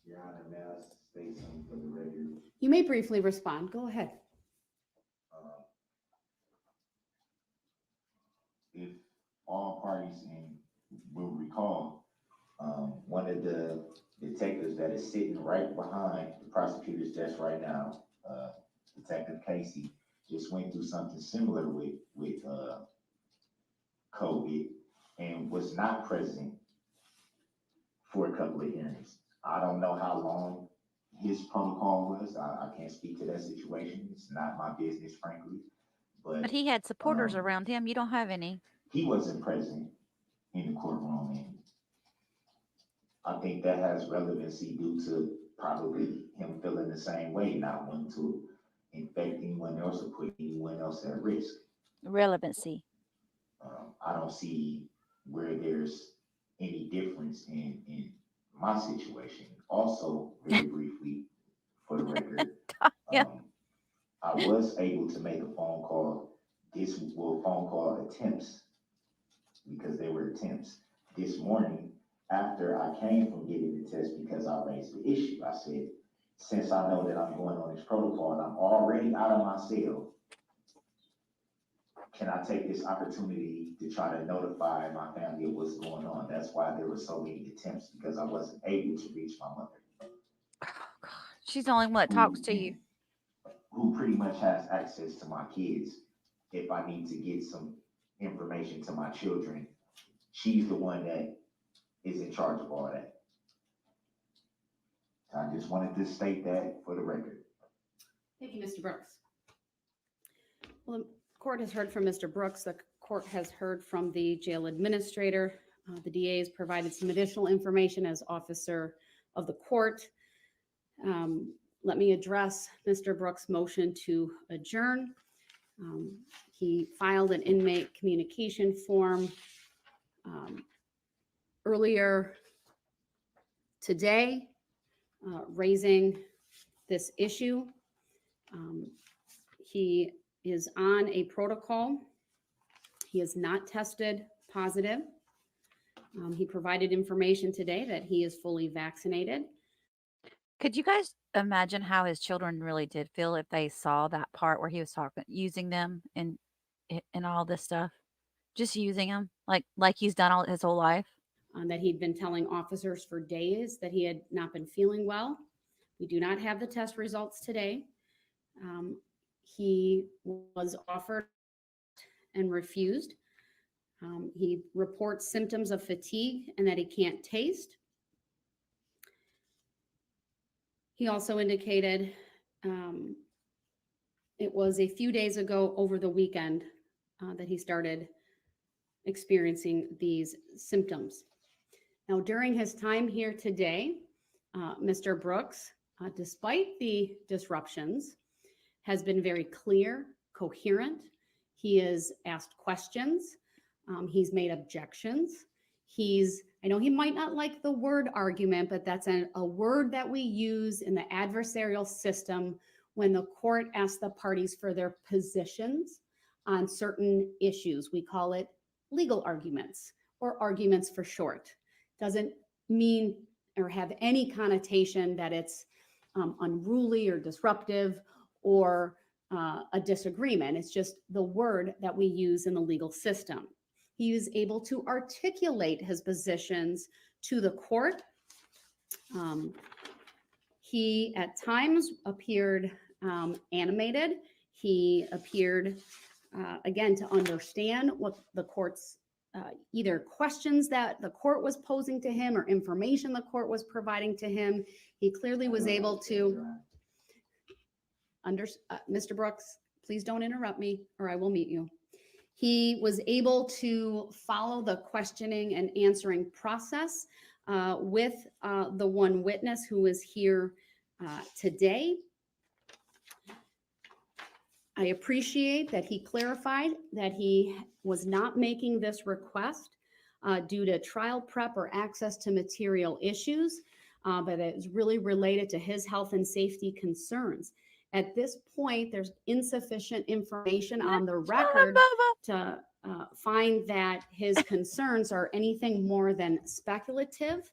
Your Honor, may I state something for the record?
You may briefly respond. Go ahead.
If all parties will recall, one of the detectives that is sitting right behind the prosecutor's desk right now, Detective Casey, just went through something similar with COVID and was not present for a couple of hearings. I don't know how long his protocol was. I can't speak to that situation. It's not my business, frankly.
But he had supporters around him. You don't have any.
He wasn't present in the courtroom, and I think that has relevancy due to probably him feeling the same way, not wanting to infect anyone else or put anyone else at risk.
Relevancy.
I don't see where there's any difference in my situation. Also, very briefly, for the record,
Yeah.
I was able to make a phone call. Phone call attempts, because they were attempts, this morning after I came from getting the test, because I raised the issue. I said, since I know that I'm going on this protocol and I'm already out of my cell, can I take this opportunity to try to notify my family of what's going on? That's why there were so many attempts, because I wasn't able to reach my mother.
Oh, God. She's the only one that talks to you.
Who pretty much has access to my kids. If I need to get some information to my children, she's the one that is in charge of all that. I just wanted to state that for the record.
Thank you, Mr. Brooks. Well, the court has heard from Mr. Brooks. The court has heard from the jail administrator. The DA has provided some additional information as officer of the court. let me address Mr. Brooks' motion to adjourn. He filed an inmate communication form earlier today, raising this issue. He is on a protocol. He is not tested positive. He provided information today that he is fully vaccinated.
Could you guys imagine how his children really did feel if they saw that part where he was talking, using them in all this stuff, just using them like he's done all his whole life?
That he'd been telling officers for days that he had not been feeling well. We do not have the test results today. He was offered and refused. He reports symptoms of fatigue and that he can't taste. He also indicated it was a few days ago over the weekend that he started experiencing these symptoms. Now, during his time here today, Mr. Brooks, despite the disruptions, has been very clear, coherent. He has asked questions. He's made objections. I know he might not like the word argument, but that's a word that we use in the adversarial system when the court asks the parties for their positions on certain issues. We call it legal arguments, or arguments for short. Doesn't mean or have any connotation that it's unruly or disruptive or a disagreement. It's just the word that we use in the legal system. He was able to articulate his positions to the court. He at times appeared animated. He appeared, again, to understand what the court's either questions that the court was posing to him or information the court was providing to him. He clearly was able to Mr. Brooks, please don't interrupt me or I will mute you. He was able to follow the questioning and answering process with the one witness who is here today. I appreciate that he clarified that he was not making this request due to trial prep or access to material issues, but it was really related to his health and safety concerns. At this point, there's insufficient information on the record to find that his concerns are anything more than speculative.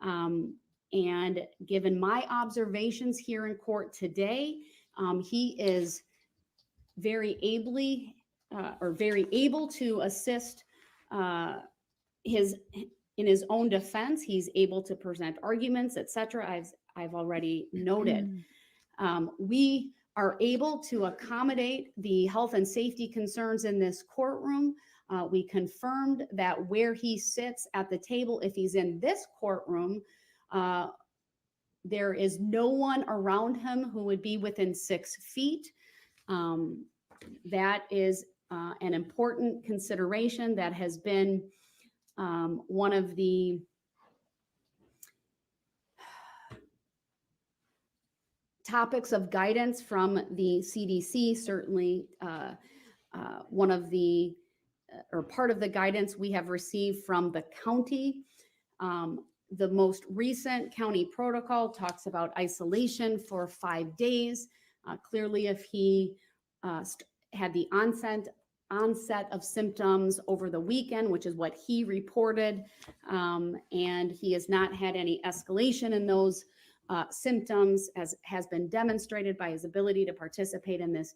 And given my observations here in court today, he is very ably or very able to assist in his own defense. He's able to present arguments, etc. I've already noted. We are able to accommodate the health and safety concerns in this courtroom. We confirmed that where he sits at the table, if he's in this courtroom, there is no one around him who would be within 6 feet. That is an important consideration that has been one of the topics of guidance from the CDC, certainly one of the, or part of the guidance we have received from the county. The most recent county protocol talks about isolation for 5 days. Clearly, if he had the onset of symptoms over the weekend, which is what he reported, and he has not had any escalation in those symptoms, as has been demonstrated by his ability to participate in this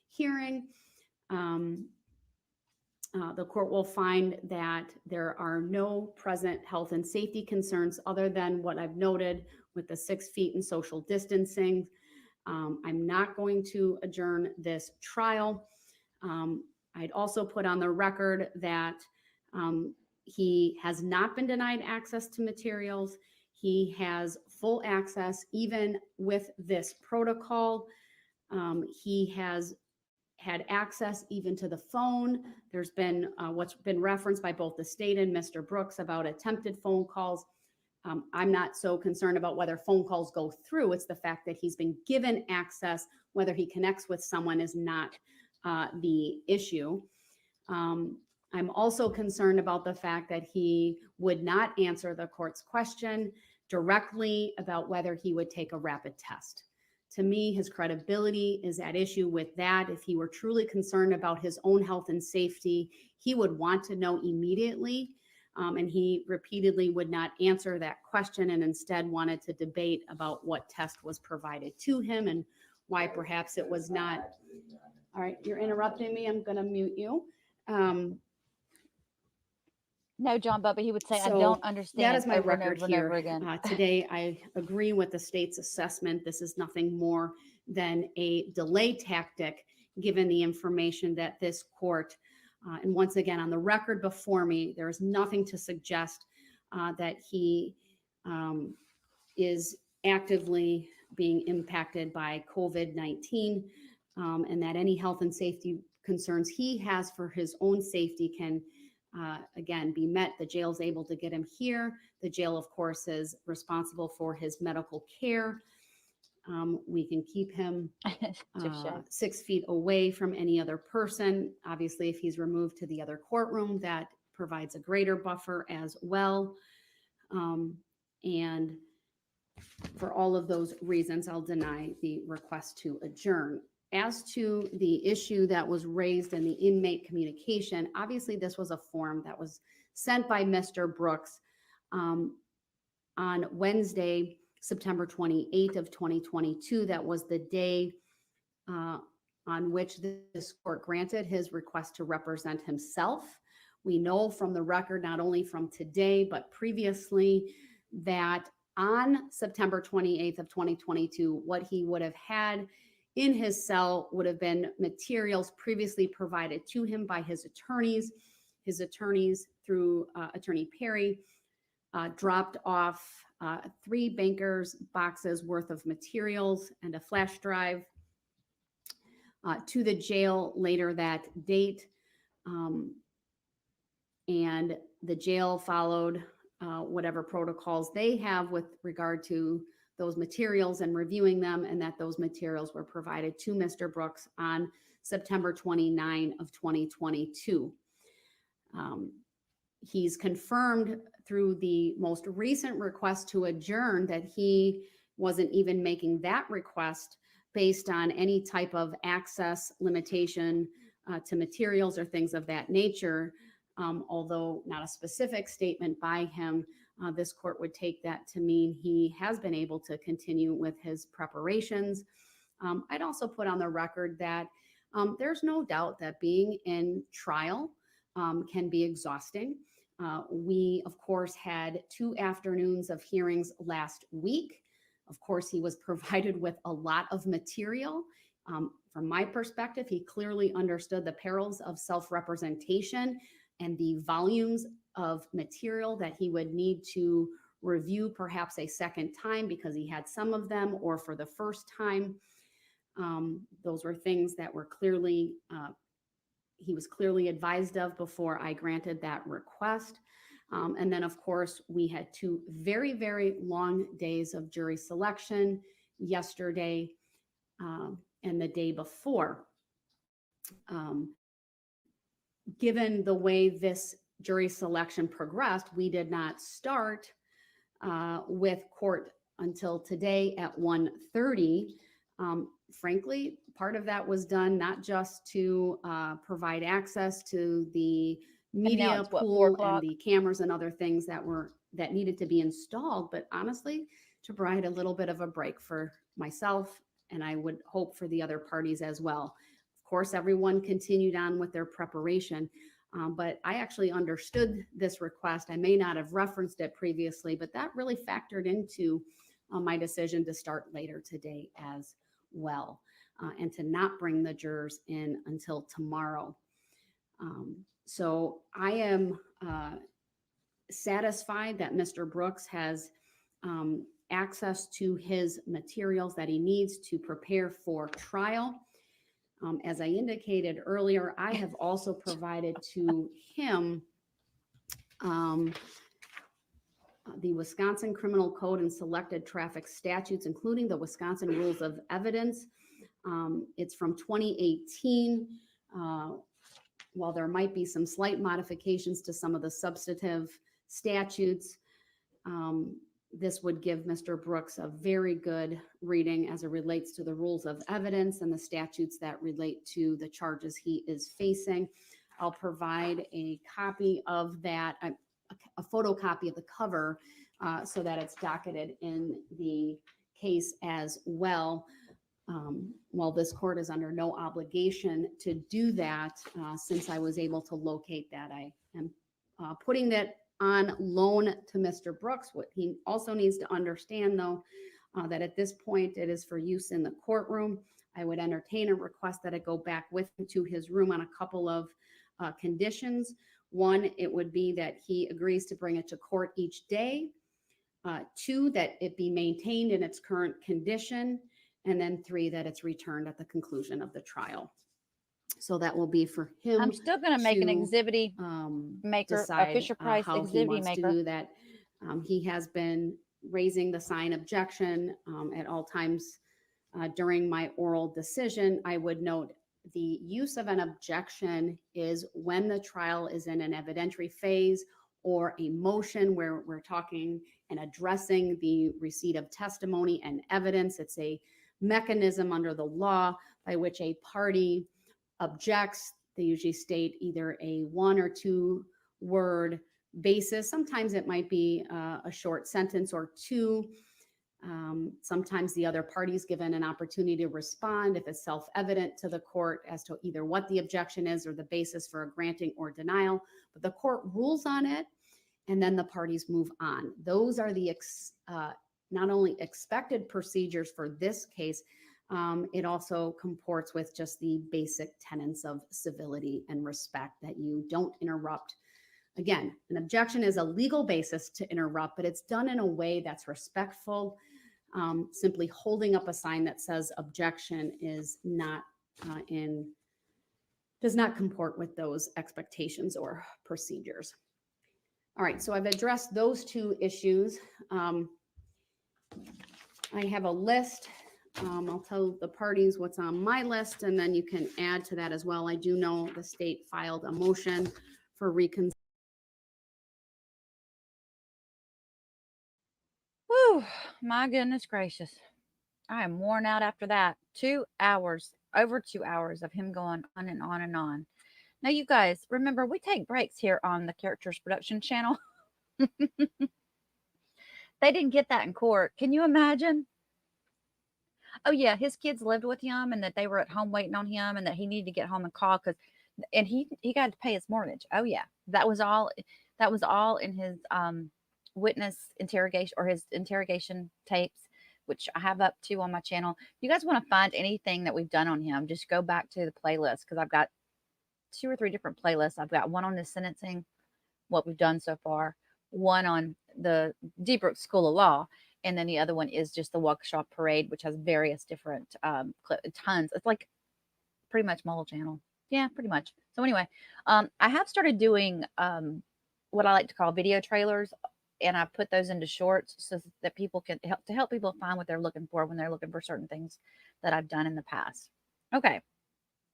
hearing. The court will find that there are no present health and safety concerns other than what I've noted with the 6 feet and social distancing. I'm not going to adjourn this trial. I'd also put on the record that he has not been denied access to materials. He has full access even with this protocol. He has had access even to the phone. There's been what's been referenced by both the state and Mr. Brooks about attempted phone calls. I'm not so concerned about whether phone calls go through. It's the fact that he's been given access. Whether he connects with someone is not the issue. I'm also concerned about the fact that he would not answer the court's question directly about whether he would take a rapid test. To me, his credibility is at issue with that. If he were truly concerned about his own health and safety, he would want to know immediately. And he repeatedly would not answer that question and instead wanted to debate about what test was provided to him and why perhaps it was not. All right, you're interrupting me. I'm going to mute you.
No, John, but he would say, I
So
don't understand
that is my
over and
record
over and
here.
over again.
Today, I agree with the state's assessment. This is nothing more than a delay tactic, given the information that this court, and once again, on the record before me, there is nothing to suggest that he is actively being impacted by COVID-19, and that any health and safety concerns he has for his own safety can again, be met. The jail's able to get him here. The jail, of course, is responsible for his medical care. We can keep him 6 feet away from any other person. Obviously, if he's removed to the other courtroom, that provides a greater buffer as well. And for all of those reasons, I'll deny the request to adjourn. As to the issue that was raised in the inmate communication, obviously this was a form that was sent by Mr. Brooks on Wednesday, September 28th of 2022. That was the day on which this court granted his request to represent himself. We know from the record, not only from today, but previously, that on September 28th of 2022, what he would have had in his cell would have been materials previously provided to him by his attorneys. His attorneys, through Attorney Perry, dropped off 3 bankers' boxes worth of materials and a flash drive to the jail later that date. And the jail followed whatever protocols they have with regard to those materials and reviewing them, and that those materials were provided to Mr. Brooks on September 29 of 2022. He's confirmed through the most recent request to adjourn that he wasn't even making that request based on any type of access limitation to materials or things of that nature. Although not a specific statement by him, this court would take that to mean he has been able to continue with his preparations. I'd also put on the record that there's no doubt that being in trial can be exhausting. We, of course, had 2 afternoons of hearings last week. Of course, he was provided with a lot of material. From my perspective, he clearly understood the perils of self-representation and the volumes of material that he would need to review perhaps a second time because he had some of them, or for the first time. Those were things that were clearly, he was clearly advised of before I granted that request. And then, of course, we had 2 very, very long days of jury selection yesterday and the day before. Given the way this jury selection progressed, we did not start with court until today at 1:30. Frankly, part of that was done not just to provide access to the media pool and the cameras and other things that needed to be installed, but honestly, to provide a little bit of a break for myself, and I would hope for the other parties as well. Of course, everyone continued on with their preparation, but I actually understood this request. I may not have referenced it previously, but that really factored into my decision to start later today as well, and to not bring the jurors in until tomorrow. So I am satisfied that Mr. Brooks has access to his materials that he needs to prepare for trial. As I indicated earlier, I have also provided to him the Wisconsin Criminal Code and selected traffic statutes, including the Wisconsin Rules of Evidence. It's from 2018. While there might be some slight modifications to some of the substantive statutes, this would give Mr. Brooks a very good reading as it relates to the rules of evidence and the statutes that relate to the charges he is facing. I'll provide a copy of that, a photocopy of the cover, so that it's docketed in the case as well. While this court is under no obligation to do that, since I was able to locate that, I am putting that on loan to Mr. Brooks. What he also needs to understand, though, that at this point it is for use in the courtroom. I would entertain a request that it go back with him to his room on a couple of conditions. One, it would be that he agrees to bring it to court each day. Two, that it be maintained in its current condition. And then three, that it's returned at the conclusion of the trial. So that will be for him.
I'm still going to make an exhibity maker, a
decide,
Fisher Price
how he
exhibity
wants
maker.
to do that. He has been raising the sign objection at all times during my oral decision. I would note the use of an objection is when the trial is in an evidentiary phase or a motion where we're talking and addressing the receipt of testimony and evidence. It's a mechanism under the law by which a party objects. They usually state either a 1 or 2 word basis. Sometimes it might be a short sentence or two. Sometimes the other party is given an opportunity to respond if it's self-evident to the court as to either what the objection is or the basis for a granting or denial. But the court rules on it, and then the parties move on. Those are the not only expected procedures for this case, it also comports with just the basic tenets of civility and respect, that you don't interrupt. Again, an objection is a legal basis to interrupt, but it's done in a way that's respectful. Simply holding up a sign that says objection is not does not comport with those expectations or procedures. All right, so I've addressed those two issues. I have a list. I'll tell the parties what's on my list, and then you can add to that as well. I do know the state filed a motion for reconsideration.
Whew, my goodness gracious. I am worn out after that. 2 hours, over 2 hours of him going on and on and on. Now, you guys, remember, we take breaks here on the Kerryctures production channel. They didn't get that in court. Can you imagine? Oh, yeah, his kids lived with him and that they were at home waiting on him and that he needed to get home and call and he got to pay his mortgage. Oh, yeah, that was all in his witness interrogation or his interrogation tapes, which I have up too on my channel. If you guys want to find anything that we've done on him, just go back to the playlist, because I've got 2 or 3 different playlists. I've got one on the sentencing, what we've done so far, one on the Brooks School of Law, and then the other one is just the Waukesha Parade, which has various different tons. It's like pretty much my whole channel. Yeah, pretty much. So anyway, I have started doing what I like to call video trailers, and I put those into shorts so that people can help people find what they're looking for when they're looking for certain things that I've done in the past. Okay.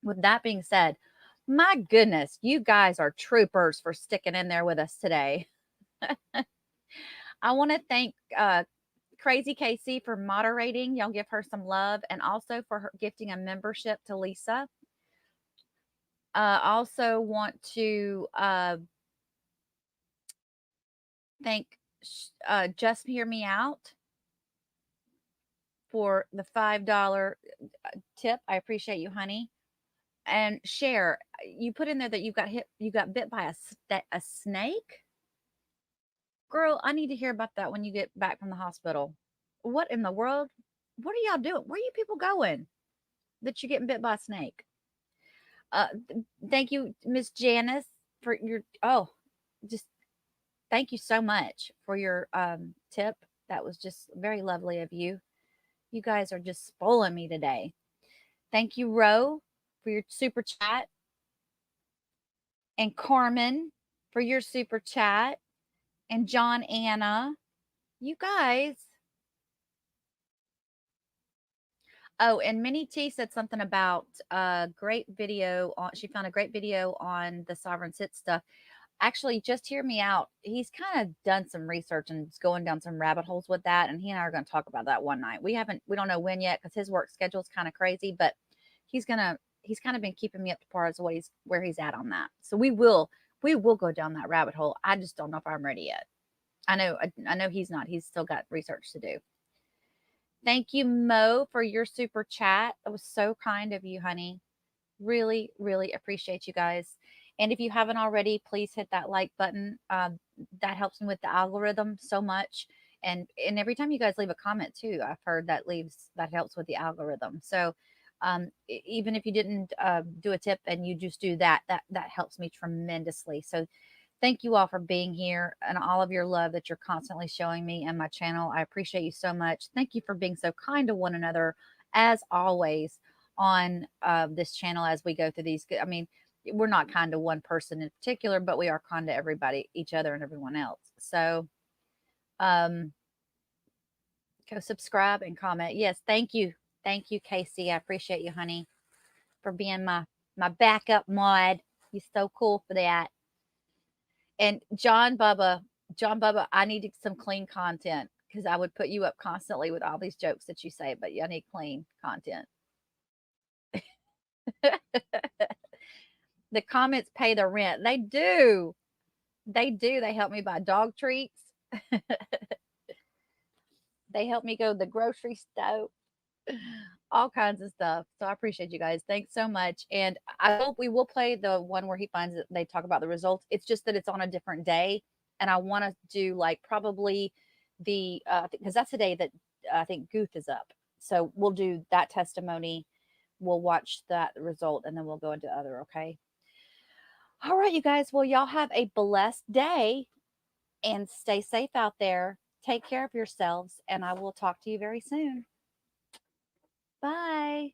With that being said, my goodness, you guys are troopers for sticking in there with us today. I want to thank Crazy Casey for moderating. Y'all give her some love, and also for her gifting a membership to Lisa. Also want to thank Just Hear Me Out for the $5 tip. I appreciate you, honey. And Share, you put in there that you got bit by a snake. Girl, I need to hear about that when you get back from the hospital. What in the world? What are y'all doing? Where are you people going that you're getting bit by a snake? Thank you, Miss Janice, for your, just thank you so much for your tip. That was just very lovely of you. You guys are just spoiling me today. Thank you, Ro, for your super chat. And Carmen for your super chat. And John Anna, you guys. Oh, and Minnie T said something about a great video on, she found a great video on the sovereign sit stuff. Actually, just hear me out. He's kind of done some research and is going down some rabbit holes with that. And he and I are going to talk about that one night. We don't know when yet because his work schedule is kind of crazy, but he's kind of been keeping me up to par as what where he's at on that. So we will go down that rabbit hole. I just don't know if I'm ready yet. I know he's not. He's still got research to do. Thank you, Mo, for your super chat. That was so kind of you, honey. Really, really appreciate you guys. And if you haven't already, please hit that like button. That helps me with the algorithm so much. And every time you guys leave a comment too, I've heard that helps with the algorithm. So even if you didn't do a tip and you just do that helps me tremendously. So thank you all for being here and all of your love that you're constantly showing me and my channel. I appreciate you so much. Thank you for being so kind to one another, as always, on this channel as we go through these. I mean, we're not kind to one person in particular, but we are kind to everybody, each other and everyone else. So go subscribe and comment. Yes, thank you. Thank you, Casey. I appreciate you, honey, for being my backup mod. You're so cool for that. And John Bubba, I need some clean content because I would put you up constantly with all these jokes that you say, but I need clean content. The comments pay the rent. They do. They do. They help me buy dog treats. They help me go to the grocery store. All kinds of stuff. So I appreciate you guys. Thanks so much. And I hope we will play the one where he finds that they talk about the results. It's just that it's on a different day. And I want to do like probably the, because that's the day that I think Guth is up. So we'll do that testimony. We'll watch that result and then we'll go into other. Okay. All right, you guys. Well, y'all have a blessed day and stay safe out there. Take care of yourselves. And I will talk to you very soon. Bye.